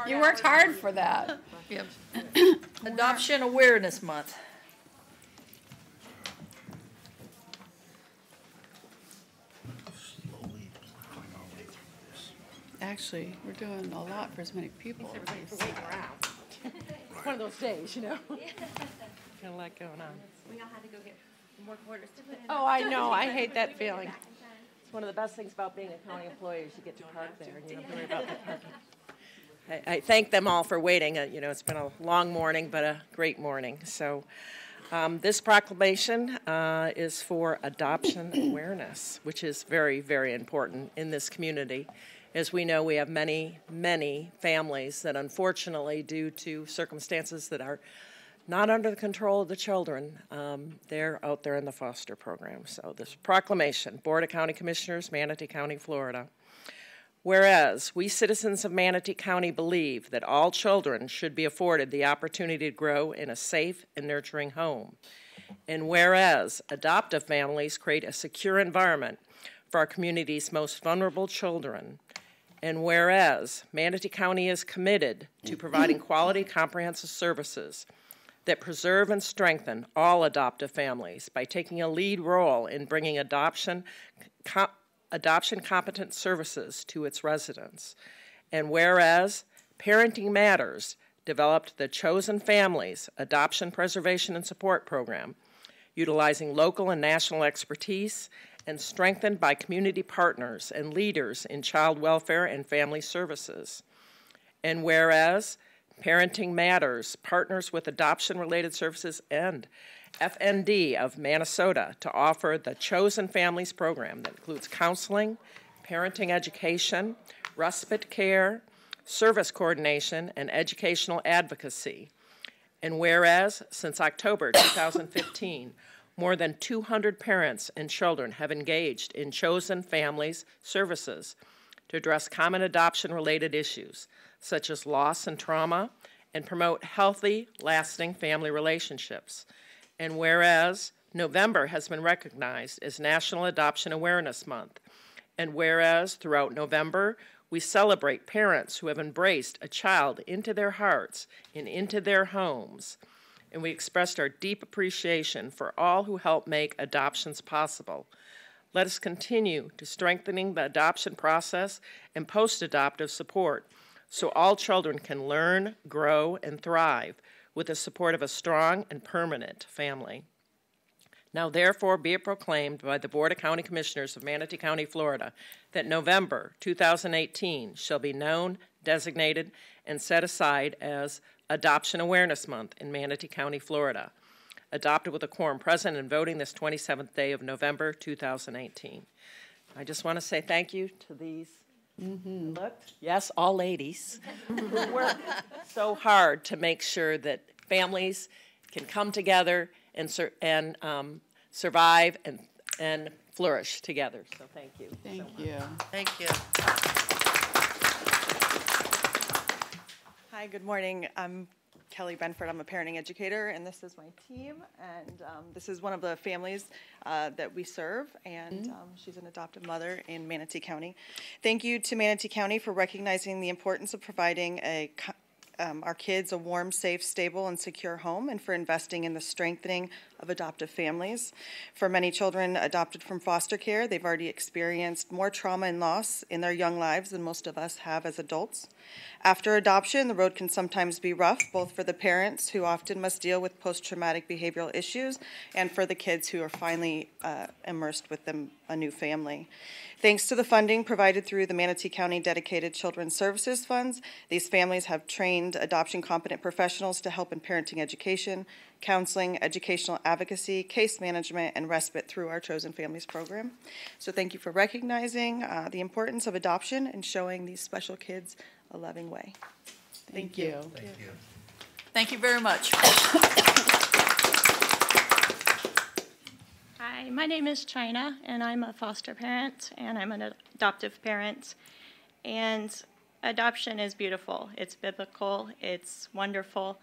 You worked hard for that. Yep. Adoption Awareness Month. Actually, we're doing a lot for as many people. It's one of those days, you know? Got a lot going on. We all had to go get more quarters to put in. Oh, I know. I hate that feeling. It's one of the best things about being a county employee is you get to park there and you don't have to worry about the parking. I thank them all for waiting. You know, it's been a long morning, but a great morning. So this proclamation is for adoption awareness, which is very, very important in this community. As we know, we have many, many families that unfortunately, due to circumstances that are not under the control of the children, they're out there in the foster program. So this proclamation, Board of County Commissioners, Manatee County, Florida. Whereas we citizens of Manatee County believe that all children should be afforded the opportunity to grow in a safe and nurturing home. And whereas adoptive families create a secure environment for our community's most vulnerable children. And whereas Manatee County is committed to providing quality comprehensive services that preserve and strengthen all adoptive families by taking a lead role in bringing adoption competent services to its residents. And whereas Parenting Matters developed the Chosen Families Adoption Preservation and Support Program, utilizing local and national expertise and strengthened by community partners and leaders in child welfare and family services. And whereas Parenting Matters partners with adoption-related services and FND of Minnesota to offer the Chosen Families program that includes counseling, parenting education, respite care, service coordination, and educational advocacy. And whereas since October 2015, more than 200 parents and children have engaged in Chosen Families services to address common adoption-related issues, such as loss and trauma, and promote healthy, lasting family relationships. And whereas November has been recognized as National Adoption Awareness Month, and whereas throughout November, we celebrate parents who have embraced a child into their hearts and into their homes, and we expressed our deep appreciation for all who help make adoptions possible. Let us continue to strengthening the adoption process and post-adoptive support so all children can learn, grow, and thrive with the support of a strong and permanent family. Now therefore be it proclaimed by the Board of County Commissioners of Manatee County, Florida, that November 2018 shall be known, designated, and set aside as Adoption Awareness Month in Manatee County, Florida, adopted with a quorum present and voting this 27th day of November 2018. I just want to say thank you to these, look, yes, all ladies, who work so hard to make sure that families can come together and survive and flourish together. So thank you. Thank you. Thank you. Hi, good morning. I'm Kelly Benford. I'm a parenting educator, and this is my team. And this is one of the families that we serve, and she's an adoptive mother in Manatee County. Thank you to Manatee County for recognizing the importance of providing a our kids a warm, safe, stable, and secure home, and for investing in the strengthening of adoptive families. For many children adopted from foster care, they've already experienced more trauma and loss in their young lives than most of us have as adults. After adoption, the road can sometimes be rough, both for the parents, who often must deal with post-traumatic behavioral issues, and for the kids who are finally immersed with a new family. Thanks to the funding provided through the Manatee County Dedicated Children's Services Funds, these families have trained adoption-competent professionals to help in parenting education, counseling, educational advocacy, case management, and respite through our Chosen Families program. So thank you for recognizing the importance of adoption and showing these special kids a loving way. Thank you. Thank you. Thank you very much. Hi, my name is China, and I'm a foster parent, and I'm an adoptive parent. And adoption is beautiful. It's biblical. It's wonderful.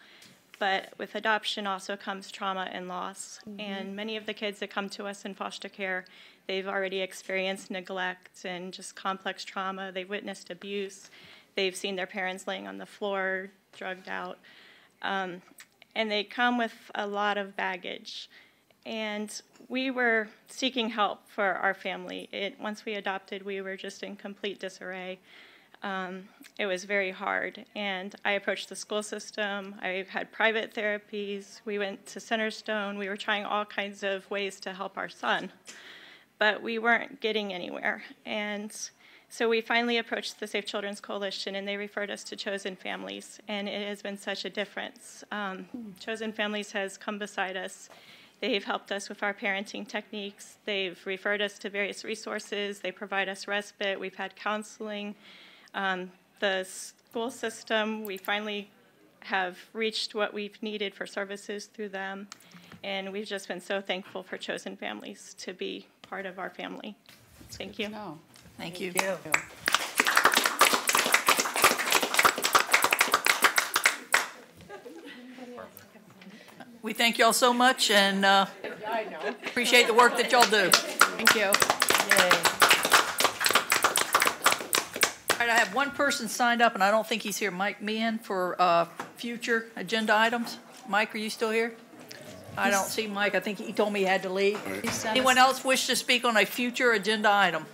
But with adoption also comes trauma and loss. And many of the kids that come to us in foster care, they've already experienced neglect and just complex trauma. They've witnessed abuse. They've seen their parents laying on the floor, drugged out. And they come with a lot of baggage. And we were seeking help for our family. Once we adopted, we were just in complete disarray. It was very hard. And I approached the school system. I had private therapies. We went to Centerstone. We were trying all kinds of ways to help our son. But we weren't getting anywhere. And so we finally approached the Safe Children's Coalition, and they referred us to Chosen Families. And it has been such a difference. Chosen Families has come beside us. They've helped us with our parenting techniques. They've referred us to various resources. They provide us respite. We've had counseling. The school system, we finally have reached what we've needed for services through them. And we've just been so thankful for Chosen Families to be part of our family. Thank you. Thank you. We thank y'all so much and appreciate the work that y'all do. Thank you. All right, I have one person signed up, and I don't think he's here, Mike Meehan, for future agenda items. Mike, are you still here? I don't see Mike. I think he told me he had to leave. Anyone else wish to speak on a future agenda item?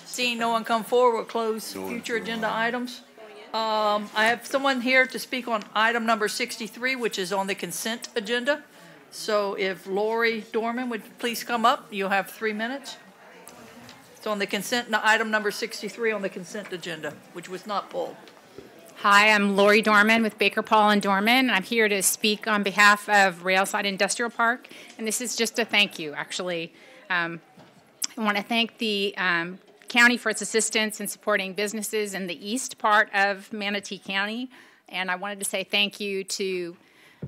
Seeing no one come forward, we'll close future agenda items. I have someone here to speak on item number 63, which is on the consent agenda. So if Lori Dorman would please come up, you'll have 3 minutes. It's on the consent, item number 63 on the consent agenda, which was not pulled. Hi, I'm Lori Dorman with Baker Paul and Dorman. I'm here to speak on behalf of Railside Industrial Park, and this is just a thank you, actually. I want to thank the county for its assistance in supporting businesses in the east part of Manatee County, and I wanted to say thank you to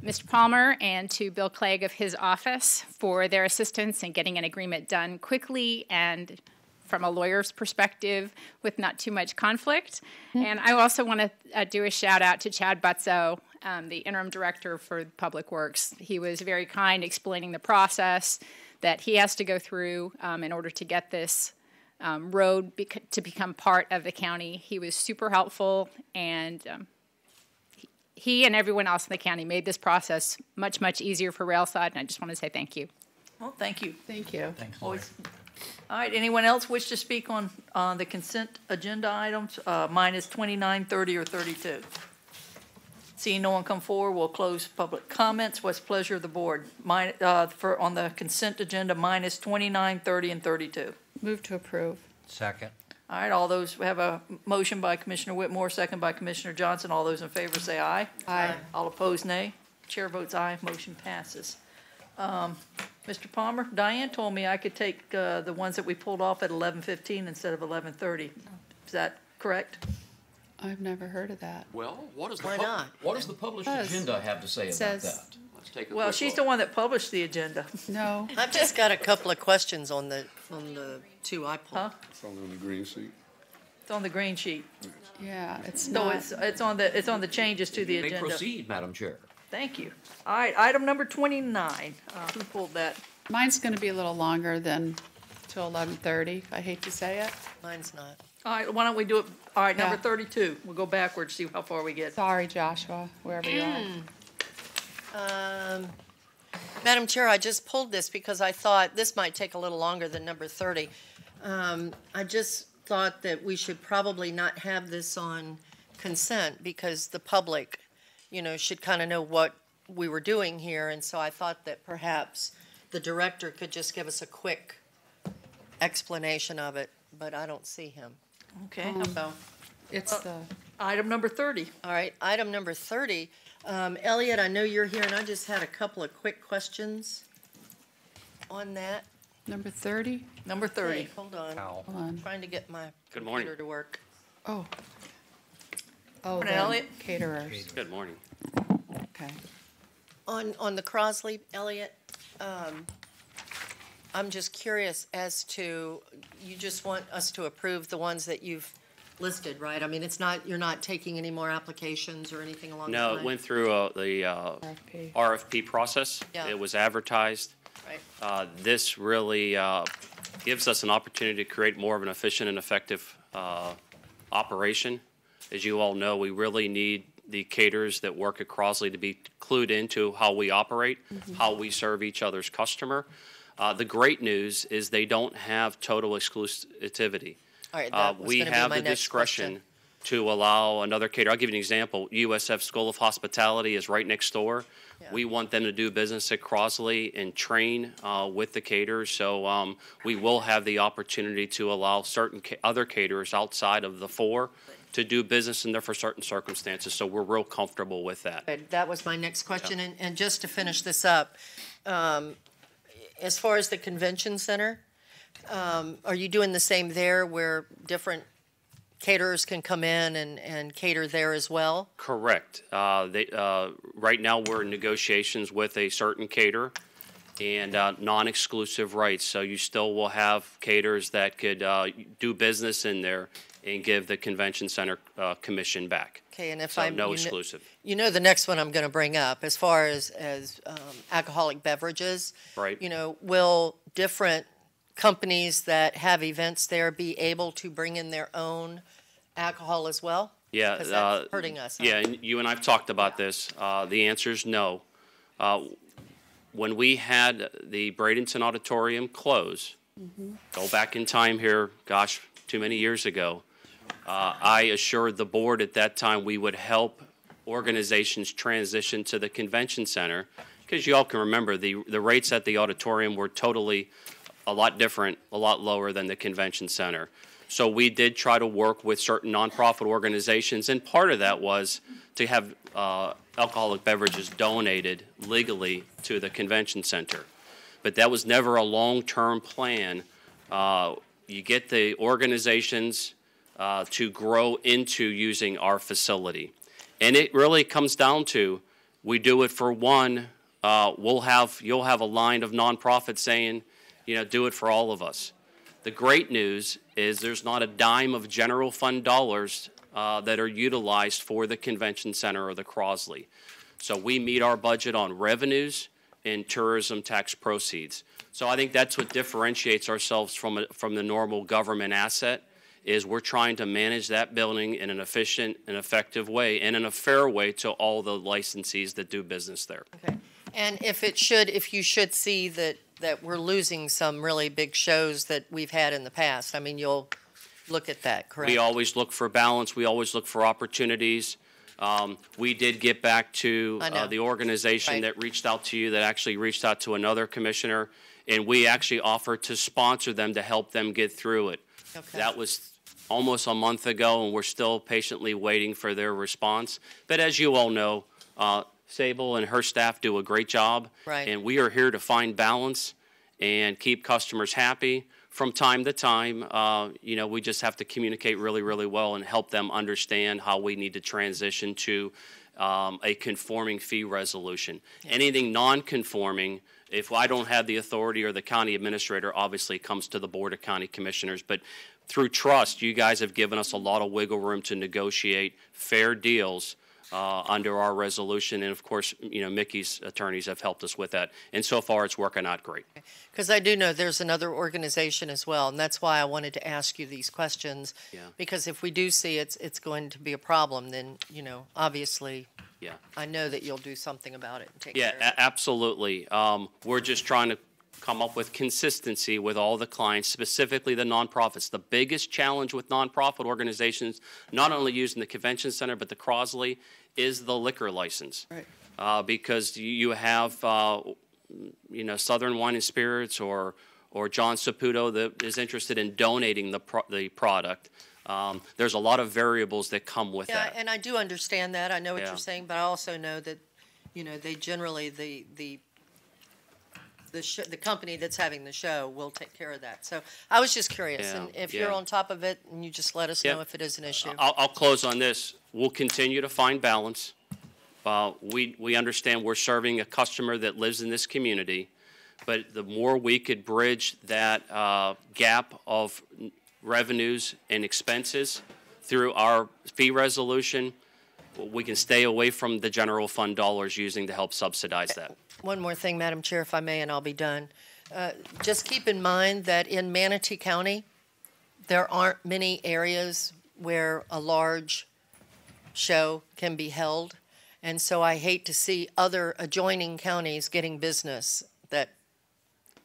Mr. Palmer and to Bill Clegg of his office for their assistance in getting an agreement done quickly and from a lawyer's perspective with not too much conflict. And I also want to do a shout out to Chad Butzo, the interim director for Public Works. He was very kind explaining the process that he has to go through in order to get this road to become part of the county. He was super helpful, and he and everyone else in the county made this process much, much easier for Railside, and I just want to say thank you. Well, thank you. Thank you. Thanks, All right, anyone else wish to speak on the consent agenda items, minus 29, 30, or 32? Seeing no one come forward, we'll close public comments. What's the pleasure of the board? On the consent agenda, minus 29, 30, and 32. Move to approve. Second. All right, all those, we have a motion by Commissioner Whitmore, second by Commissioner Johnson. All those in favor say aye. Aye. All opposed, nay. Chair votes aye, motion passes. Mr. Palmer, Diane told me I could take the ones that we pulled off at 11:15 instead of 11:30. Is that correct? I've never heard of that. Well, what does the published agenda have to say about that? Let's take a Well, quick she's look. the one that published the agenda. No. I've just got a couple of questions on the two I pulled. Huh? It's on the green sheet. It's on the green sheet. Yeah, it's So not. it's on the changes to the You may agenda. proceed, Madam Chair. Thank you. All right, item number 29. Who pulled that? Mine's going to be a little longer than till 11:30. I hate to say it. Mine's not. All right, why don't we do it, all right, number Yeah. 32. We'll go backwards, see how far we get. Sorry, Joshua, wherever you are. Madam Chair, I just pulled this because I thought this might take a little longer than number 30. I just thought that we should probably not have this on consent because the public, should kind of know what we were doing here. And so I thought that perhaps the director could just give us a quick explanation of it, but I don't see him. Okay. So, It's the, Item number 30. all right, item number 30. Elliot, I know you're here, and I just had a couple of quick questions on that. number 30? Number 30. Hey, hold on. Hold on. I'm trying to get my Good morning. computer to work. Oh. Morning, the Elliot. Caterers. Good morning. Okay. On the Crosley, Elliot, I'm just curious as to, you just want us to approve the ones that you've listed, right? I mean, you're not taking any more applications or anything along those No, lines? it went through the RFP process. Yeah. It was advertised. Right. This really gives us an opportunity to create more of an efficient and effective operation. As you all know, we really need the caterers that work at Crosley to be clued into how we operate, how we serve each other's customer. The great news is they don't have total exclusivity. All right, that was We gonna be have my the next discretion question. to allow another caterer. I'll give you an example. USF School of Hospitality is right next door. We want them to do business at Crosley and train with the caterers. So we will have the opportunity to allow certain other caterers outside of the four to do business in there for certain circumstances. So we're real comfortable with that. Good. That was my next question. And just to finish this up, as far as the convention center, are you doing the same there where different caterers can come in and cater there as well? Correct. Right now, we're in negotiations with a certain caterer and non-exclusive rights. So you still will have caterers that could do business in there and give the convention center commission back. Okay, and if So I'm no exclusive. The next one I'm going to bring up, as far as alcoholic beverages. Right. Will different companies that have events there be able to bring in their own alcohol as well? Yeah. Because that's hurting us. Huh? Yeah, and you and I've talked about this. The answer is no. When we had the Bradenton Auditorium close, go back in time here, gosh, too many years ago, I assured the board at that time we would help organizations transition to the convention center, because you all can remember the rates at the auditorium were totally a lot different, a lot lower than the convention center. So we did try to work with certain nonprofit organizations, and part of that was to have alcoholic beverages donated legally to the convention center. But that was never a long-term plan. You get the organizations to grow into using our facility. And it really comes down to, we do it for one, you'll have a line of nonprofits saying, do it for all of us. The great news is there's not a dime of general fund dollars that are utilized for the convention center or the Crosley. So we meet our budget on revenues and tourism tax proceeds. So I think that's what differentiates ourselves from the normal government asset, is we're trying to manage that building in an efficient and effective way and in a fair way to all the licensees that do business there. Okay. And if you should see that we're losing some really big shows that we've had in the past, I mean, you'll look at that, correct? We always look for balance. We always look for opportunities. We did get back to the organization that reached out to you, that actually reached out to another commissioner, and we actually offered to sponsor them to help them get through it. Okay. That was almost a month ago, and we're still patiently waiting for their response. But as you all know, Sable and her staff do a great job. Right. And we are here to find balance and keep customers happy. From time to time, we just have to communicate really, really well and help them understand how we need to transition to a conforming fee resolution. Yeah. Anything non-conforming, if I don't have the authority, or the county administrator, obviously comes to the Board of County Commissioners. But through trust, you guys have given us a lot of wiggle room to negotiate fair deals under our resolution. And of course, Mickey's attorneys have helped us with that. And so far, it's working out great. Because I do know there's another organization as well, and that's why I wanted to ask you these questions. Yeah. Because if we do see it's going to be a problem, then, obviously, Yeah. I know that you'll do something about it and take Yeah, care of it. absolutely. We're just trying to come up with consistency with all the clients, specifically the nonprofits. The biggest challenge with nonprofit organizations, not only using the convention center, but the Crosley, is the liquor license. Right. Because you have, Southern Wine and Spirits or John Saputo that is interested in donating the product. There's a lot of variables that come with that. Yeah, and I do understand that. I know what Yeah. you're saying, but I also know that, they generally, the company that's having the show will take care of that. So I was just curious, Yeah, and if yeah. you're on top of it, and you just let us Yeah. know if it is an issue. I'll close on this. We'll continue to find balance. We understand we're serving a customer that lives in this community, but the more we could bridge that gap of revenues and expenses through our fee resolution, we can stay away from the general fund dollars using to help subsidize that. One more thing, Madam Chair, if I may, and I'll be done. Just keep in mind that in Manatee County, there aren't many areas where a large show can be held. And so I hate to see other adjoining counties getting business that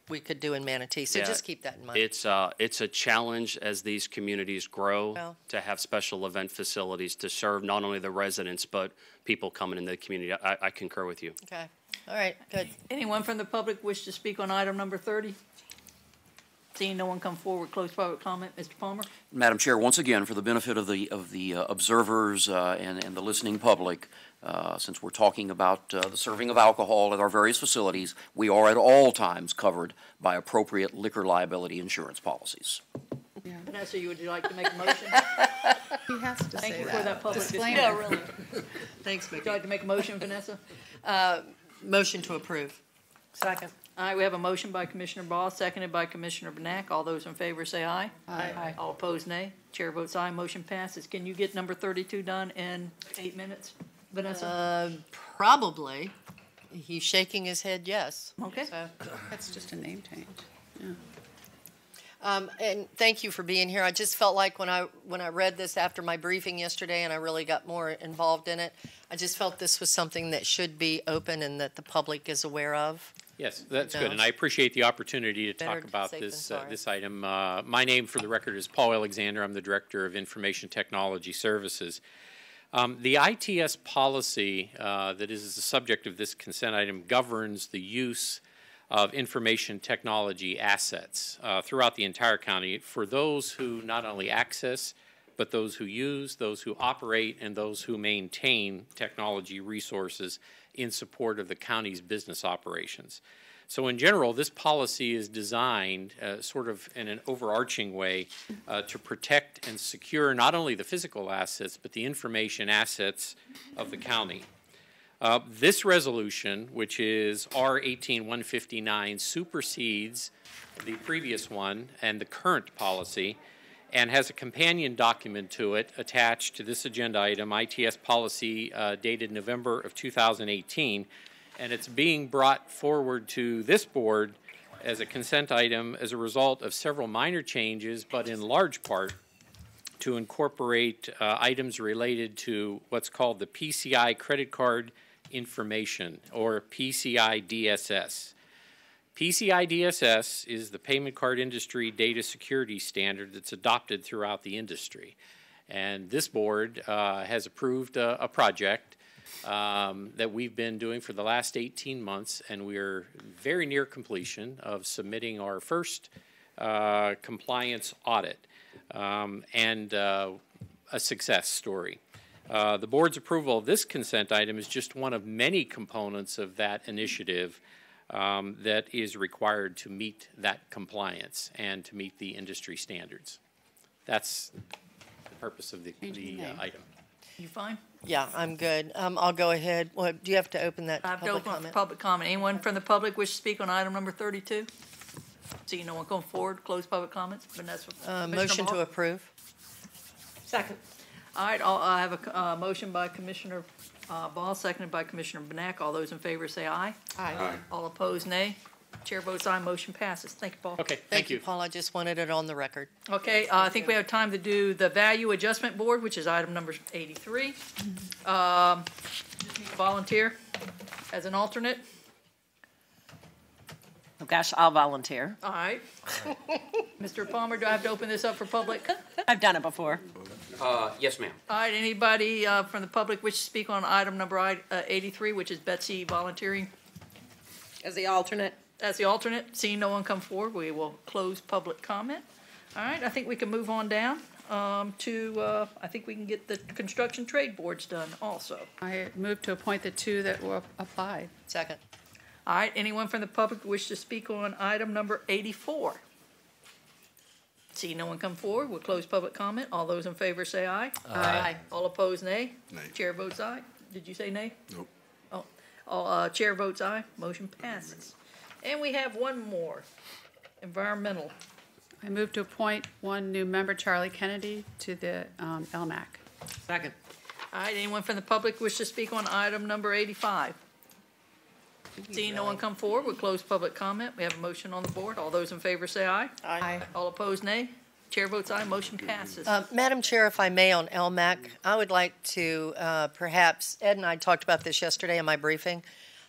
we could do in Manatee. So Yeah, just keep that in mind. It's a challenge as these communities grow Well. to have special event facilities to serve not only the residents, but people coming into the community. I concur with you. Okay. All right, good. Anyone from the public wish to speak on item number 30? Seeing no one come forward, close public comment. Mr. Palmer? Madam Chair, once again, for the benefit of the observers and the listening public, since we're talking about the serving of alcohol at our various facilities, we are at all times covered by appropriate liquor liability insurance policies. Vanessa, would you like to make a motion? He has to Thank say you that. for that public Disclaimer. disclaimer. Yeah, really. Thanks, Would Mickey. you like to make a motion, Vanessa? Motion to approve. Second. All right, we have a motion by Commissioner Ball, seconded by Commissioner Benak. All those in favor say aye. Aye. All opposed, nay. Chair votes aye, motion passes. Can you get number 32 done in 8 minutes, Vanessa? Probably. He's shaking his head yes. Okay. So, That's just a name change. Yeah. and thank you for being here. I just felt like when I read this after my briefing yesterday and I really got more involved in it, I just felt this was something that should be open and that the public is aware of. Yes, that's No. good, and I appreciate the opportunity to Better talk about safe than this sorry. this item. My name, for the record, is Paul Alexander. I'm the Director of Information Technology Services. The ITS policy that is the subject of this consent item governs the use of information technology assets throughout the entire county for those who not only access, but those who use, those who operate, and those who maintain technology resources in support of the county's business operations. So in general, this policy is designed sort of in an overarching way to protect and secure not only the physical assets, but the information assets of the county. This resolution, which is R-18-159, supersedes the previous one and the current policy, and has a companion document to it attached to this agenda item, ITS policy dated November of 2018, and it's being brought forward to this board as a consent item as a result of several minor changes, but in large part to incorporate items related to what's called the PCI credit card information, or PCI DSS. PCI DSS is the payment card industry data security standard that's adopted throughout the industry. And this board has approved a project that we've been doing for the last 18 months, and we're very near completion of submitting our first compliance audit and a success story. The board's approval of this consent item is just one of many components of that initiative that is required to meet that compliance and to meet the industry standards. That's the purpose of the item. You fine? Yeah, I'm good. I'll go ahead. Well, do you have to open that I have to public open up for comment? public comment. Anyone from the public wish to speak on item number 32? See no one come forward, close public comments. Vanessa? Commissioner Motion to Ball? approve. Second. All right, I have a motion by Commissioner Ball, seconded by Commissioner Benak. All those in favor say aye. Aye. All opposed, nay. Chair votes aye, motion passes. Thank you, Paul. Okay, Thank you, Paul. I just wanted it on the record. Okay, I think we have time to do the Value Adjustment Board, which is item number 83. Just need a volunteer as an alternate. Oh, gosh, I'll volunteer. All right. Mr. Palmer, do I have to open this up for public? I've done it before. Yes, ma'am. All right, anybody from the public wish to speak on item number 83, which is Betsy volunteering? As the alternate? As the alternate, seeing no one come forward, we will close public comment. All right, I think we can move on down to, I think we can get the construction trade boards done also. I move to appoint the two that will apply. Second. All right, anyone from the public wish to speak on item number 84? See no one come forward, we'll close public comment. All those in favor say aye. Aye. All opposed, nay. Nay. Chair votes aye. Did you say nay? Nope. Oh, chair votes aye, motion passes. And we have one more, environmental. I move to appoint one new member, Charlie Kennedy, to the LMAC. Second. All right, anyone from the public wish to speak on item number 85? Seeing no one come forward, we'll close public comment. We have a motion on the board. All those in favor say aye. Aye. All opposed, nay. Chair votes aye, motion passes. Madam Chair, if I may, on LMAC, I would like to perhaps, Ed and I talked about this yesterday in my briefing.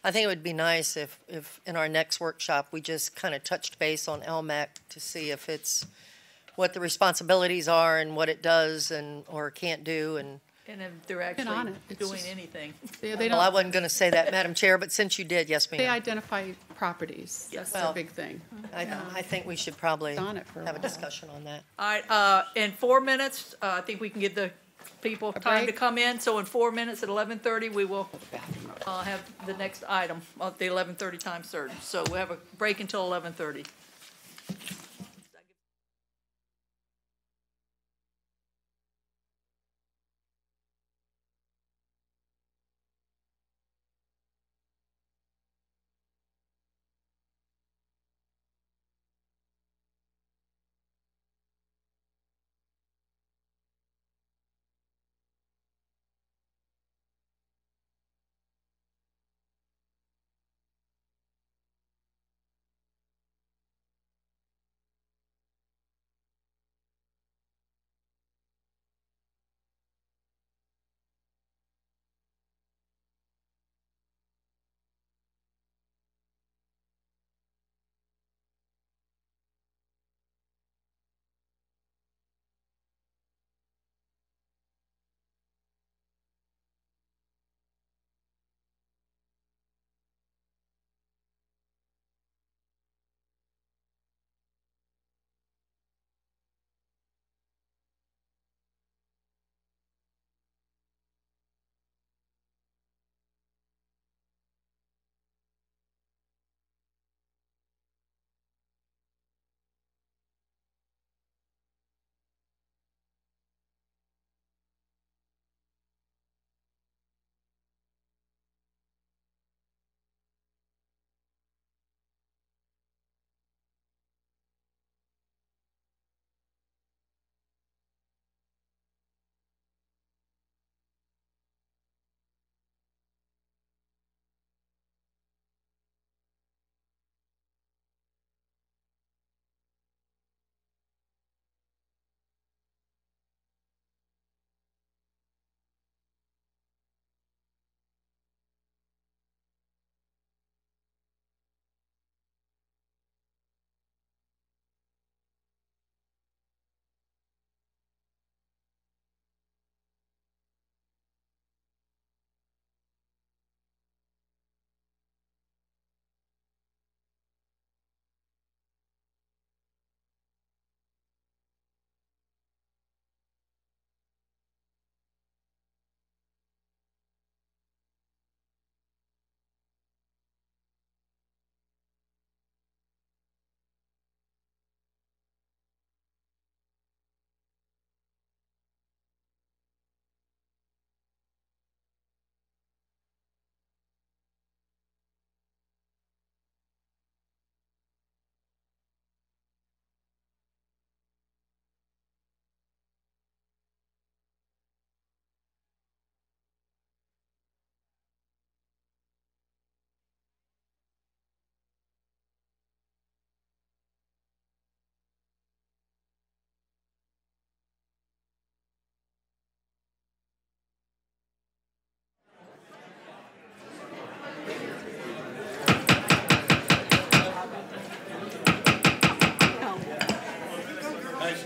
I think it would be nice if in our next workshop, we just kind of touched base on LMAC to see if it's, what the responsibilities are and what it does and, or can't do, and And if they're on actually it. It's doing just- anything. They well, I don't, wasn't going to say that, Madam Chair, but since you did, yes, they ma'am. identify properties. Yes. That's their Well, big thing. I think we should probably It's on it for a have a while. discussion on that. All right, in 4 minutes, I think we can give the people time to break? come in. So in 4 minutes at 11:30, we will have the next item at the 11:30 time certain. So we'll have a break until 11:30.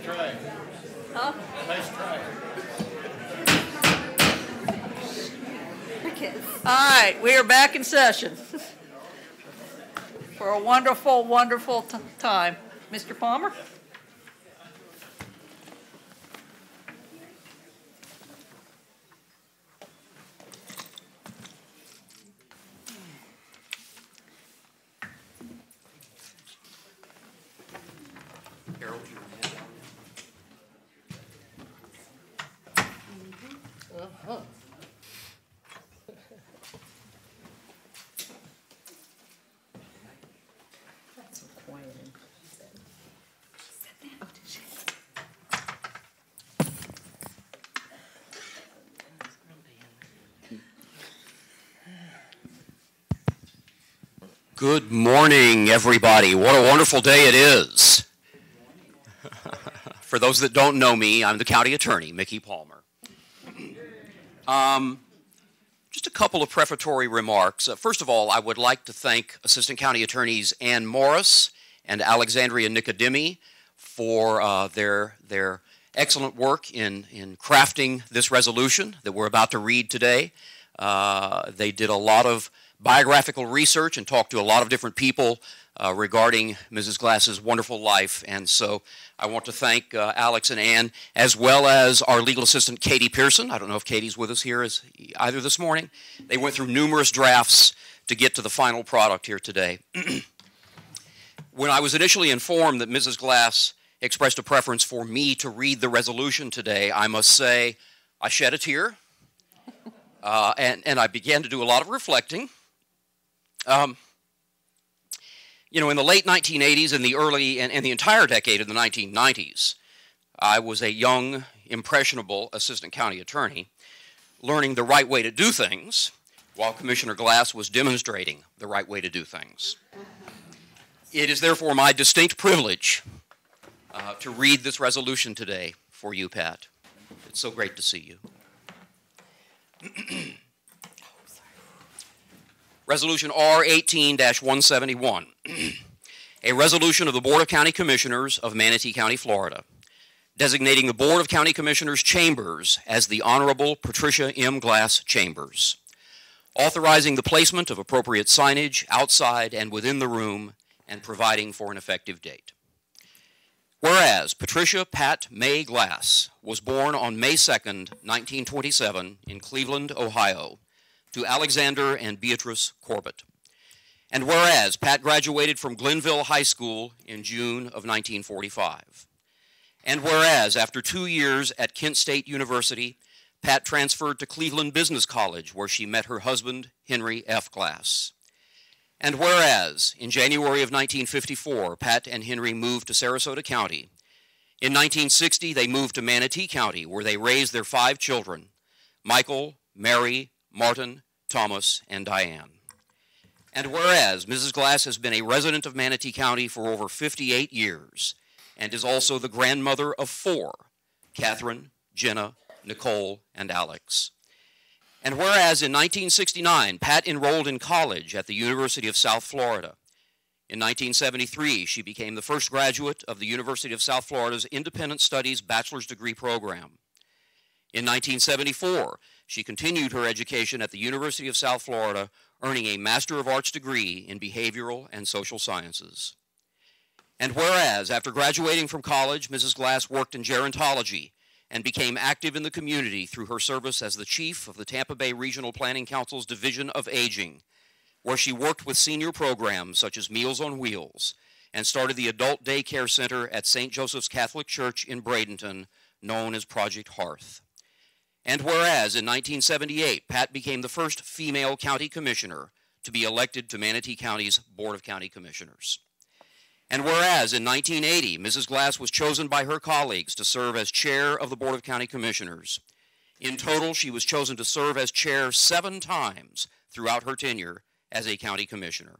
try. Huh? Nice try. All right, we are back in session for a wonderful, wonderful time. Mr. Palmer? Good morning, everybody. What a wonderful day it is. For those that don't know me, I'm the county attorney, Mickey Palmer. Just a couple of prefatory remarks. First of all, I would like to thank Assistant County Attorneys Ann Morris and Alexandria Nicodemi for their excellent work in crafting this resolution that we're about to read today. They did a lot of biographical research and talked to a lot of different people regarding Mrs. Glass's wonderful life. And so I want to thank Alex and Ann, as well as our legal assistant, Katie Pearson. I don't know if Katie's with us here either this morning. They went through numerous drafts to get to the final product here today. When I was initially informed that Mrs. Glass expressed a preference for me to read the resolution today, I must say I shed a tear, and I began to do a lot of reflecting. You know, in the late 1980s and the entire decade of the 1990s, I was a young, impressionable assistant county attorney learning the right way to do things while Commissioner Glass was demonstrating the right way to do things. It is therefore my distinct privilege to read this resolution today for you, Pat. It's so great to see you. Resolution R 18-171, a resolution of the Board of County Commissioners of Manatee County, Florida, designating the Board of County Commissioners Chambers as the Honorable Patricia M. Glass Chambers, authorizing the placement of appropriate signage outside and within the room, and providing for an effective date. Whereas Patricia Pat May Glass was born on May 2nd, 1927 in Cleveland, Ohio, to Alexander and Beatrice Corbett. And whereas Pat graduated from Glenville High School in June of 1945. And whereas after 2 years at Kent State University, Pat transferred to Cleveland Business College, where she met her husband, Henry F. Glass. And whereas in January of 1954, Pat and Henry moved to Sarasota County. In 1960, they moved to Manatee County, where they raised their 5 children, Michael, Mary, Martin, Thomas, and Diane. And whereas Mrs. Glass has been a resident of Manatee County for over 58 years and is also the grandmother of 4, Catherine, Jenna, Nicole, and Alex. And whereas in 1969, Pat enrolled in college at the University of South Florida. In 1973, she became the first graduate of the University of South Florida's Independent Studies Bachelor's Degree Program. In 1974, she continued her education at the University of South Florida, earning a Master of Arts degree in Behavioral and Social Sciences. And whereas, after graduating from college, Mrs. Glass worked in gerontology and became active in the community through her service as the chief of the Tampa Bay Regional Planning Council's Division of Aging, where she worked with senior programs such as Meals on Wheels and started the Adult Daycare Center at St. Joseph's Catholic Church in Bradenton, known as Project Hearth. And whereas in 1978, Pat became the first female county commissioner to be elected to Manatee County's Board of County Commissioners. And whereas in 1980, Mrs. Glass was chosen by her colleagues to serve as chair of the Board of County Commissioners. In total, she was chosen to serve as chair 7 times throughout her tenure as a county commissioner.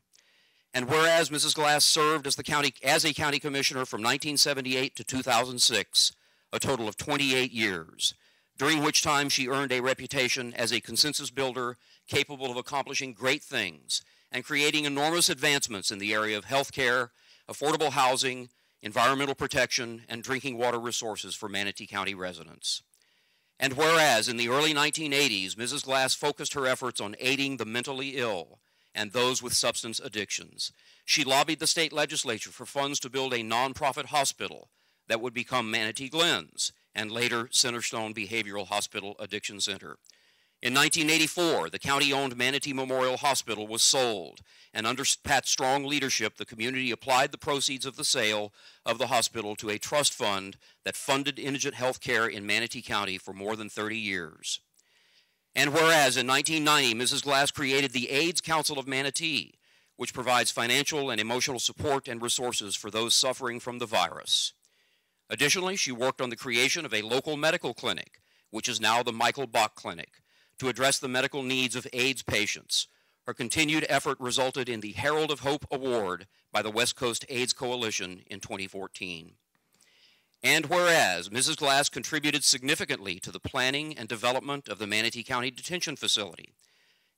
And whereas Mrs. Glass served as a county commissioner from 1978 to 2006, a total of 28 years, during which time she earned a reputation as a consensus builder capable of accomplishing great things and creating enormous advancements in the area of health care, affordable housing, environmental protection, and drinking water resources for Manatee County residents. And whereas in the early 1980s, Mrs. Glass focused her efforts on aiding the mentally ill and those with substance addictions, she lobbied the state legislature for funds to build a nonprofit hospital that would become Manatee Glens and later Centerstone Behavioral Hospital Addiction Center. In 1984, the county-owned Manatee Memorial Hospital was sold, and under Pat's strong leadership, the community applied the proceeds of the sale of the hospital to a trust fund that funded indigent health care in Manatee County for more than 30 years. And whereas in 1990, Mrs. Glass created the AIDS Council of Manatee, which provides financial and emotional support and resources for those suffering from the virus. Additionally, she worked on the creation of a local medical clinic, which is now the Michael Bach Clinic, to address the medical needs of AIDS patients. Her continued effort resulted in the Herald of Hope Award by the West Coast AIDS Coalition in 2014. And whereas Mrs. Glass contributed significantly to the planning and development of the Manatee County Detention Facility,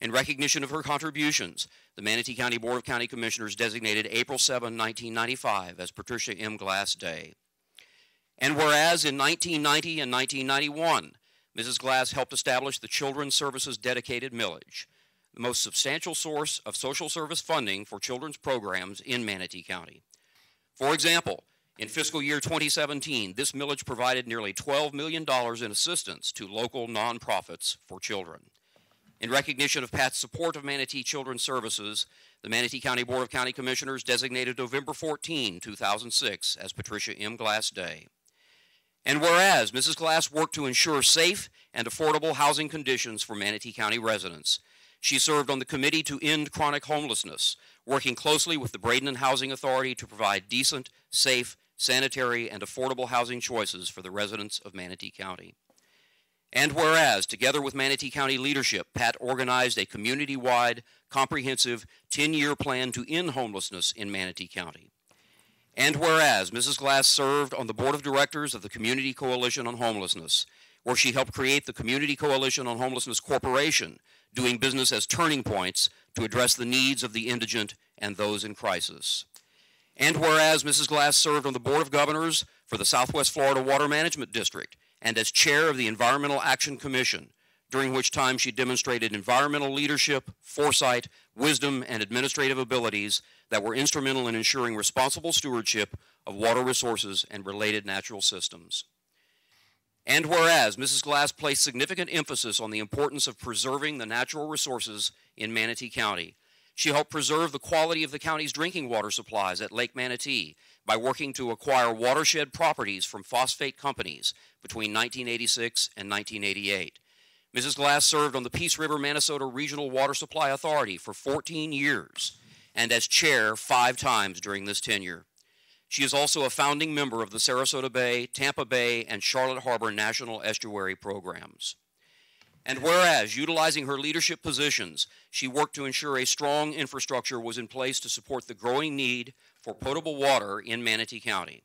in recognition of her contributions, the Manatee County Board of County Commissioners designated April 7, 1995 as Patricia M. Glass Day. And whereas in 1990 and 1991, Mrs. Glass helped establish the Children's Services Dedicated Millage, the most substantial source of social service funding for children's programs in Manatee County. For example, in fiscal year 2017, this millage provided nearly $12 million in assistance to local nonprofits for children. In recognition of Pat's support of Manatee Children's Services, the Manatee County Board of County Commissioners designated November 14, 2006 as Patricia M. Glass Day. And whereas Mrs. Glass worked to ensure safe and affordable housing conditions for Manatee County residents, she served on the Committee to End Chronic Homelessness, working closely with the Bradenton Housing Authority to provide decent, safe, sanitary, and affordable housing choices for the residents of Manatee County. And whereas, together with Manatee County leadership, Pat organized a community-wide, comprehensive 10-year plan to end homelessness in Manatee County. And whereas Mrs. Glass served on the board of directors of the Community Coalition on Homelessness, where she helped create the Community Coalition on Homelessness Corporation, doing business as turning points to address the needs of the indigent and those in crisis. And whereas Mrs. Glass served on the Board of Governors for the Southwest Florida Water Management District and as chair of the Environmental Action Commission, during which time she demonstrated environmental leadership, foresight, wisdom, and administrative abilities that were instrumental in ensuring responsible stewardship of water resources and related natural systems. And whereas Mrs. Glass placed significant emphasis on the importance of preserving the natural resources in Manatee County, she helped preserve the quality of the county's drinking water supplies at Lake Manatee by working to acquire watershed properties from phosphate companies between 1986 and 1988. Mrs. Glass served on the Peace River, Minnesota Regional Water Supply Authority for 14 years and as chair 5 times during this tenure. She is also a founding member of the Sarasota Bay, Tampa Bay, and Charlotte Harbor National Estuary programs. And whereas, utilizing her leadership positions, she worked to ensure a strong infrastructure was in place to support the growing need for potable water in Manatee County.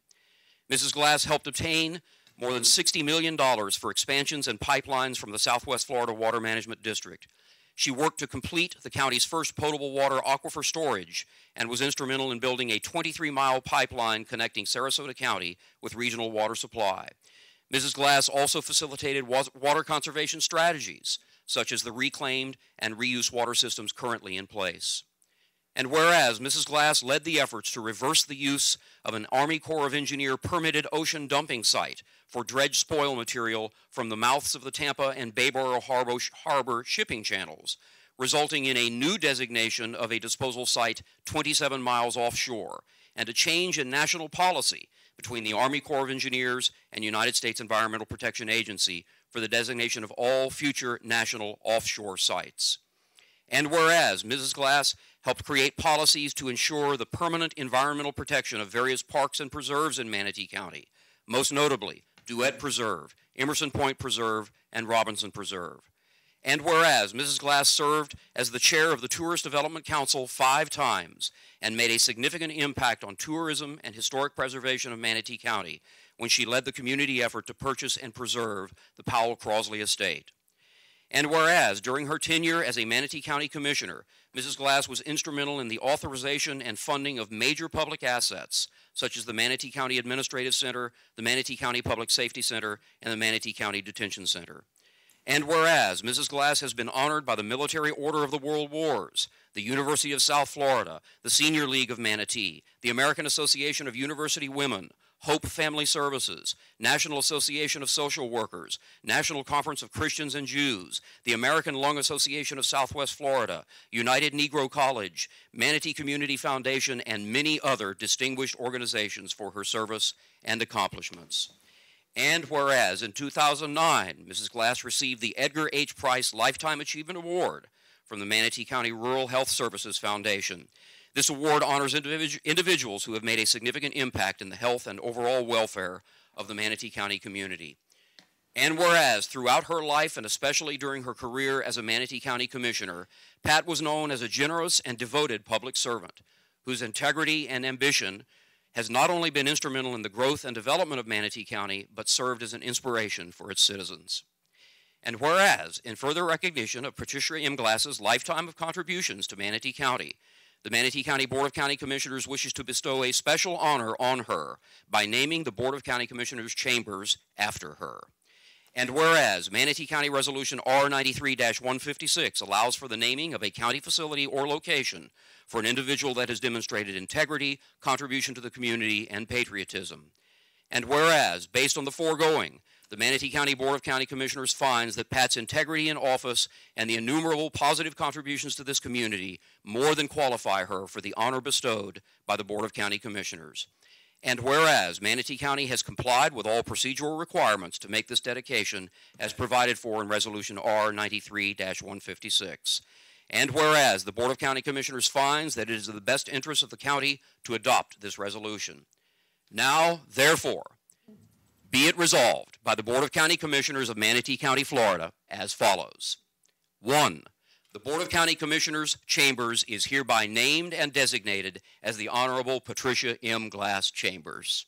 Mrs. Glass helped obtain more than $60 million for expansions and pipelines from the Southwest Florida Water Management District. She worked to complete the county's first potable water aquifer storage and was instrumental in building a 23-mile pipeline connecting Sarasota County with regional water supply. Mrs. Glass also facilitated water conservation strategies, such as the reclaimed and reuse water systems currently in place. And whereas Mrs. Glass led the efforts to reverse the use of an Army Corps of Engineer permitted ocean dumping site for dredged spoil material from the mouths of the Tampa and Bayboro Harbor shipping channels, resulting in a new designation of a disposal site 27 miles offshore, and a change in national policy between the Army Corps of Engineers and United States Environmental Protection Agency for the designation of all future national offshore sites. And whereas Mrs. Glass helped create policies to ensure the permanent environmental protection of various parks and preserves in Manatee County, most notably Duet Preserve, Emerson Point Preserve, and Robinson Preserve. And whereas Mrs. Glass served as the chair of the Tourist Development Council 5 times and made a significant impact on tourism and historic preservation of Manatee County when she led the community effort to purchase and preserve the Powell Crosley Estate. And whereas, during her tenure as a Manatee County Commissioner, Mrs. Glass was instrumental in the authorization and funding of major public assets, such as the Manatee County Administrative Center, the Manatee County Public Safety Center, and the Manatee County Detention Center. And whereas Mrs. Glass has been honored by the Military Order of the World Wars, the University of South Florida, the Senior League of Manatee, the American Association of University Women, Hope Family Services, National Association of Social Workers, National Conference of Christians and Jews, the American Lung Association of Southwest Florida, United Negro College, Manatee Community Foundation, and many other distinguished organizations for her service and accomplishments. And whereas in 2009, Mrs. Glass received the Edgar H. Price Lifetime Achievement Award from the Manatee County Rural Health Services Foundation. This award honors individuals who have made a significant impact in the health and overall welfare of the Manatee County community. And whereas throughout her life, and especially during her career as a Manatee County Commissioner, Pat was known as a generous and devoted public servant whose integrity and ambition has not only been instrumental in the growth and development of Manatee County, but served as an inspiration for its citizens. And whereas, in further recognition of Patricia M. Glass's lifetime of contributions to Manatee County, the Manatee County Board of County Commissioners wishes to bestow a special honor on her by naming the Board of County Commissioners chambers after her. And whereas Manatee County Resolution R93-156 allows for the naming of a county facility or location for an individual that has demonstrated integrity, contribution to the community, and patriotism. And whereas, based on the foregoing, the Manatee County Board of County Commissioners finds that Pat's integrity in office and the innumerable positive contributions to this community more than qualify her for the honor bestowed by the Board of County Commissioners. And whereas Manatee County has complied with all procedural requirements to make this dedication as provided for in Resolution R93-156. And whereas the Board of County Commissioners finds that it is in the best interest of the county to adopt this resolution. Now, therefore, be it resolved by the Board of County Commissioners of Manatee County, Florida, as follows. 1. The Board of County Commissioners Chambers is hereby named and designated as the Honorable Patricia M. Glass Chambers.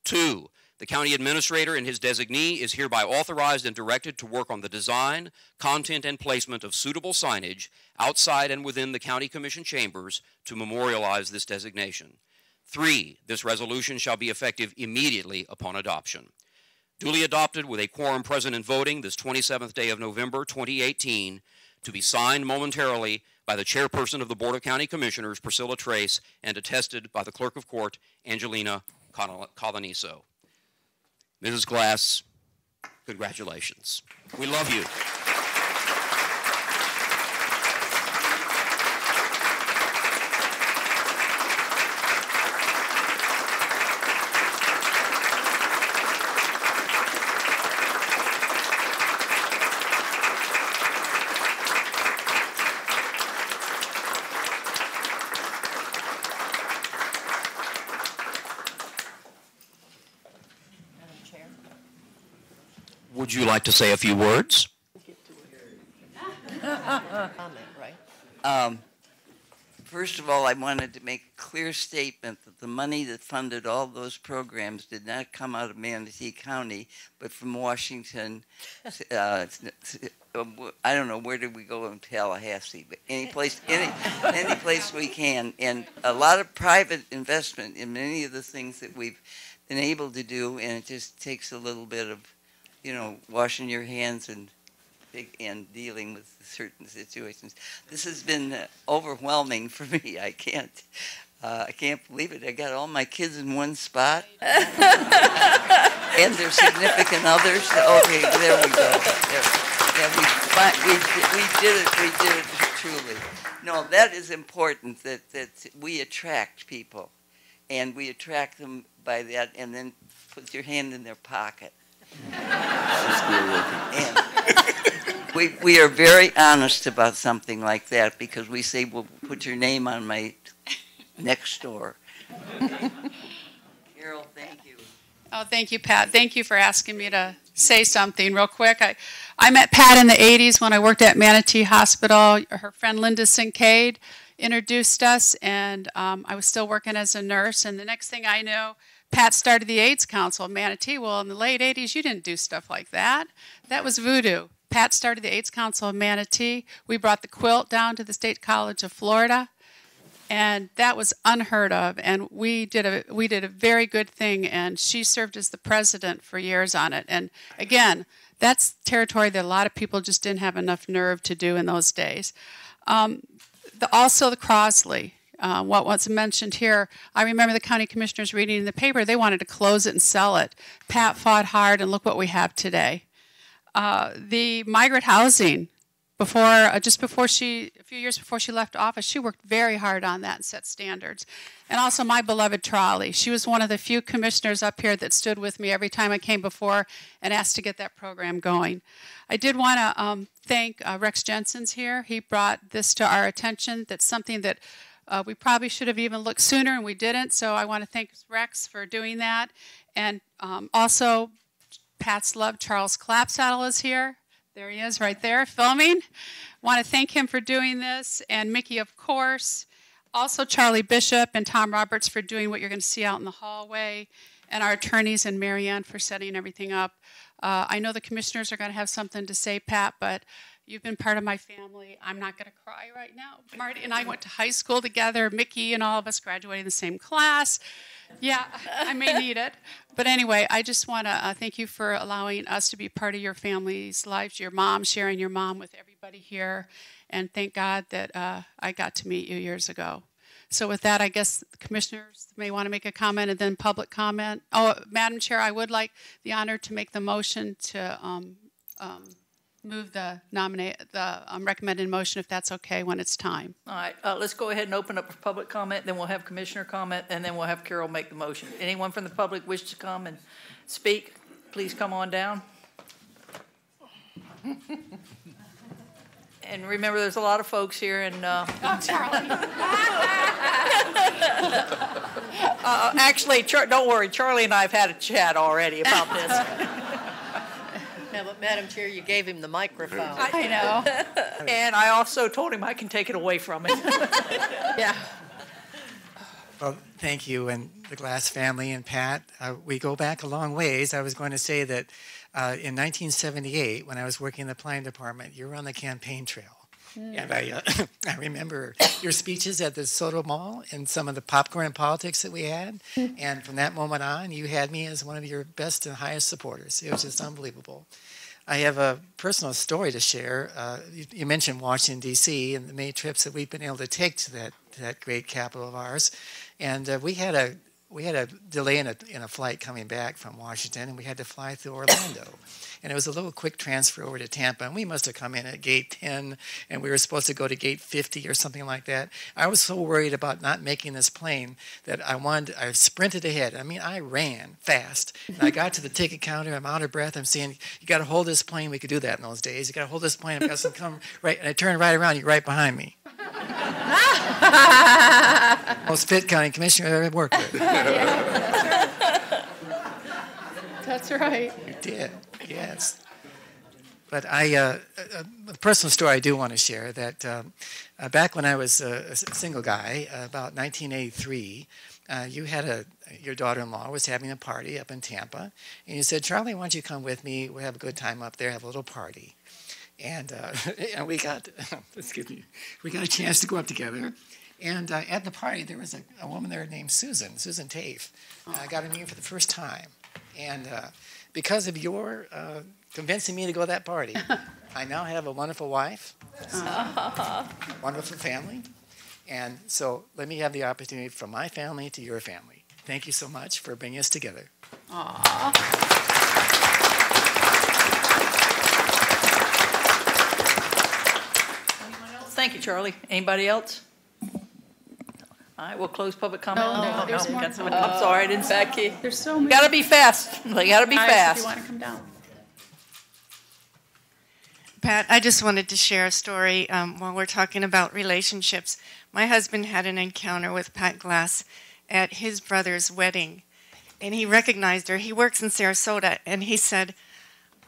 2. The County Administrator and his designee is hereby authorized and directed to work on the design, content, and placement of suitable signage outside and within the County Commission chambers to memorialize this designation. 3. This resolution shall be effective immediately upon adoption. Duly adopted with a quorum present and voting this 27th day of November 2018, to be signed momentarily by the chairperson of the Board of County Commissioners, Priscilla Trace, and attested by the Clerk of Court, Angelina Coloniso. Mrs. Glass, congratulations. We love you. Would you like to say a few words? First of all, I wanted to make a clear statement that the money that funded all those programs did not come out of Manatee County, but from Washington. I don't know, where did we go in Tallahassee, but any place we can. And a lot of private investment in many of the things that we've been able to do, and it just takes a little bit of, you know, washing your hands and dealing with certain situations. This has been overwhelming for me. I can't believe it. I got all my kids in one spot, and their significant others. Okay, there we go. We did it. We did it truly. No, that is important. That we attract people, and we attract them by that, and then put your hand in their pocket. And we are very honest about something like that, because we say, well, put your name on my next door. Carol, thank you. Oh, thank you, Pat. Thank you for asking me to say something real quick. I met Pat in the 80s when I worked at Manatee Hospital. Her friend Linda Sincade introduced us, and I was still working as a nurse. And the next thing I know, Pat started the AIDS Council of Manatee. Well, in the late 80s, you didn't do stuff like that. That was voodoo. Pat started the AIDS Council of Manatee. We brought the quilt down to the State College of Florida, and that was unheard of. And we did a very good thing, and she served as the president for years on it. And again, that's territory that a lot of people just didn't have enough nerve to do in those days. Also the Crosley. What was mentioned here, I remember the county commissioners reading in the paper, they wanted to close it and sell it. Pat fought hard, and look what we have today. The migrant housing, a few years before she left office, she worked very hard on that and set standards. And also my beloved Trolley. She was one of the few commissioners up here that stood with me every time I came before and asked to get that program going. I did want to thank Rex Jensen's here. He brought this to our attention. That's something that we probably should have even looked sooner, and we didn't. So I want to thank Rex for doing that. And also, Pat's love, Charles Clapsaddle, is here. There he is right there filming. Want to thank him for doing this, and Mickey, of course. Also, Charlie Bishop and Tom Roberts for doing what you're going to see out in the hallway, and our attorneys and Marianne for setting everything up. I know the commissioners are going to have something to say, Pat, but you've been part of my family. I'm not going to cry right now. Marty and I went to high school together. Mickey and all of us graduated in the same class. Yeah, I may need it. But anyway, I just want to thank you for allowing us to be part of your family's lives, your mom, sharing your mom with everybody here. And thank God that I got to meet you years ago. So with that, I guess the commissioners may want to make a comment and then public comment. Oh, Madam Chair, I would like the honor to make the motion to move the recommended motion, if that's okay, when it's time. All right, let's go ahead and open up for public comment, then we'll have commissioner comment, and then we'll have Carol make the motion. Anyone from the public wish to come and speak, please come on down. And remember, there's a lot of folks here, and Charlie. actually, don't worry, Charlie and I have had a chat already about this. Yeah, but Madam Chair, you gave him the microphone. I know. And I also told him I can take it away from him. Yeah. Well, thank you, and the Glass family and Pat. We go back a long ways. I was going to say that in 1978, when I was working in the planning department, you were on the campaign trail. And I remember your speeches at the Soto Mall and some of the popcorn and politics that we had. And from that moment on, you had me as one of your best and highest supporters. It was just unbelievable. I have a personal story to share. You mentioned Washington, D.C., and the many trips that we've been able to take to that great capital of ours. And we had a delay in a flight coming back from Washington, and we had to fly through Orlando. And it was a little quick transfer over to Tampa, and we must have come in at gate 10, and we were supposed to go to gate 50 or something like that. I was so worried about not making this plane that I sprinted ahead. I mean, I ran fast. And I got to the ticket counter, I'm out of breath, I'm saying, you got to hold this plane. We could do that in those days. You got to hold this plane, I've got some come right, and I turned right around, you're right behind me. Most fit county commissioner I've ever worked with. That's right. You did, yes. But a personal story I do want to share that back when I was a single guy, about 1983, you had your daughter-in-law was having a party up in Tampa, and you said, Charlie, why don't you come with me? We'll have a good time up there, have a little party. And we got, excuse me, we got a chance to go up together. And at the party, there was a woman there named Susan Tafe. I got to meet her for the first time. And because of your convincing me to go to that party, I now have a wonderful wife, wonderful family. And so let me have the opportunity from my family to your family. Thank you so much for bringing us together. Aww. Thank you, Charlie. Anybody else? All right, we'll close public comment. No, there's more. I'm sorry, I didn't say. Becky. There's so many. Gotta be fast. They gotta be fast. If you want to come down. Pat, I just wanted to share a story while we're talking about relationships. My husband had an encounter with Pat Glass at his brother's wedding, and he recognized her. He works in Sarasota, and he said,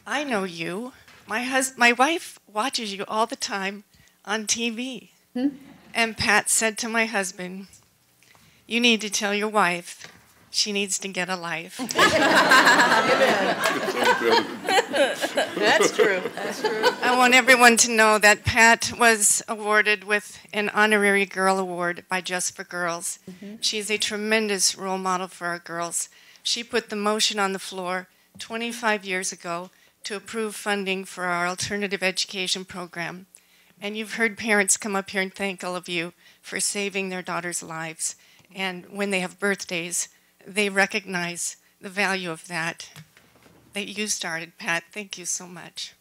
I know you. My wife watches you all the time on TV. And Pat said to my husband, you need to tell your wife She needs to get a life. That's true. That's true. I want everyone to know that Pat was awarded with an honorary girl award by Just for Girls. She is a tremendous role model for our girls. She put the motion on the floor 25 years ago to approve funding for our alternative education program. And you've heard parents come up here and thank all of you for saving their daughters' lives. And when they have birthdays, they recognize the value of that you started, Pat. Thank you so much.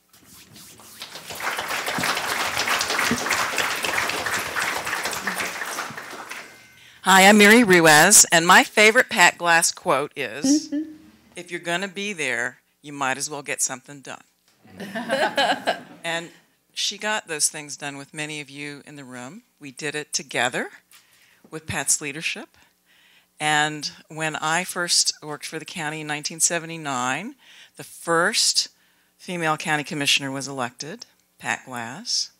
Hi, I'm Mary Ruiz, and my favorite Pat Glass quote is, if you're going to be there, you might as well get something done. And she got those things done with many of you in the room. We did it together with Pat's leadership. And when I first worked for the county in 1979, the first female county commissioner was elected, Pat Glass.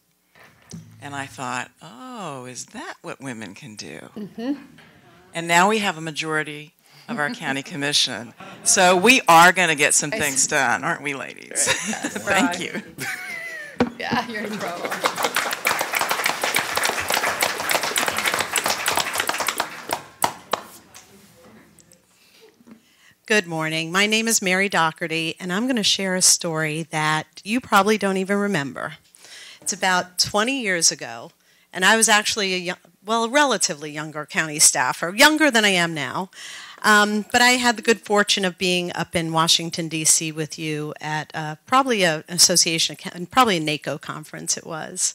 And I thought, oh, is that what women can do? And now we have a majority of our county commission. So we are going to get some things done, aren't we, ladies? Thank you. Yeah, you're in trouble. Good morning. My name is Mary Doherty, and I'm going to share a story that you probably don't even remember. It's about 20 years ago, and I was actually a relatively younger county staffer, younger than I am now. But I had the good fortune of being up in Washington, D.C. with you at probably an association, probably a NACO conference it was.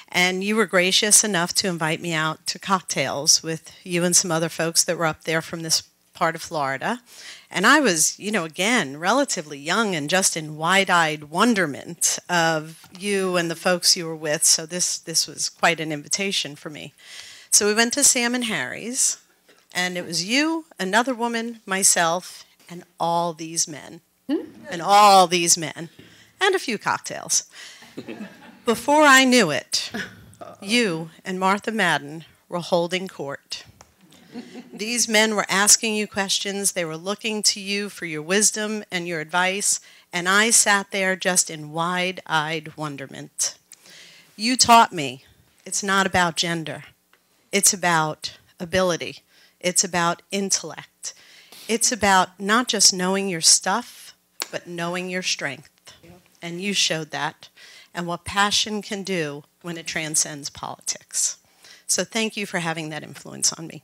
And you were gracious enough to invite me out to cocktails with you and some other folks that were up there from this part of Florida. And I was, again, relatively young and just in wide-eyed wonderment of you and the folks you were with. So this was quite an invitation for me. So we went to Sam and Harry's, and it was you, another woman, myself, and all these men. And all these men. And a few cocktails. Before I knew it, you and Martha Madden were holding court. These men were asking you questions. They were looking to you for your wisdom and your advice, and I sat there just in wide-eyed wonderment. You taught me it's not about gender. It's about ability. It's about intellect. It's about not just knowing your stuff, but knowing your strength. And you showed that, and what passion can do when it transcends politics. So thank you for having that influence on me.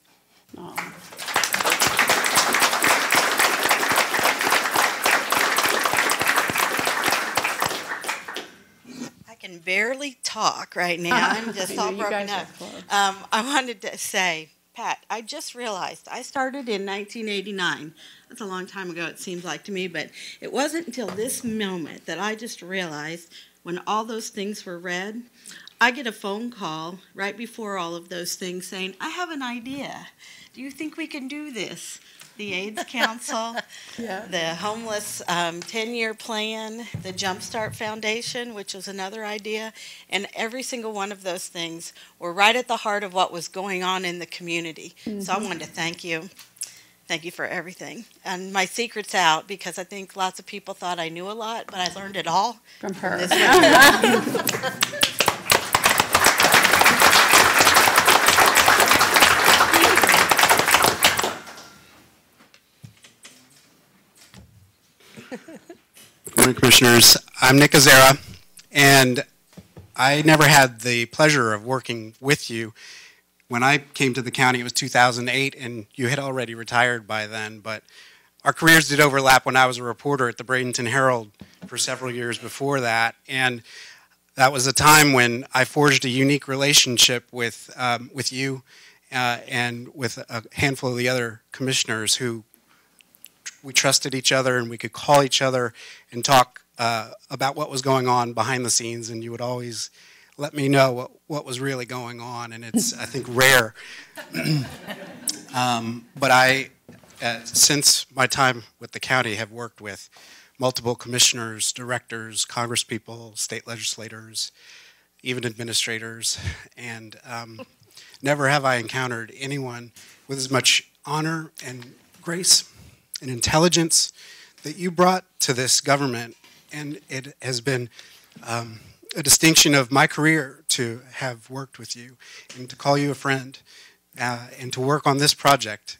I can barely talk right now. I'm just all broken up. I wanted to say, Pat, I just realized I started in 1989. That's a long time ago, it seems like to me, but it wasn't until this moment that I just realized when all those things were read, I get a phone call right before all of those things saying, I have an idea. Do you think we can do this? The AIDS Council, the homeless 10-year plan, the Jumpstart Foundation, which was another idea, and every single one of those things were right at the heart of what was going on in the community. So I wanted to thank you. Thank you for everything. And my secret's out because I think lots of people thought I knew a lot, but I learned it all from her. This woman. Good morning, Commissioners. I'm Nick Azera, and I never had the pleasure of working with you. When I came to the county, it was 2008, and you had already retired by then, but our careers did overlap when I was a reporter at the Bradenton Herald for several years before that, and that was a time when I forged a unique relationship with you and with a handful of the other commissioners who we trusted each other, and we could call each other and talk about what was going on behind the scenes, and you would always let me know what was really going on, and it's, I think, rare. But I, since my time with the county, have worked with multiple commissioners, directors, congresspeople, state legislators, even administrators, and never have I encountered anyone with as much honor and grace and intelligence that you brought to this government, and it has been a distinction of my career to have worked with you and to call you a friend and to work on this project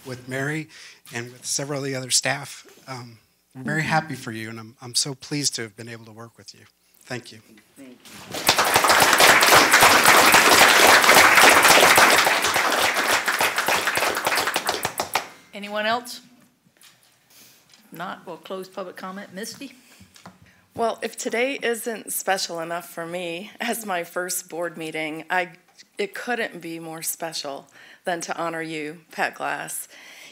with Mary and with several of the other staff. I'm very happy for you, and I'm so pleased to have been able to work with you. Thank you. Thank you. Anyone else? Not, we'll close public comment. Misty? Well, if today isn't special enough for me as my first board meeting, it couldn't be more special than to honor you, Pat Glass.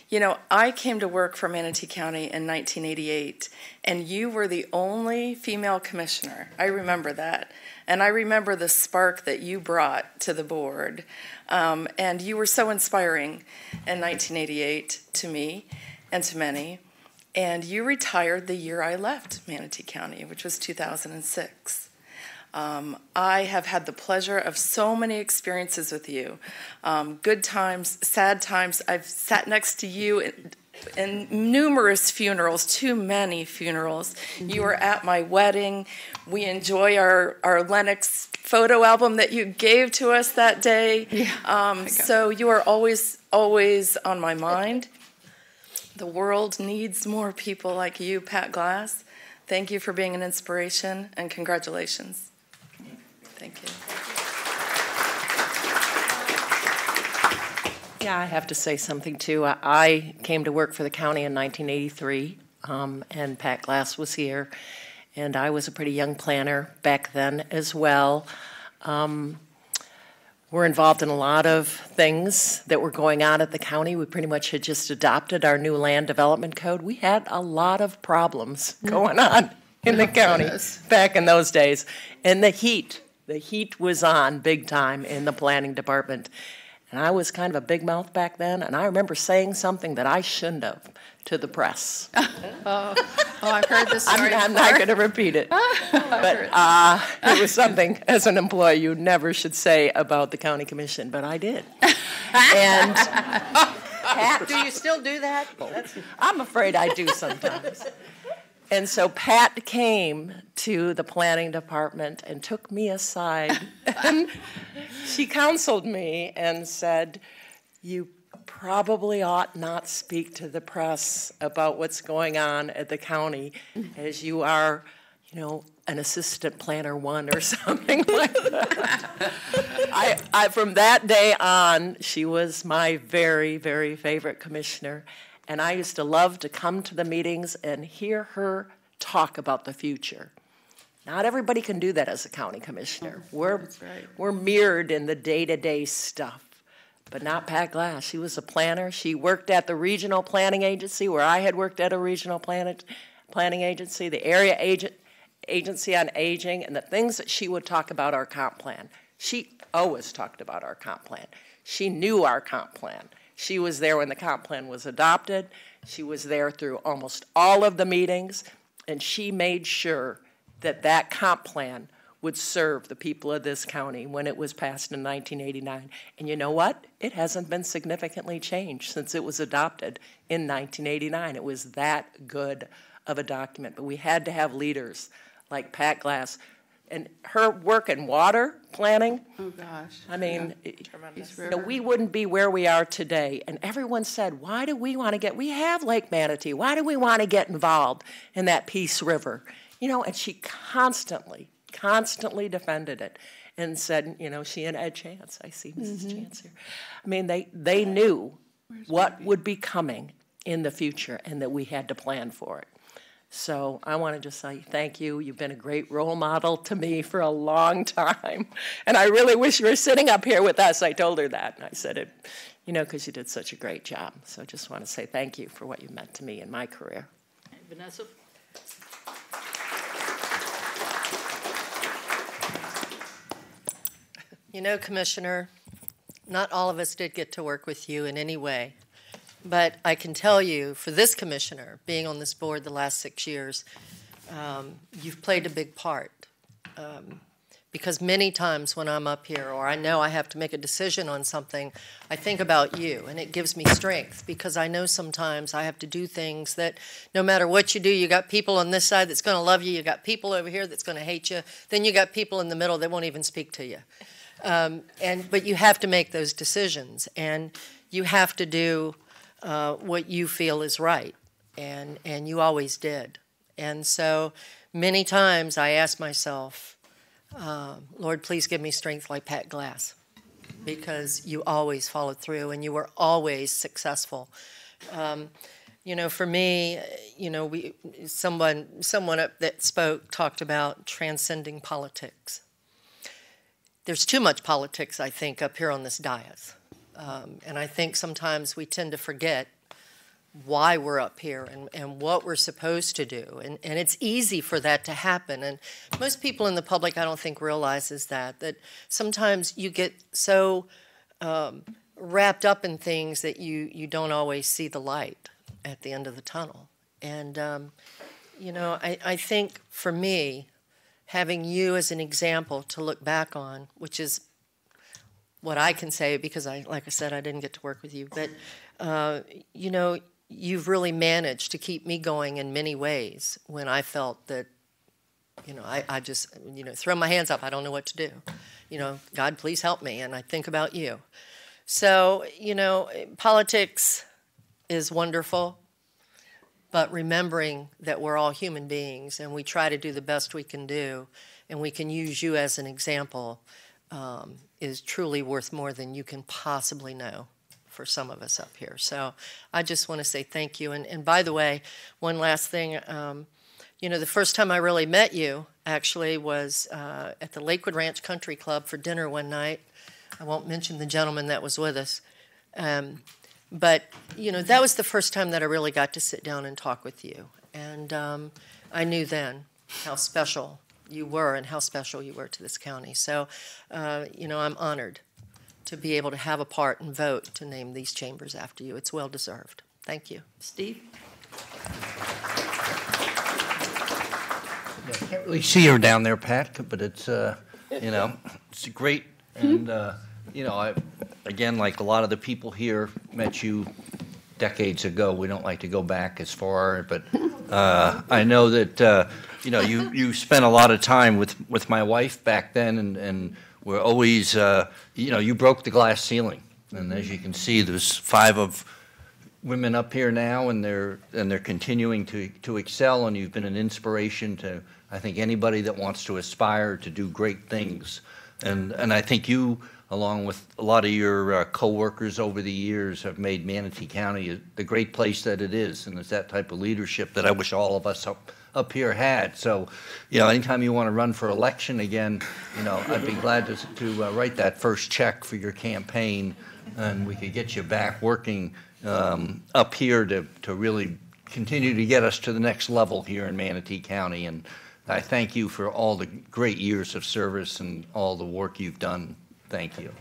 You know, I came to work for Manatee County in 1988, and you were the only female commissioner. I remember that. And I remember the spark that you brought to the board. And you were so inspiring in 1988 to me and to many. And you retired the year I left Manatee County, which was 2006. I have had the pleasure of so many experiences with you. Good times, sad times. I've sat next to you in numerous funerals, too many funerals. Mm-hmm. You were at my wedding. We enjoy our Lennox photo album that you gave to us that day. Yeah. So you are always on my mind. The world needs more people like you, Pat Glass. Thank you for being an inspiration, and congratulations. Thank you. Yeah, I have to say something too. I came to work for the county in 1983, and Pat Glass was here, and I was a pretty young planner back then as well. We're involved in a lot of things that were going on at the county. We pretty much had just adopted our new land development code. We had a lot of problems going on in the county back in those days. And the heat was on big time in the planning department. And I was kind of a big mouth back then, and I remember saying something that I shouldn't have to the press. I've heard this story I'm not going to repeat it. But it was something, as an employee, you never should say about the county commission, but I did. And Pat, do you still do that? I'm afraid I do sometimes. And so Pat came to the planning department and took me aside, and she counseled me and said, "You probably ought not speak to the press about what's going on at the county, as you are, you know, an assistant planner one or something like that." From that day on, she was my very, very favorite commissioner. And I used to love to come to the meetings and hear her talk about the future. Not everybody can do that as a county commissioner. We're mirrored in the day-to-day stuff, but not Pat Glass. She was a planner. She worked at the regional planning agency where I had worked at a regional planning agency, the area agency on aging, and the things that she would talk about our comp plan. She always talked about our comp plan. She knew our comp plan. She was there when the comp plan was adopted. She was there through almost all of the meetings, and she made sure that that comp plan would serve the people of this county when it was passed in 1989. And you know what? It hasn't been significantly changed since it was adopted in 1989. It was that good of a document. But we had to have leaders like Pat Glass. And her work in water planning, oh gosh, I mean, you know, we wouldn't be where we are today. And everyone said, why do we want to we have Lake Manatee, why do we want to get involved in that Peace River? You know, and she constantly defended it and said, you know, she and Ed Chance, I see Mrs. Chance here. I mean, they knew what would be coming in the future and that we had to plan for it. So I want to just say thank you. You've been a great role model to me for a long time. And I really wish you were sitting up here with us. I told her that. And I said it, you know, because you did such a great job. So I just want to say thank you for what you meant to me in my career. Vanessa? You know, Commissioner, not all of us did get to work with you in any way. But I can tell you, for this commissioner, being on this board the last 6 years, you've played a big part. Because many times when I'm up here, or I know I have to make a decision on something, I think about you, and it gives me strength, because I know sometimes I have to do things that no matter what you do, you got people on this side that's going to love you, got people over here that's going to hate you, then you got people in the middle that won't even speak to you. But you have to make those decisions, and you have to do what you feel is right, and you always did. And so many times I ask myself, Lord, please give me strength like Pat Glass, because you always followed through and you were always successful. For me, someone up that spoke talked about transcending politics. There's too much politics, I think, up here on this dais. And I think sometimes we tend to forget why we're up here and what we're supposed to do. And it's easy for that to happen. And most people in the public, I don't think, realizes that sometimes you get so wrapped up in things that you don't always see the light at the end of the tunnel. And, I think for me, having you as an example to look back on, which is what I can say, because like I said, I didn't get to work with you, but, you've really managed to keep me going in many ways when I felt that, I just, throw my hands up. I don't know what to do. God, please help me. And I think about you. So, politics is wonderful, but remembering that we're all human beings and we try to do the best we can do, and we can use you as an example, is truly worth more than you can possibly know for some of us up here. So I just want to say thank you. And by the way, one last thing, the first time I really met you actually was at the Lakewood Ranch Country Club for dinner one night. I won't mention the gentleman that was with us. But that was the first time that I really got to sit down and talk with you. And I knew then how special you were and how special you were to this county. So, I'm honored to be able to have a part and vote to name these chambers after you. It's well deserved. Thank you. Steve? I can't really see her down there, Pat, but it's, it's great. And, I, again, like a lot of the people here, met you decades ago. We don't like to go back as far, but I know that, you spent a lot of time with my wife back then, and we're always, you broke the glass ceiling. And as you can see, there's 5 of women up here now, and they're continuing to excel, and you've been an inspiration to, I think, anybody that wants to aspire to do great things. And I think you, along with a lot of your co-workers over the years, have made Manatee County the great place that it is, and it's that type of leadership that I wish all of us up here had. So, anytime you want to run for election again, I'd be glad to write that first check for your campaign, and we could get you back working up here to really continue to get us to the next level here in Manatee County. And I thank you for all the great years of service and all the work you've done. Thank you.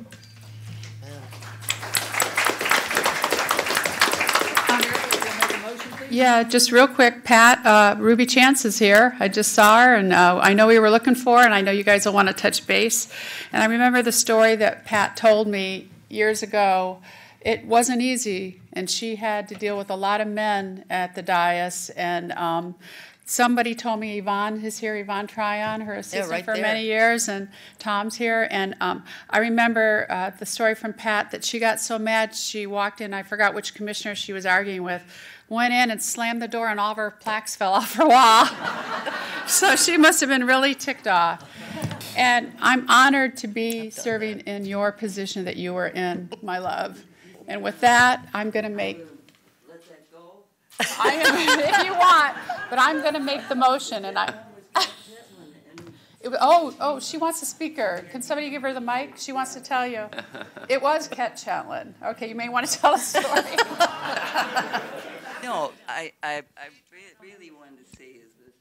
Yeah, just real quick, Pat, Ruby Chance is here. I just saw her, and I know we were looking for her, and I know you guys will want to touch base. And I remember the story that Pat told me years ago. It wasn't easy, and she had to deal with a lot of men at the dais, and somebody told me Yvonne is here, Yvonne Tryon, her assistant right for there. many years, and Tom's here. And I remember the story from Pat that she got so mad she walked in, I forgot which commissioner she was arguing with, went in and slammed the door and all of her plaques fell off her wall. So she must have been really ticked off. And I'm honored to be serving in your position that you were in, my love. And with that, I'm going to make... I am, if you want, but I'm going to make the motion, and she wants a speaker. Can somebody give her the mic? She wants to tell you. It was Ket Chetland. Okay, you may want to tell a story. No, I really wanted to say is that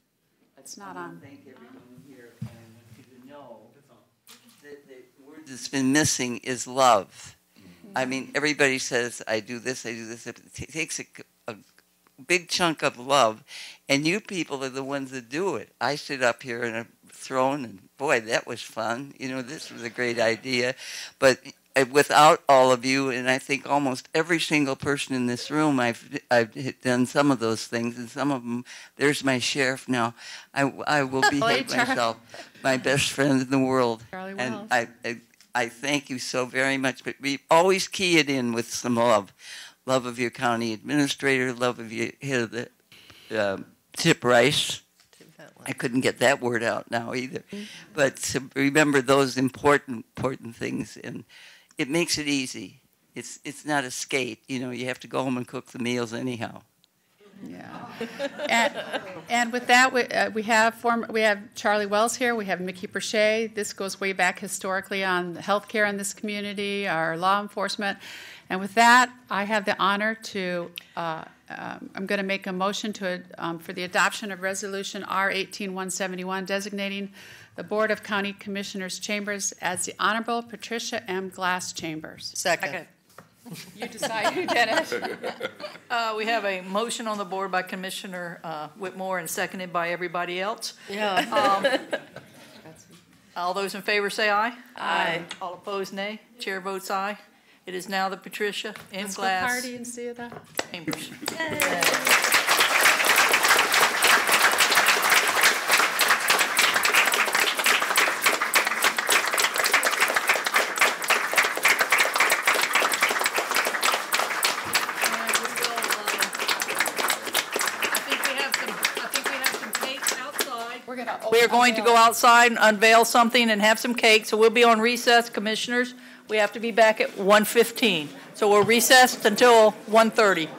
it's not on. Thank everyone here, and I want you to know that the word that's been missing is love. I mean, everybody says, I do this. It takes a big chunk of love, and you people are the ones that do it. I sit up here and thrown, and boy, that was fun. You know, this was a great idea. But without all of you, and I think almost every single person in this room, I've done some of those things, and some of them, there's my sheriff now. I will behave myself, my best friend in the world. Charlie and Wells. I thank you so very much, but we always key it in with some love. Love of your county administrator, love of your head of the Tip Rice. I couldn't get that word out now either. But to remember those important things, and it makes it easy. It's not a skate. You know, you have to go home and cook the meals anyhow. Yeah. And with that, we have Charlie Wells here. We have Mickey Perche. This goes way back historically on healthcare in this community, our law enforcement. And with that, I have the honor to, I'm going to make a motion to for the adoption of Resolution R-18-171, designating the Board of County Commissioners Chambers as the Honorable Patricia M. Glass Chambers. Second. You decide who did it. We have a motion on the board by Commissioner Whitmore and seconded by everybody else. Yeah. All those in favor say aye. Aye. All opposed, nay. Chair votes aye. It is now the Patricia M. Let's go Glass party and see that. Chambers. We are going to go outside and unveil something and have some cake, so we'll be on recess, commissioners. We have to be back at 1:15. So we're recessed until 1:30.